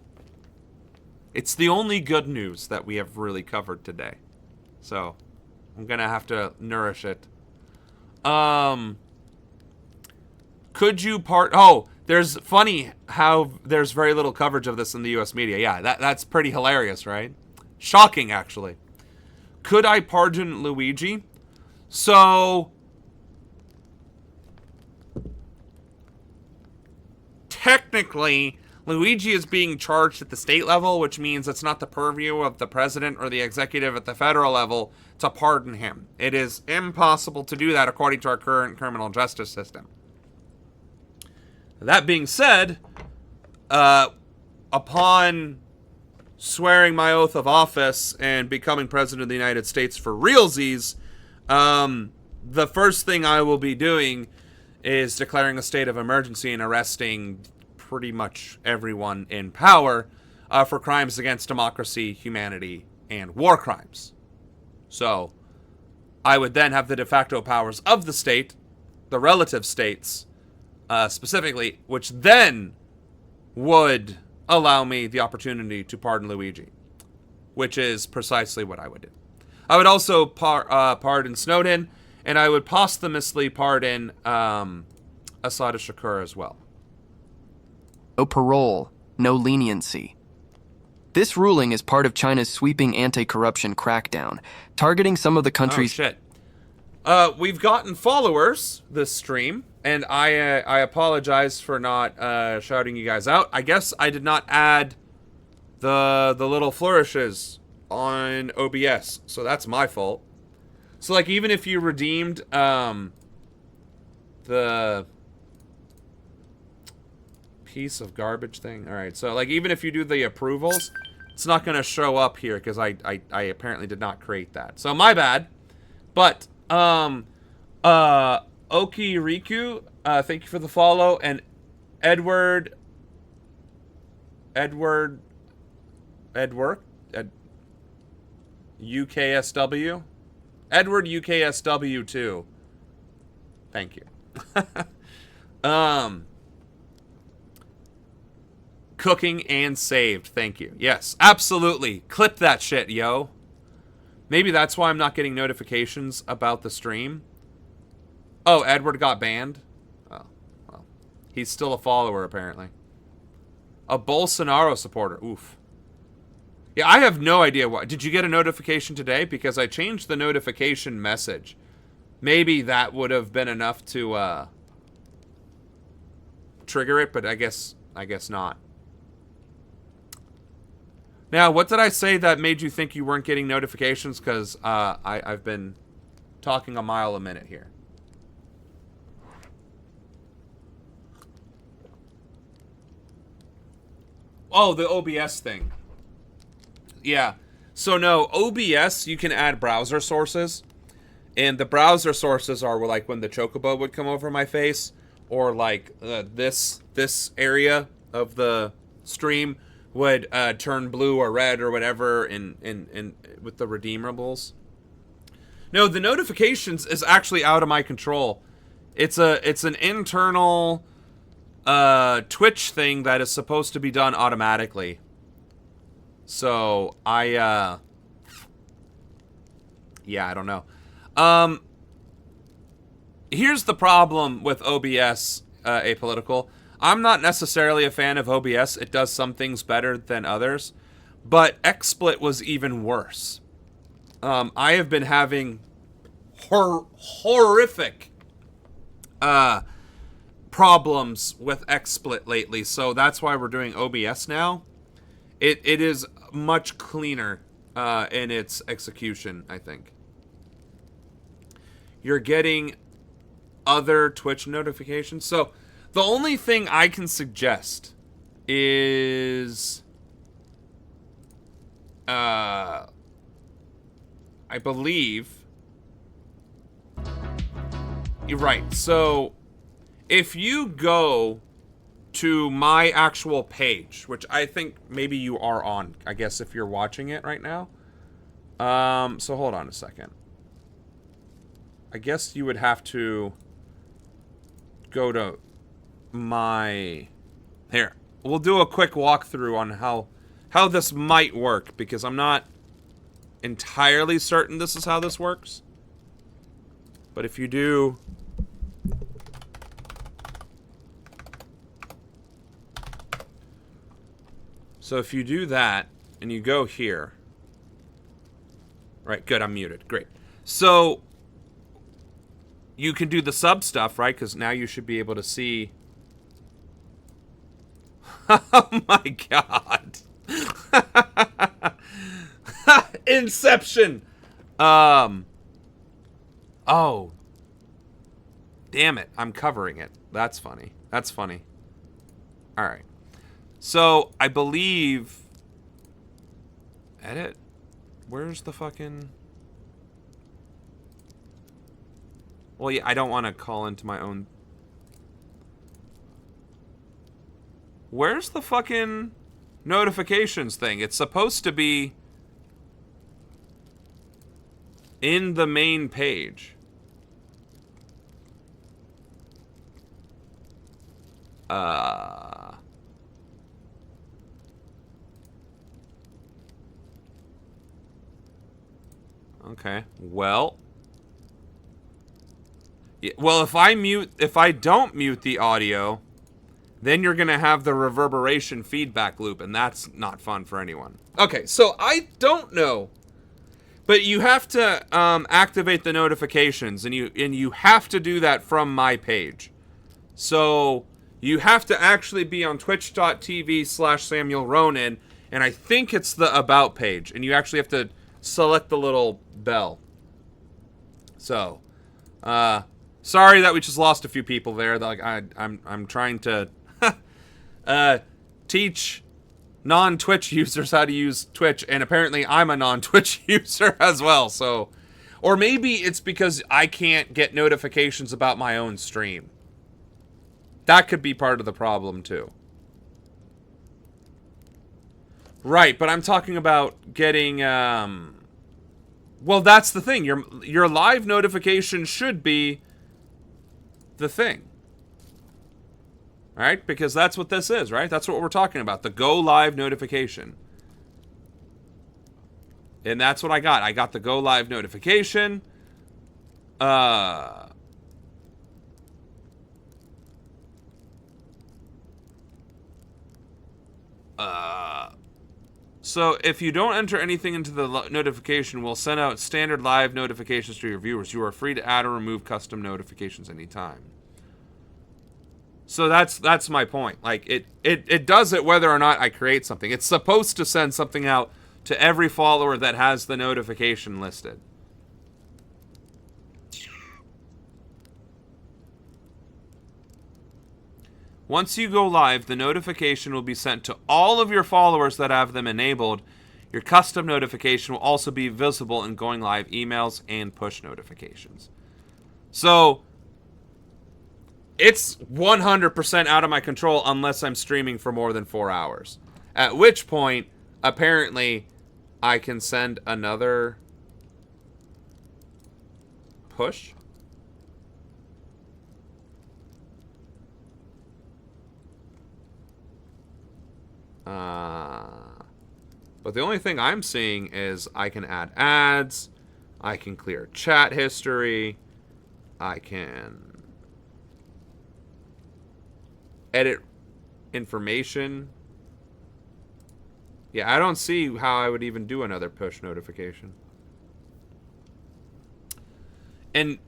it's the only good news that we have really covered today. So, I'm going to have to nourish it. Could you there's funny how there's very little coverage of this in the U.S. media. Yeah, that's pretty hilarious, right? Shocking, actually. Could I pardon Luigi? So, technically, Luigi is being charged at the state level, which means it's not the purview of the president or the executive at the federal level to pardon him. It is impossible to do that according to our current criminal justice system. That being said, upon swearing my oath of office and becoming president of the United States for realsies, the first thing I will be doing is declaring a state of emergency and arresting pretty much everyone in power for crimes against democracy, humanity, and war crimes. So, I would then have the de facto powers of the state, the relative states, specifically, which then would allow me the opportunity to pardon Luigi, which is precisely what I would do. I would also pardon Snowden, and I would posthumously pardon Assad Shakur as well. No parole, no leniency. This ruling is part of China's sweeping anti-corruption crackdown, targeting some of the country's... Oh, shit. We've gotten followers this stream, and I apologize for not shouting you guys out. I guess I did not add the little flourishes on OBS, so that's my fault. So, like, even if you redeemed the piece of garbage thing, all right. So, like, even if you do the approvals, it's not going to show up here because I apparently did not create that. So my bad. But Oki Riku, thank you for the follow, and Edward UKSW. Edward UKSW too. Thank you. Cooking and saved. Thank you. Yes, absolutely. Clip that shit, yo. Maybe that's why I'm not getting notifications about the stream. Oh, Edward got banned? Oh, well. He's still a follower, apparently. A Bolsonaro supporter. Oof. Yeah, I have no idea why. Did you get a notification today? Because I changed the notification message. Maybe that would have been enough to trigger it, but I guess not. Now, what did I say that made you think you weren't getting notifications? Because I've been talking a mile a minute here. Oh, the OBS thing. Yeah. So, no, OBS, you can add browser sources. And the browser sources are like when the chocobo would come over my face. Or like this area of the stream would turn blue or red or whatever in with the redeemables. No, the notifications is actually out of my control. It's an internal Twitch thing that is supposed to be done automatically. So Yeah, I don't know. Here's the problem with OBS, Apolitical. I'm not necessarily a fan of OBS. It does some things better than others. But XSplit was even worse. I have been having horrific problems with XSplit lately. So that's why we're doing OBS now. It is much cleaner in its execution, I think. You're getting other Twitch notifications. So the only thing I can suggest is I believe you're right. So if you go to my actual page, which I think maybe you are on, I guess, if you're watching it right now. So hold on a second. I guess you would have to go to my... Here. We'll do a quick walkthrough on how this might work, because I'm not entirely certain this is how this works. But if you do... So if you do that, and you go here... Right, good, I'm muted. Great. So... You can do the sub stuff, right? Because now you should be able to see... Oh my god. Inception. Oh. Damn it. I'm covering it. That's funny. That's funny. Alright. So, I believe... Edit? Where's the fucking... Well, yeah, I don't want to call into my own... Where's the fucking notifications thing? It's supposed to be in the main page. Okay, well... Yeah, well, if I don't mute the audio, then you're going to have the reverberation feedback loop, and that's not fun for anyone. Okay, so I don't know, but you have to activate the notifications, and you have to do that from my page. So you have to actually be on twitch.tv/SamuelRonan, and I think it's the About page, and you actually have to select the little bell. So, sorry that we just lost a few people there. Like I'm trying to teach non-Twitch users how to use Twitch, and apparently I'm a non-Twitch user as well. So, or maybe it's because I can't get notifications about my own stream. That could be part of the problem too. Right, but I'm talking about getting well, that's the thing. Your live notification should be the thing. Right? Because that's what this is, right? That's what we're talking about. The go live notification. And that's what I got. I got the go live notification. So if you don't enter anything into the notification, we'll send out standard live notifications to your viewers. You are free to add or remove custom notifications anytime. So that's my point. Like it does it whether or not I create something. It's supposed to send something out to every follower that has the notification listed. Once you go live, the notification will be sent to all of your followers that have them enabled. Your custom notification will also be visible in going live emails and push notifications. So, it's 100% out of my control unless I'm streaming for more than 4 hours. At which point, apparently, I can send another push. But the only thing I'm seeing is I can add ads, I can clear chat history. I can edit information. Yeah, I don't see how I would even do another push notification. And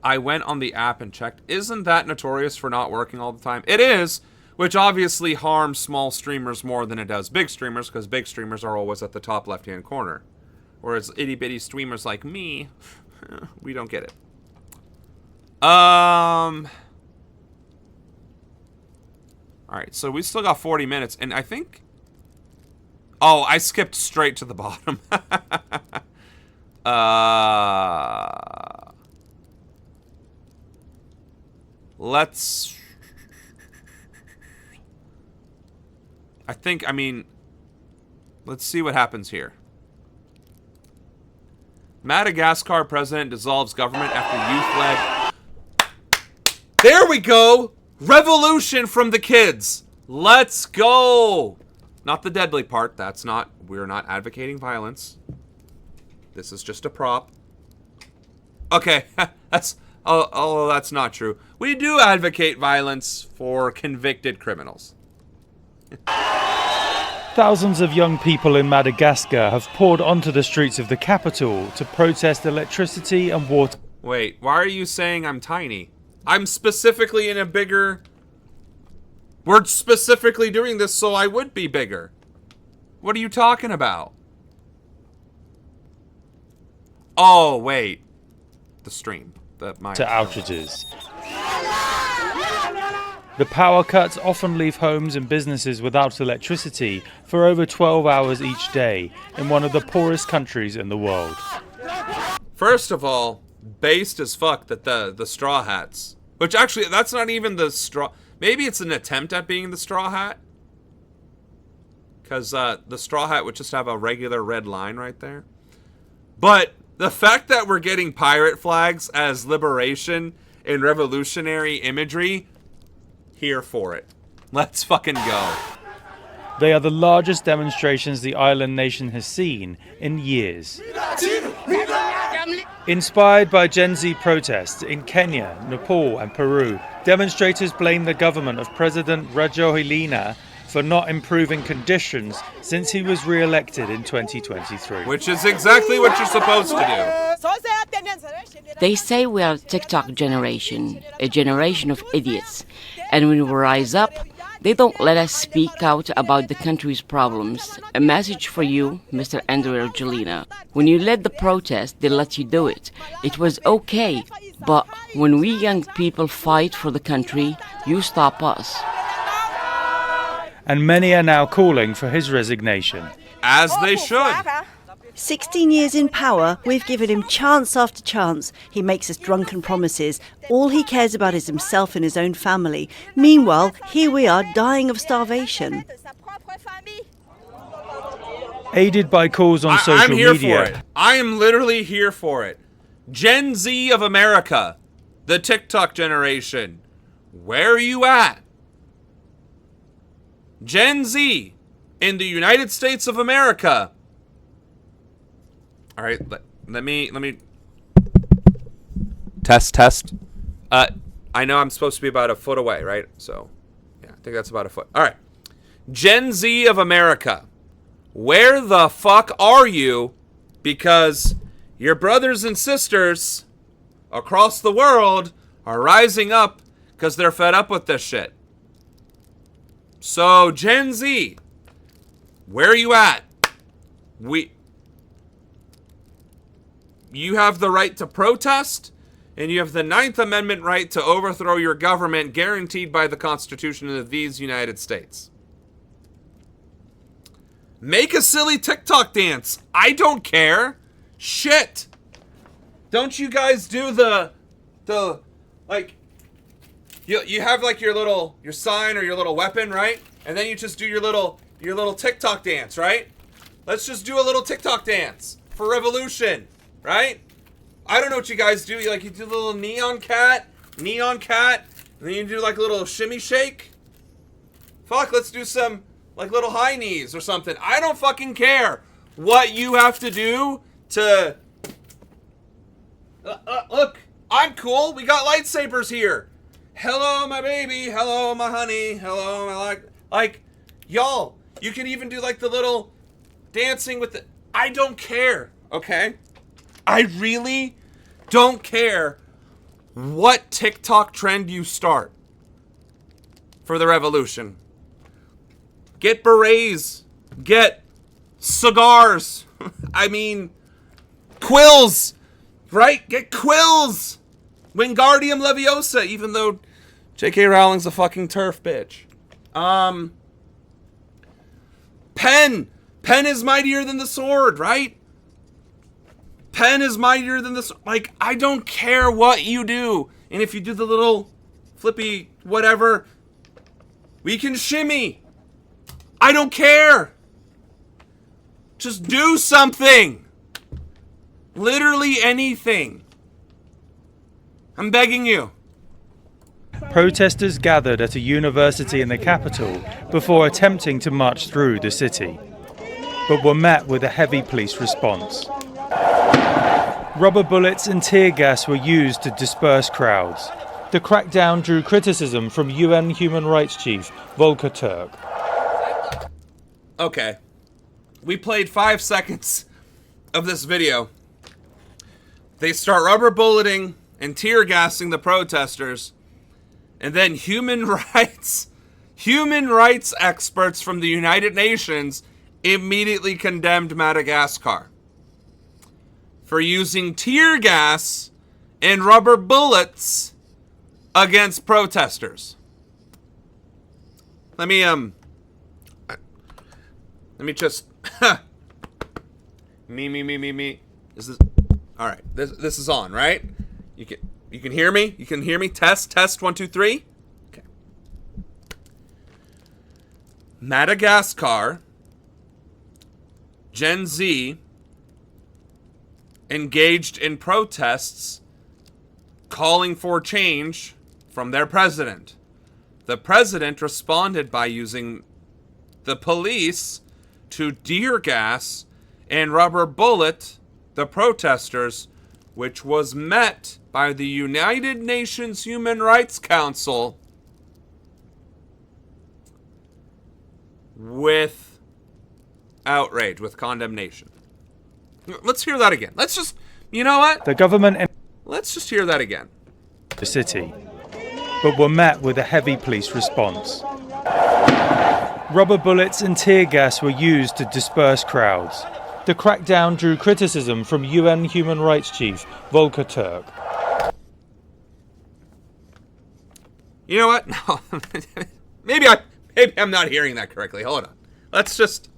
I went on the app and checked. Isn't that notorious for not working all the time? It is, which obviously harms small streamers more than it does big streamers, because big streamers are always at the top left-hand corner. Whereas itty-bitty streamers like me, we don't get it. Alright, so we still got 40 minutes, and I think... Oh, I skipped straight to the bottom. Let's... let's see what happens here. Madagascar president dissolves government after youth-led... There we go! Revolution from the kids! Let's go! Not the deadly part. That's not... We're not advocating violence. This is just a prop. Okay, that's... Oh, that's not true. We do advocate violence for convicted criminals. Thousands of young people in Madagascar have poured onto the streets of the capital to protest electricity and water. Wait, why are you saying I'm tiny? I'm specifically in a bigger... We're specifically doing this so I would be bigger. What are you talking about? Oh, wait. The stream. To outages. The power cuts often leave homes and businesses without electricity for over 12 hours each day in one of the poorest countries in the world. First of all, based as fuck that the straw hats, which actually that's not even the straw. Maybe it's an attempt at being the straw hat, because the straw hat would just have a regular red line right there. But the fact that we're getting pirate flags as liberation and revolutionary imagery, here for it. Let's fucking go. They are the largest demonstrations the island nation has seen in years. Inspired by Gen Z protests in Kenya, Nepal and Peru, demonstrators blame the government of President Rajoelina for not improving conditions since he was re-elected in 2023. Which is exactly what you're supposed to do. They say we are a TikTok generation, a generation of idiots. And when we rise up, they don't let us speak out about the country's problems. A message for you, Mr. Andrew Rajoelina. When you led the protest, they let you do it. It was okay. But when we young people fight for the country, you stop us. And many are now calling for his resignation. As they should. 16 years in power, we've given him chance after chance. He makes us drunken promises. All he cares about is himself and his own family. Meanwhile, here we are dying of starvation. Aided by calls on social I'm here media. For it. I am literally here for it. Gen Z of America, the TikTok generation, where are you at? Gen Z in the United States of America. All right, let me test. I know I'm supposed to be about a foot away, right? So, yeah, I think that's about a foot. All right. Gen Z of America, where the fuck are you? Because your brothers and sisters across the world are rising up because they're fed up with this shit. So, Gen Z, where are you at? You have the right to protest, and you have the 9th Amendment right to overthrow your government guaranteed by the Constitution of these United States. Make a silly TikTok dance. I don't care. Shit. Don't you guys do the like, you have like your sign or your little weapon, right? And then you just do your little TikTok dance, right? Let's just do a little TikTok dance for revolution. Right? I don't know what you guys do. You do the little neon cat, and then you do like a little shimmy shake. Fuck, let's do some like little high knees or something. I don't fucking care what you have to do to Look, I'm cool. We got lightsabers here. Hello, my baby. Hello, my honey. Hello, my like, y'all. You can even do like the little dancing with the. I don't care. Okay, I really don't care what TikTok trend you start for the revolution. Get berets. Get cigars. I mean, quills. Right? Get quills. Wingardium Leviosa, even though J.K. Rowling's a fucking turf bitch. Pen. Pen is mightier than the sword, right? Pen is mightier than the sword. Like, I don't care what you do. And if you do the little flippy whatever, we can shimmy. I don't care. Just do something. Literally anything. I'm begging you. Protesters gathered at a university in the capital before attempting to march through the city, but were met with a heavy police response. Rubber bullets and tear gas were used to disperse crowds. The crackdown drew criticism from UN Human Rights Chief Volker Turk. Okay. We played 5 seconds of this video. They start rubber bulleting and tear gassing the protesters, and then human rights experts from the United Nations immediately condemned Madagascar for using tear gas and rubber bullets against protesters. Let me just me. Is this all right? This is on, right? You can hear me? You can hear me? Test 1 2 3. Okay. Madagascar, Gen Z engaged in protests calling for change from their president. The president responded by using the police to tear gas and rubber bullet the protesters, which was met by the United Nations Human Rights Council with outrage, with condemnation. Let's hear that again. Let's just, you know what? The government Let's just hear that again. The city, but were met with a heavy police response. Rubber bullets and tear gas were used to disperse crowds. The crackdown drew criticism from UN Human Rights Chief Volker Turk. You know what? No. maybe I'm not hearing that correctly. Hold on. Let's just...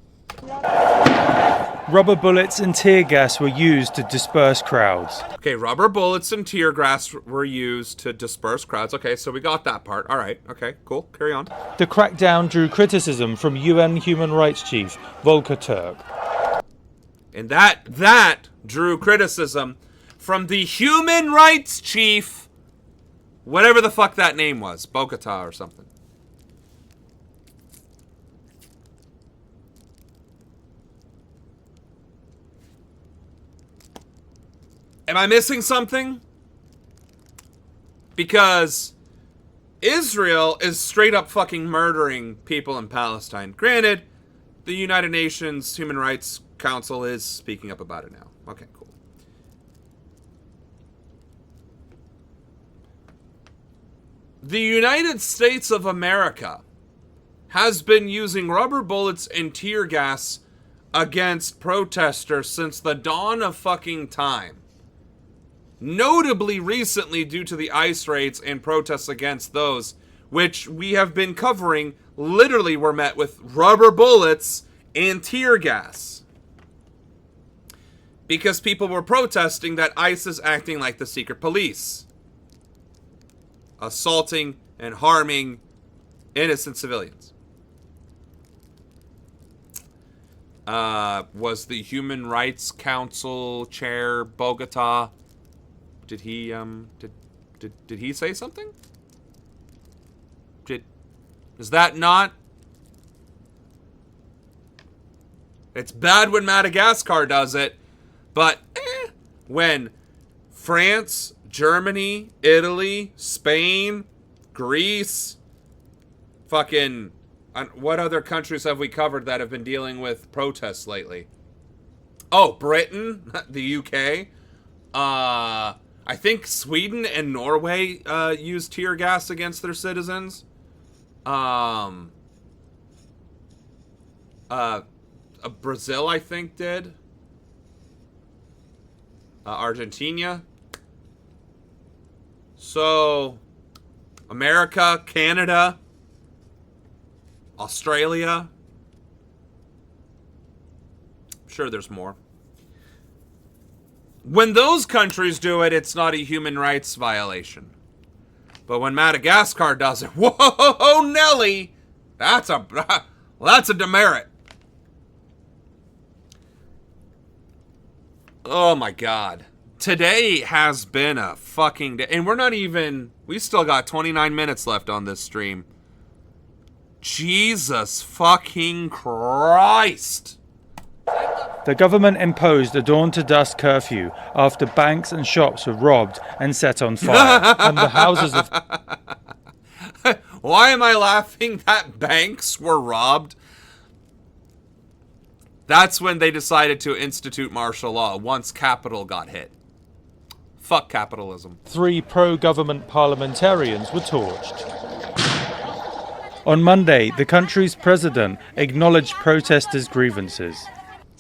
Rubber bullets and tear gas were used to disperse crowds. Okay, rubber bullets and tear gas were used to disperse crowds. Okay, so we got that part. All right. Okay, cool. Carry on. The crackdown drew criticism from UN Human Rights Chief Volker Turk. And that drew criticism from the Human Rights Chief, whatever the fuck that name was, Bogota or something. Am I missing something? Because Israel is straight up fucking murdering people in Palestine. Granted, the United Nations Human Rights Council is speaking up about it now. Okay, cool. The United States of America has been using rubber bullets and tear gas against protesters since the dawn of fucking time. Notably recently due to the ICE raids and protests against those, which we have been covering, literally were met with rubber bullets and tear gas. Because people were protesting that ICE is acting like the secret police, assaulting and harming innocent civilians. Was the Human Rights Council chair Bogota? Did he did he say something? Is that not? It's bad when Madagascar does it, but when France, Germany, Italy, Spain, Greece, fucking... What other countries have we covered that have been dealing with protests lately? Oh, Britain, the UK. I think Sweden and Norway used tear gas against their citizens. Brazil, I think, did. Argentina. So, America, Canada, Australia. I'm sure there's more. When those countries do it, it's not a human rights violation. But when Madagascar does it, whoa, Nelly, that's a demerit. Oh my God. Today has been a fucking day. And we still got 29 minutes left on this stream. Jesus fucking Christ. The government imposed a dawn-to-dusk curfew after banks and shops were robbed and set on fire. And the houses of... Why am I laughing that banks were robbed? That's when they decided to institute martial law, once capital got hit. Fuck capitalism. 3 pro-government parliamentarians were torched. On Monday, the country's president acknowledged protesters' grievances.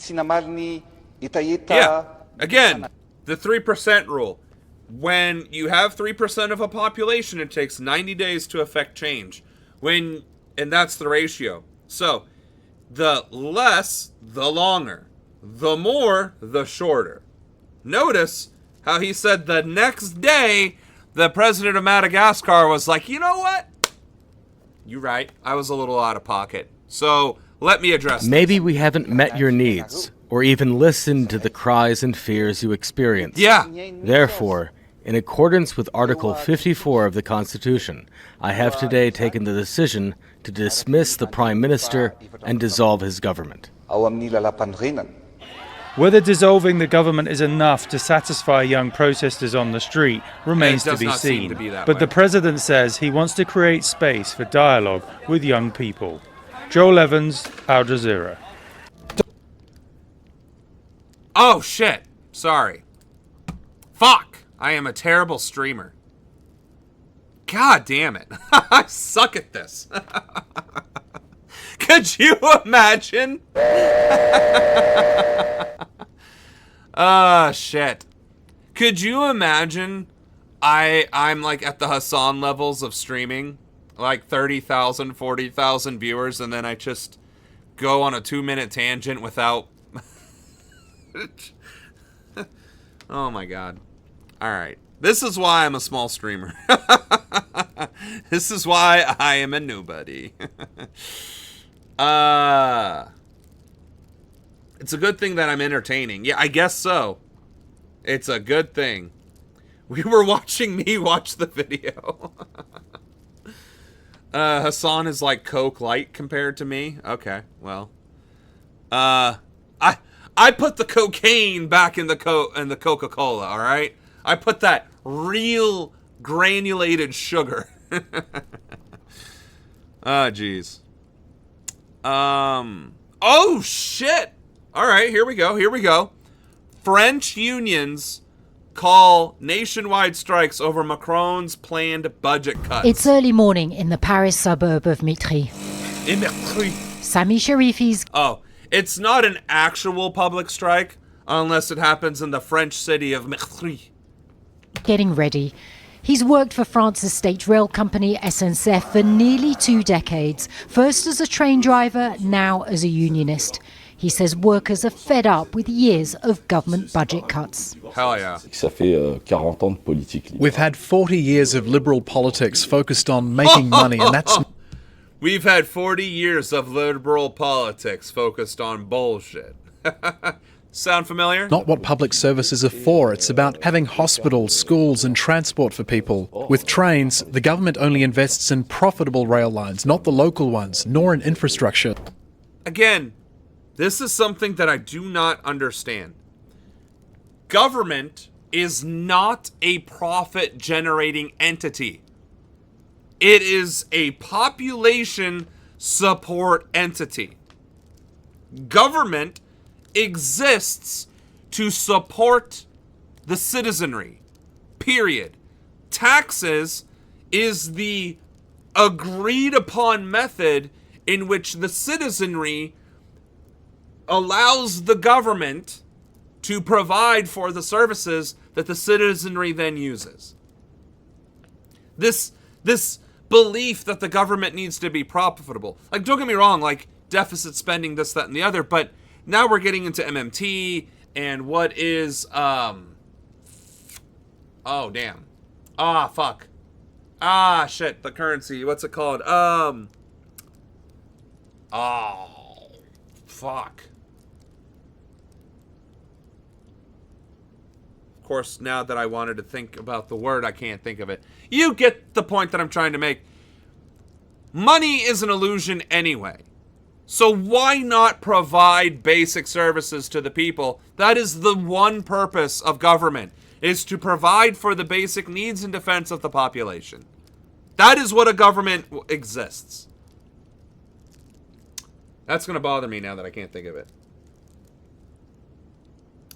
Yeah, again, the 3% rule. When you have 3% of a population, it takes 90 days to affect change. And that's the ratio. So, the less, the longer. The more, the shorter. Notice how he said the next day, the president of Madagascar was like, you know what? You're right. I was a little out of pocket. So, let me address this. Maybe we haven't met your needs, or even listened to the cries and fears you experience. Yeah. Therefore, in accordance with Article 54 of the Constitution, I have today taken the decision to dismiss the Prime Minister and dissolve his government. Whether dissolving the government is enough to satisfy young protesters on the street remains to be seen. But the president says he wants to create space for dialogue with young people. Joel Evans, Al Jazeera. Oh, shit. Sorry. Fuck. I am a terrible streamer. God damn it. I suck at this. Could you imagine? Shit. Could you imagine I'm like at the Hassan levels of streaming? Like 30,000, 40,000 viewers, and then I just go on a 2-minute tangent without... Oh my God. Alright. This is why I'm a small streamer. This is why I am a nobody. It's a good thing that I'm entertaining. Yeah, I guess so. It's a good thing. We were watching me watch the video. Hassan is like Coke Light compared to me. Okay, well. I put the cocaine back in the Coca-Cola, all right? I put that real granulated sugar. Oh, jeez. Oh, shit. All right, here we go. French unions call nationwide strikes over Macron's planned budget cuts. It's early morning in the Paris suburb of Mitry. In Mitry. Sami Sharifi's... Oh, it's not an actual public strike unless it happens in the French city of Mitry. Getting ready. He's worked for France's state rail company SNCF for nearly 2 decades. First as a train driver, now as a unionist. He says workers are fed up with years of government budget cuts. Hell yeah. We've had 40 years of liberal politics focused on making money, and that's... We've had 40 years of liberal politics focused on bullshit. Sound familiar? Not what public services are for. It's about having hospitals, schools and transport for people. With trains, the government only invests in profitable rail lines, not the local ones, nor in infrastructure. Again, this is something that I do not understand. Government is not a profit-generating entity. It is a population support entity. Government exists to support the citizenry. Period. Taxes is the agreed upon method in which the citizenry allows the government to provide for the services that the citizenry then uses. This belief that the government needs to be profitable. Like, don't get me wrong, like, deficit spending, this, that, and the other, but now we're getting into MMT and what is, oh, damn. Ah, fuck. Ah, shit, the currency. What's it called? Oh, fuck. Of course, now that I wanted to think about the word, I can't think of it. You get the point that I'm trying to make. Money is an illusion anyway. So why not provide basic services to the people? That is the one purpose of government, is to provide for the basic needs and defense of the population. That is what a government exists. That's going to bother me now that I can't think of it.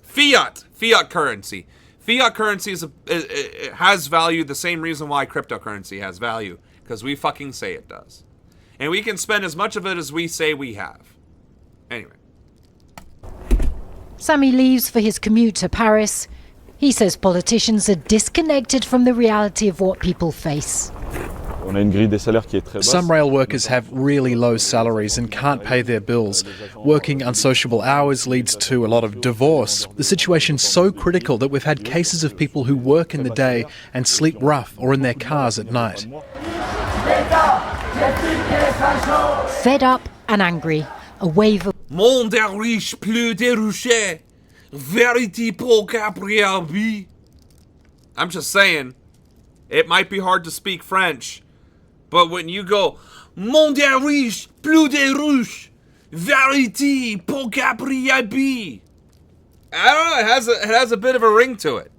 Fiat currency. Fiat currency it has value the same reason why cryptocurrency has value, because we fucking say it does. And we can spend as much of it as we say we have. Anyway. Sammy leaves for his commute to Paris. He says politicians are disconnected from the reality of what people face. Some rail workers have really low salaries and can't pay their bills. Working unsociable hours leads to a lot of divorce. The situation's so critical that we've had cases of people who work in the day and sleep rough or in their cars at night. Fed up and angry, a wave of Monde riche plus de rocher, verity pour Gabriel. I'm just saying, it might be hard to speak French, but when you go, Monde riche plus de rocher, verity pour Gabriel, I don't know, it has a bit of a ring to it.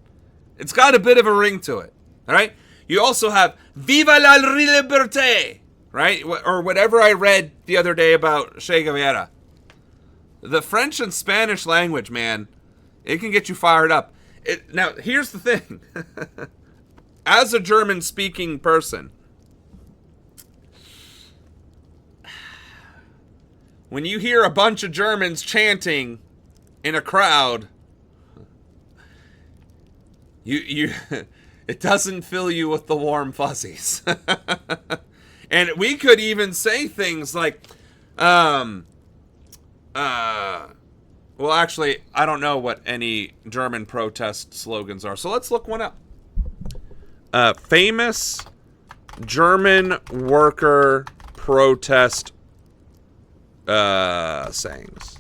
It's got a bit of a ring to it, all right? You also have Viva la liberté, right? Or whatever I read the other day about Che Guevara. The French and Spanish language, man, it can get you fired up. Now, here's the thing. As a German-speaking person, when you hear a bunch of Germans chanting in a crowd, it doesn't fill you with the warm fuzzies. And we could even say things like, well, actually, I don't know what any German protest slogans are, so let's look one up. Famous German worker protest sayings.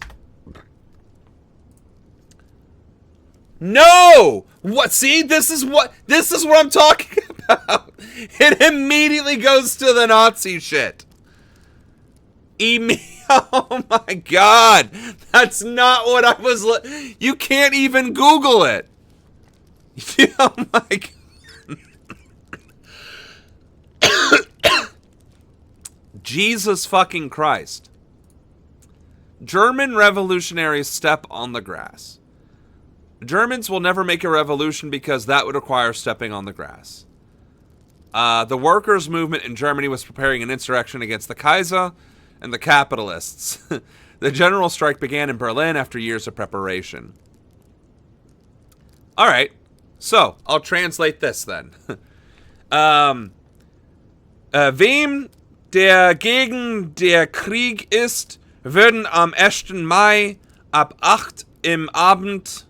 No! What? See, this is what I'm talking about. It immediately goes to the Nazi shit. Oh my God. That's not what I was you can't even Google it. Oh my God. Jesus fucking Christ. German revolutionaries step on the grass. Germans will never make a revolution because that would require stepping on the grass. The workers' movement in Germany was preparing an insurrection against the Kaiser and the capitalists. The general strike began in Berlin after years of preparation. All right, so I'll translate this then. Wem der gegen der Krieg ist, würden am 1. Mai ab 8 im Abend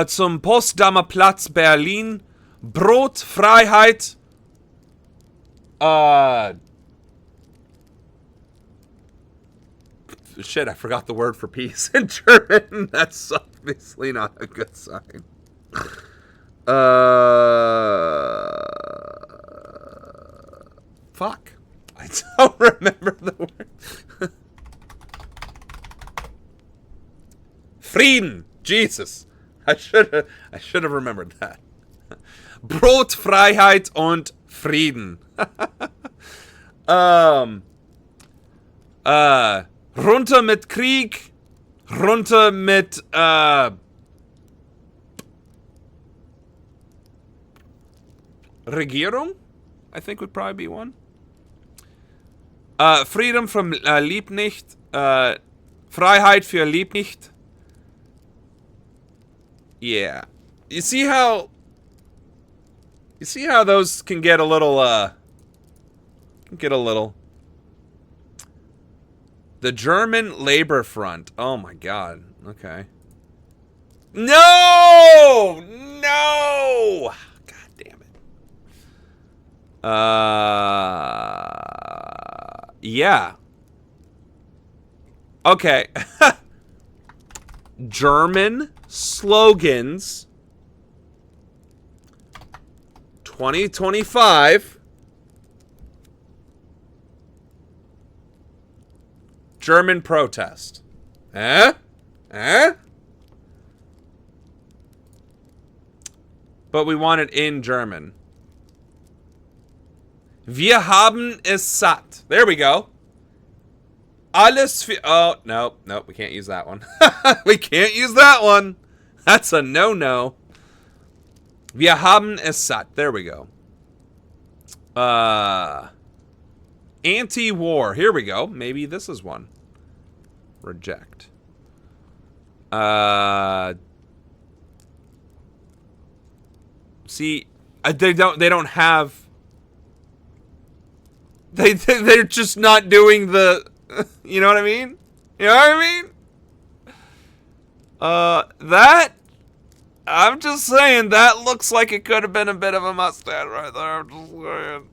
zum Potsdamer Platz Berlin Brot, Freiheit, shit, I forgot the word for peace in German. That's obviously not a good sign. Fuck. I don't remember the word. Frieden. Jesus. I should have remembered that. Brot, Freiheit und Frieden. Runter mit Krieg, runter mit Regierung, I think would probably be one. Freedom from Lieb nicht. Freiheit für Lieb nicht. Yeah. You see how those can get a little The German Labor Front. Oh my god. Okay. No! No! God damn it. Yeah. Okay. German slogans 2025. German protest. Eh? Eh? But we want it in German. Wir haben es satt. There we go. Alles für... Oh, no, we can't use that one. We can't use that one. That's a no-no. Wir haben es satt. There we go. Anti-war. Here we go. Maybe this is one. Reject. See, they don't have... They're just not doing the... You know what I mean? You know what I mean? That... I'm just saying, that looks like it could have been a bit of a mustache right there. I'm just saying.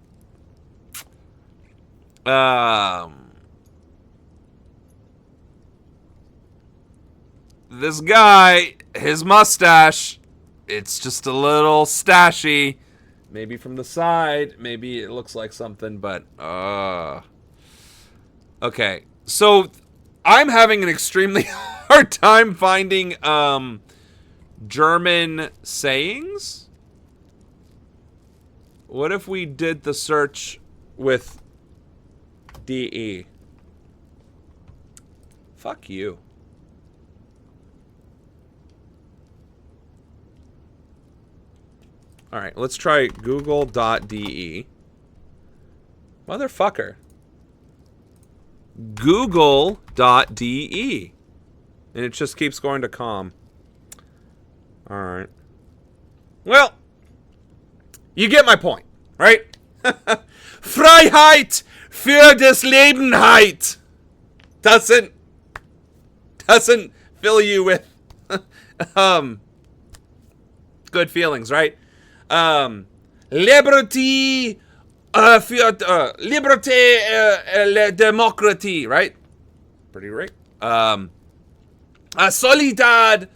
This guy, his mustache, it's just a little stashy. Maybe from the side, maybe it looks like something, but, okay, so I'm having an extremely hard time finding, German sayings? What if we did the search with DE? Fuck you. Alright, let's try google.de. Motherfucker. Google.de. And it just keeps going to com. Alright. Well, you get my point, right? Freiheit für das Lebenheit. Doesn't fill you with good feelings, right? Liberty für liberté la démocratie, right? Pretty right. Solidad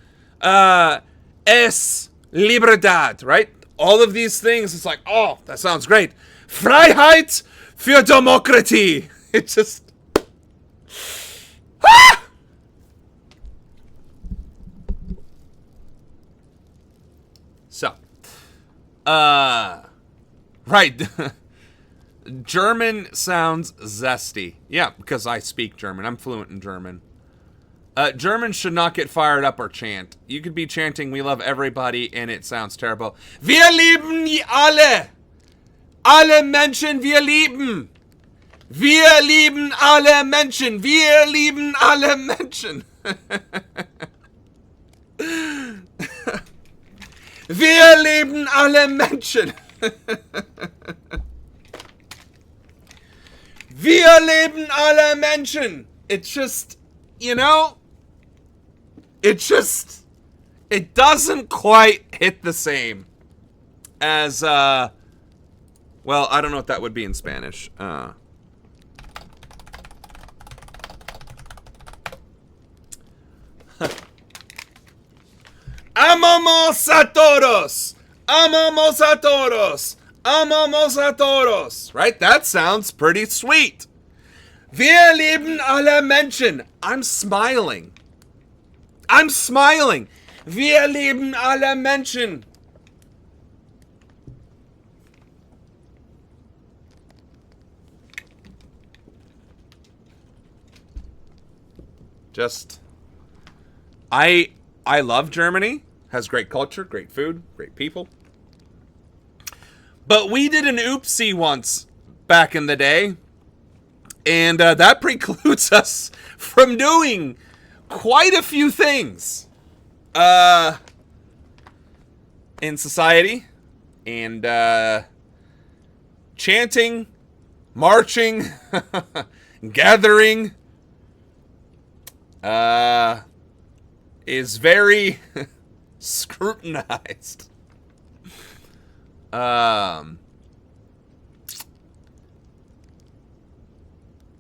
es libertad, right? All of these things, it's like, oh, that sounds great. Freiheit für Demokratie. It just... Ah! So. Right. German sounds zesty. Yeah, because I speak German. I'm fluent in German. Germans should not get fired up or chant. You could be chanting, we love everybody, and it sounds terrible. Wir lieben alle. Alle Menschen, wir lieben. Wir lieben alle Menschen. Wir lieben alle Menschen. Wir lieben alle Menschen. Wir lieben alle Menschen. It's just, you know, it doesn't quite hit the same as, well, I don't know what that would be in Spanish. Amamos a todos. Amamos a todos. Amamos a todos. Right? That sounds pretty sweet. Wir lieben alle Menschen. I'm smiling. I'm smiling. Wir lieben alle Menschen. Just, I love Germany. Has great culture, great food, great people. But we did an oopsie once back in the day, and that precludes us from doing quite a few things in society, and chanting, marching, gathering is very scrutinized.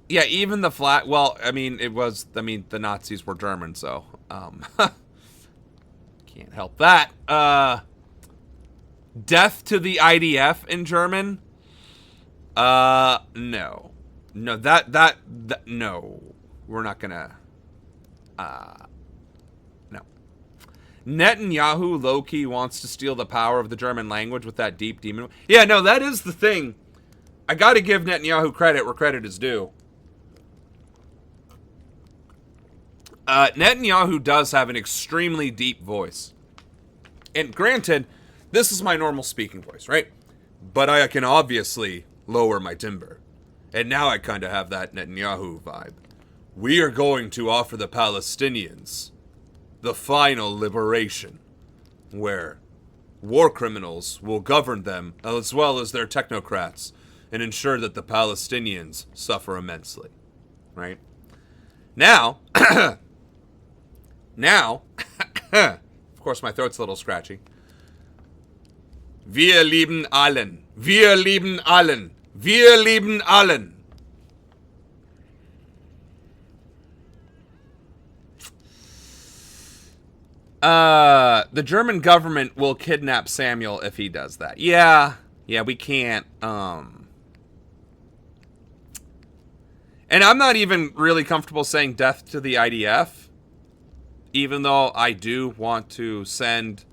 Yeah, even the flag. Well, I mean, the Nazis were German, so can't help that. Death to the IDF in German. No, that no, we're not gonna. No. Netanyahu low-key wants to steal the power of the German language with that deep demon. Yeah, no, that is the thing. I gotta give Netanyahu credit where credit is due. Netanyahu does have an extremely deep voice. And granted, this is my normal speaking voice, right? But I can obviously lower my timbre. And now I kind of have that Netanyahu vibe. We are going to offer the Palestinians the final liberation, where war criminals will govern them as well as their technocrats and ensure that the Palestinians suffer immensely. Right? Now, of course my throat's a little scratchy. Wir lieben allen. Wir lieben allen. Wir lieben allen. The German government will kidnap Samuel if he does that. Yeah, we can't, and I'm not even really comfortable saying death to the IDF, even though I do want to send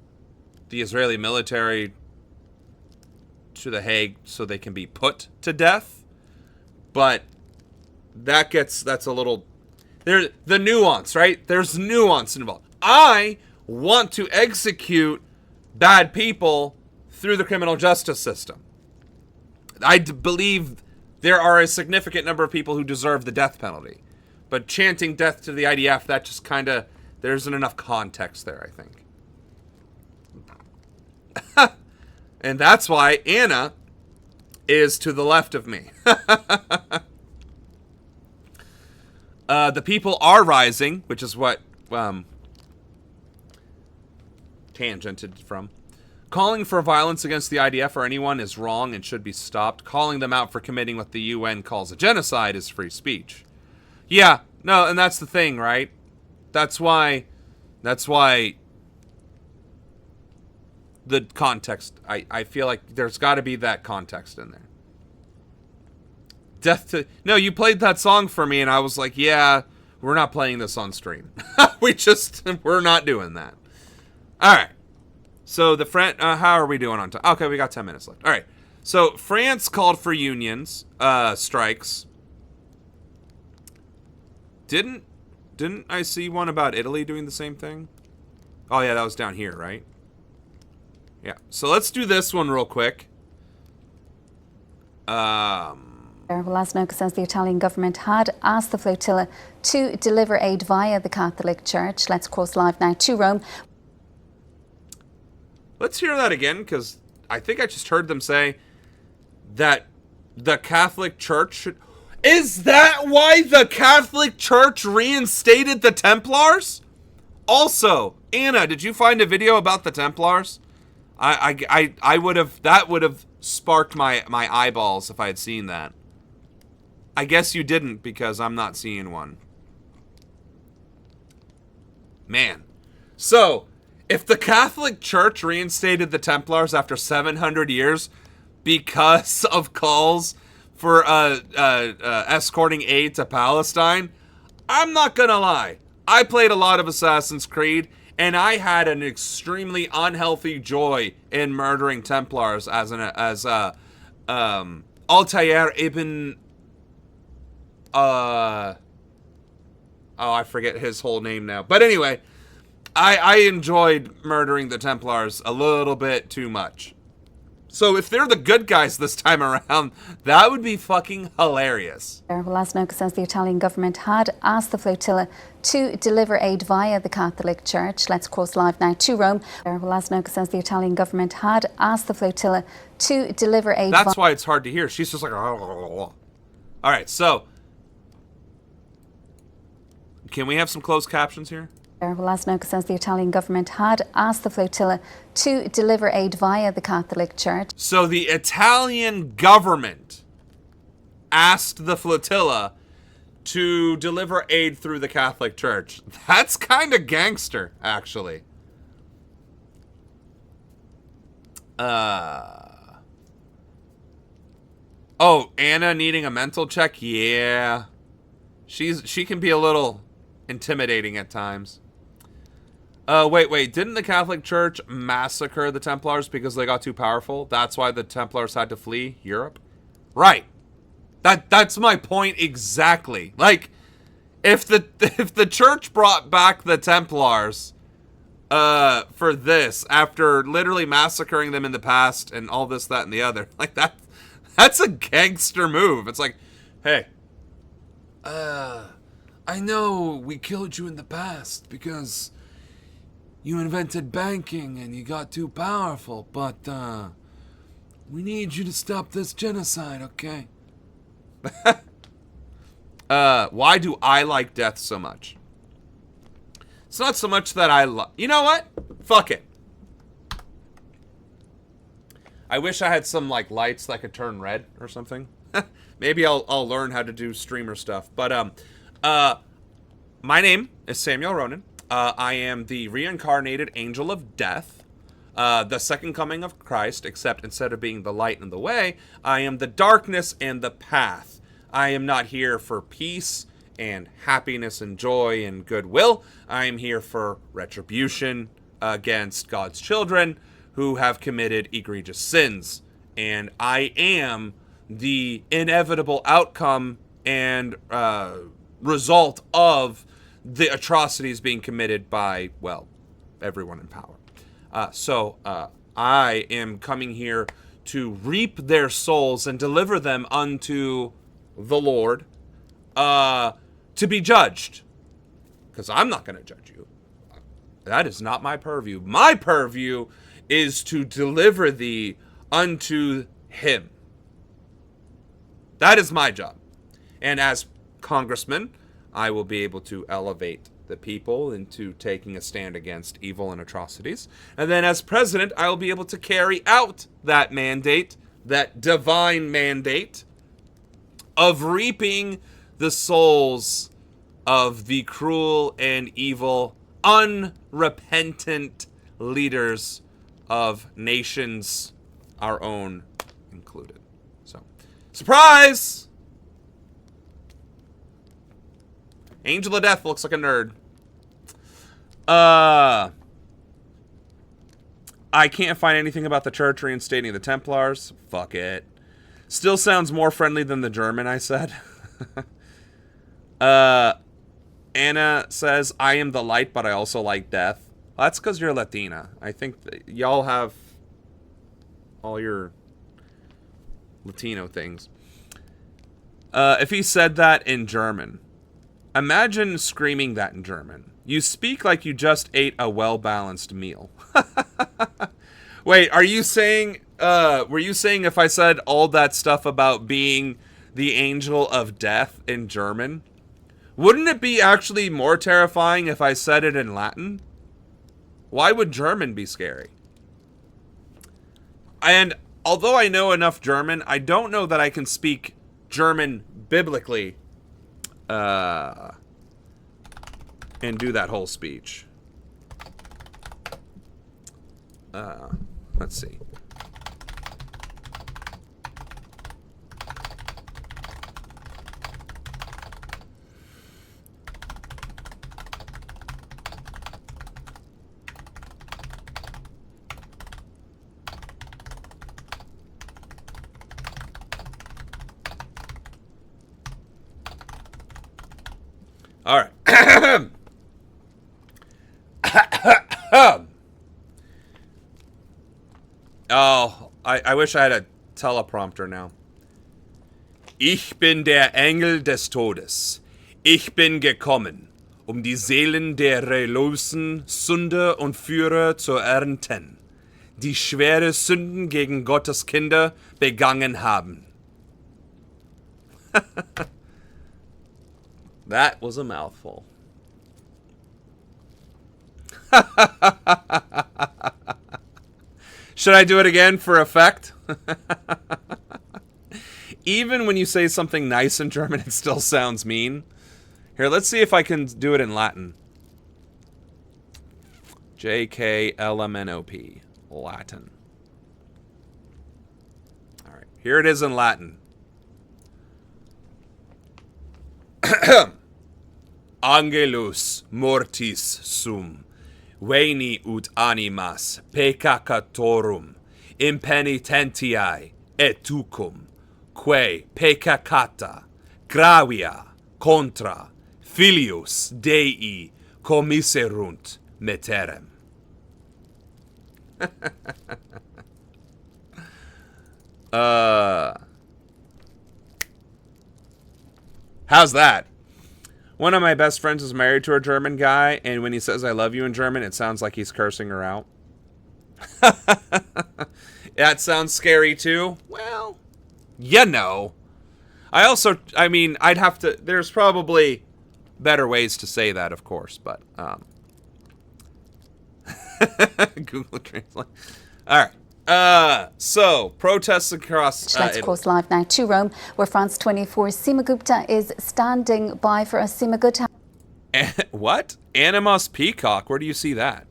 the Israeli military to The Hague so they can be put to death. But that's a little, the nuance, right? There's nuance involved. I want to execute bad people through the criminal justice system. I believe there are a significant number of people who deserve the death penalty. But chanting death to the IDF, that just kind of, there isn't enough context there, I think. And that's why Anna is to the left of me. The people are rising, which is what tangented from. Calling for violence against the IDF or anyone is wrong and should be stopped. Calling them out for committing what the UN calls a genocide is free speech. Yeah, no, and that's the thing, right? That's why the context, I feel like there's got to be that context in there. No, you played that song for me and I was like, yeah, we're not playing this on stream. We're not doing that. All right. So how are we doing on time? Okay, we got 10 minutes left. All right. So France called for unions, strikes. Didn't I see one about Italy doing the same thing? Oh yeah, that was down here, right? Yeah. So let's do this one real quick. Lasnoka says the Italian government had asked the flotilla to deliver aid via the Catholic Church. Let's cross live now to Rome. Let's hear that again, because I think I just heard them say that the Catholic Church should... Is that why the Catholic Church reinstated the Templars? Also, Anna, did you find a video about the Templars? I would have... That would have sparked my eyeballs if I had seen that. I guess you didn't, because I'm not seeing one. Man. So... if the Catholic Church reinstated the Templars after 700 years because of calls for escorting aid to Palestine, I'm not gonna lie. I played a lot of Assassin's Creed, And I had an extremely unhealthy joy in murdering Templars as Altair ibn I forget his whole name now. But anyway, I enjoyed murdering the Templars a little bit too much. So if they're the good guys this time around, that would be fucking hilarious. Well, Lasnoka says the Italian government had asked the flotilla to deliver aid via the Catholic Church. Let's cross live now to Rome. Well, Lasnoka says the Italian government had asked the flotilla to deliver aid. That's why it's hard to hear. She's just like, all right, so can we have some closed captions here? Lasnoka says the Italian government had asked the flotilla to deliver aid via the Catholic Church. So the Italian government asked the flotilla to deliver aid through the Catholic Church. That's kind of gangster, actually. Oh, Anna needing a mental check? Yeah. She can be a little intimidating at times. Wait. Didn't the Catholic Church massacre the Templars because they got too powerful? That's why the Templars had to flee Europe? Right. That's my point exactly. Like, if the church brought back the Templars for this after literally massacring them in the past and all this, that, and the other, like that's a gangster move. It's like, hey, I know we killed you in the past because you invented banking and you got too powerful, but we need you to stop this genocide, okay? Why do I like death so much? It's not so much that I love... You know what? Fuck it. I wish I had some, like, lights that could turn red or something. Maybe I'll learn how to do streamer stuff. But, my name is Samuel Ronan. I am the reincarnated angel of death, the second coming of Christ, except instead of being the light and the way, I am the darkness and the path. I am not here for peace and happiness and joy and goodwill. I am here for retribution against God's children who have committed egregious sins. And I am the inevitable outcome and result of the atrocities being committed by, well, everyone in power. So I am coming here to reap their souls and deliver them unto the Lord to be judged. Because I'm not going to judge you. That is not my purview. My purview is to deliver thee unto him. That is my job. And as congressman, I will be able to elevate the people into taking a stand against evil and atrocities. And then as president, I will be able to carry out that mandate, that divine mandate of reaping the souls of the cruel and evil, unrepentant leaders of nations, our own included. So, surprise! Angel of Death looks like a nerd. I can't find anything about the church reinstating the Templars. Fuck it. Still sounds more friendly than the German I said. Anna says, I am the light, but I also like death. Well, that's because you're Latina. I think y'all have all your Latino things. If he said that in German, imagine screaming that in German. You speak like you just ate a well-balanced meal. Wait, are you saying, were you saying if I said all that stuff about being the angel of death in German, wouldn't it be actually more terrifying if I said it in Latin? Why would German be scary? And although I know enough German, I don't know that I can speak German biblically and do that whole speech. Let's see. All right. Oh, I wish I had a teleprompter now. Ich bin der Engel des Todes. Ich bin gekommen, die Seelen der relosen Sünde und Führer zu ernten, die schwere Sünden gegen Gottes Kinder begangen haben. That was a mouthful. Should I do it again for effect? Even when you say something nice in German, it still sounds mean. Here, let's see if I can do it in Latin. JKLMNOP. Latin. Alright, here it is in Latin. Angelus mortis sum, veni ut animas peccatorum, impenitentiae et tucum, quae peccata, gravia, contra, filius Dei commiserunt meterem. How's that? One of my best friends is married to a German guy, and when he says I love you in German, it sounds like he's cursing her out. That sounds scary too. Well, you know. I mean, I'd have to, there's probably better ways to say that, of course, but, Google Translate. All right. So, protests across... Let's cross live now to Rome, where France 24 Seema Gupta is standing by for us. Seema, good to have... What? Animus Peacock? Where do you see that?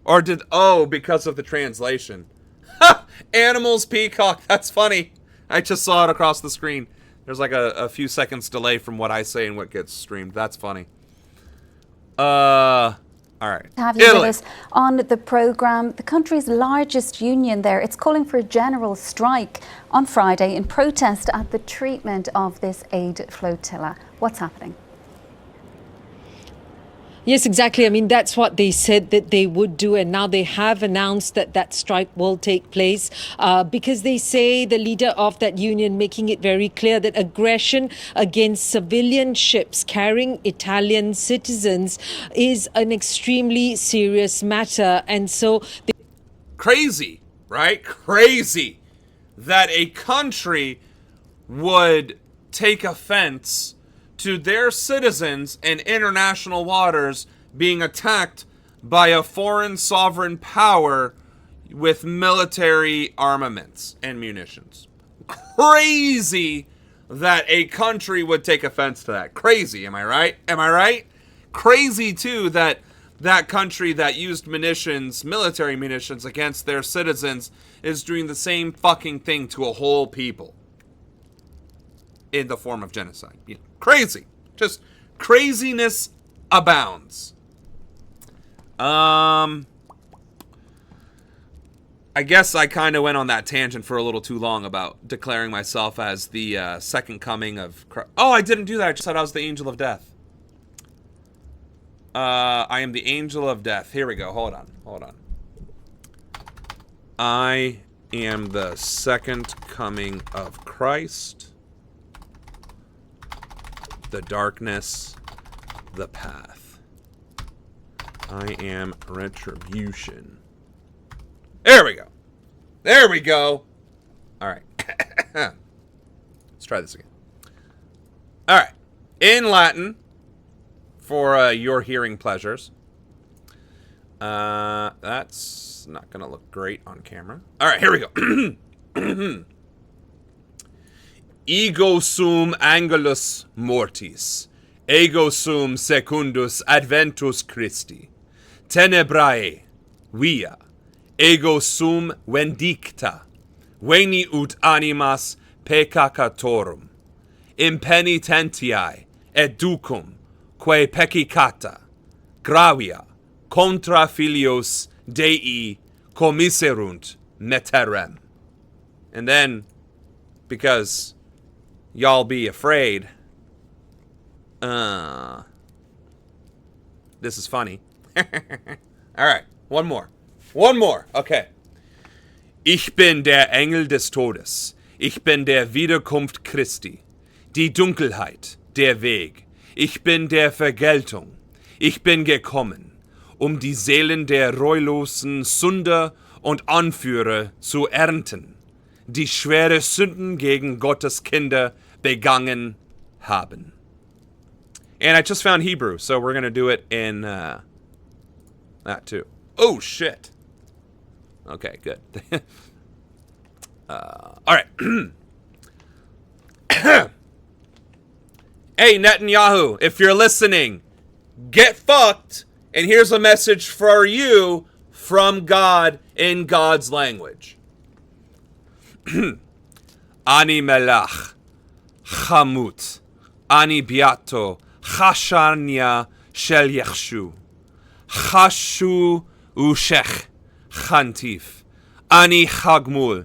Or did... Oh, because of the translation. Ha! Animals Peacock. That's funny. I just saw it across the screen. There's like a few seconds delay from what I say and what gets streamed. That's funny. All right. To have you with us on the programme. The country's largest union there, it's calling for a general strike on Friday in protest at the treatment of this aid flotilla. What's happening? Yes, exactly. I mean, that's what they said that they would do. And now they have announced that that strike will take place because they say, the leader of that union making it very clear that aggression against civilian ships carrying Italian citizens is an extremely serious matter. And so... Crazy, right? Crazy that a country would take offense to their citizens in international waters being attacked by a foreign sovereign power with military armaments and munitions. Crazy that a country would take offense to that. Crazy, am I right? Am I right? Crazy, too, that that country that used munitions, military munitions, against their citizens is doing the same fucking thing to a whole people in the form of genocide. You know, crazy. Just craziness abounds. I guess I kind of went on that tangent for a little too long about declaring myself as the second coming of Christ. Oh, I didn't do that. I just said I was the angel of death. I am the angel of death. Here we go. Hold on. Hold on. I am the second coming of Christ. The darkness, the path. I am retribution. There we go. There we go. All right. Let's try this again. All right. In Latin, for your hearing pleasures. That's not going to look great on camera. All right, here we go. Ego sum angelus mortis, ego sum secundus adventus Christi, tenebrae, via, ego sum vendicta, veni ut animas peccatorum, impenitentiae et ducum, quae peccata, gravia, contra filios Dei commiserunt meterem. And then, because... y'all be afraid This is funny. All right, one more. One more. Okay. Ich bin der Engel des Todes. Ich bin der Wiederkunft Christi. Die Dunkelheit, der Weg. Ich bin der Vergeltung. Ich bin gekommen, um die Seelen der reulosen Sünder und Anführer zu ernten, die schwere Sünden gegen Gottes Kinder begangen haben. And I just found Hebrew, so we're going to do it in that too. Oh, shit. Okay, good. All right. Hey, Netanyahu, if you're listening, get fucked. And here's a message for you from God in God's language. Ani melach, chamut, ani biato, chashania shel yechshu, chashu ushech, chantif, ani chagmul,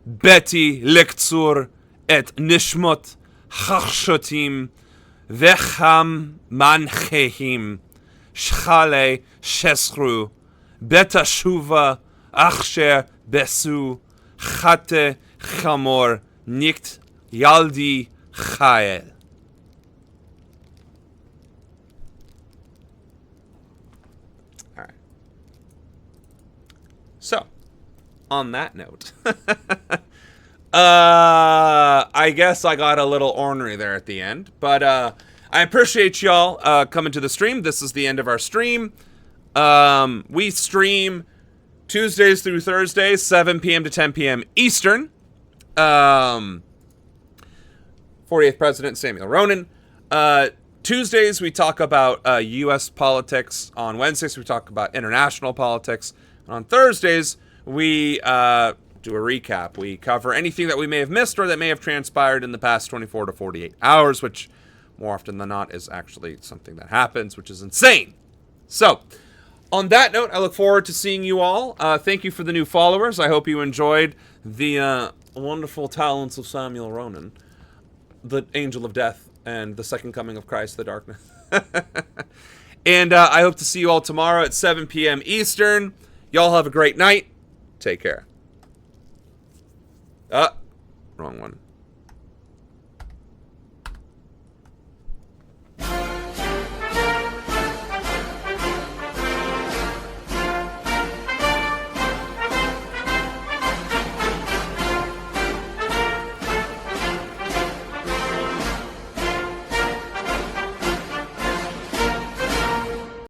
beti lektsur et nishmot, chachshotim, vecham manchehim, shchale shesru, betashuva, achsher besu, chate chamor, nikt yaldi chael. All right. So, on that note, I guess I got a little ornery there at the end, but I appreciate y'all coming to the stream. This is the end of our stream. We stream Tuesdays through Thursdays, 7 p.m. to 10 p.m. Eastern. 48th President Samuel Ronan. Tuesdays, we talk about U.S. politics. On Wednesdays, we talk about international politics. And on Thursdays, we do a recap. We cover anything that we may have missed or that may have transpired in the past 24 to 48 hours, which more often than not is actually something that happens, which is insane. So, on that note, I look forward to seeing you all. Thank you for the new followers. I hope you enjoyed the wonderful talents of Samuel Ronan, the angel of death, and the second coming of Christ, the darkness. And I hope to see you all tomorrow at 7 p.m. Eastern. Y'all have a great night. Take care. Wrong one.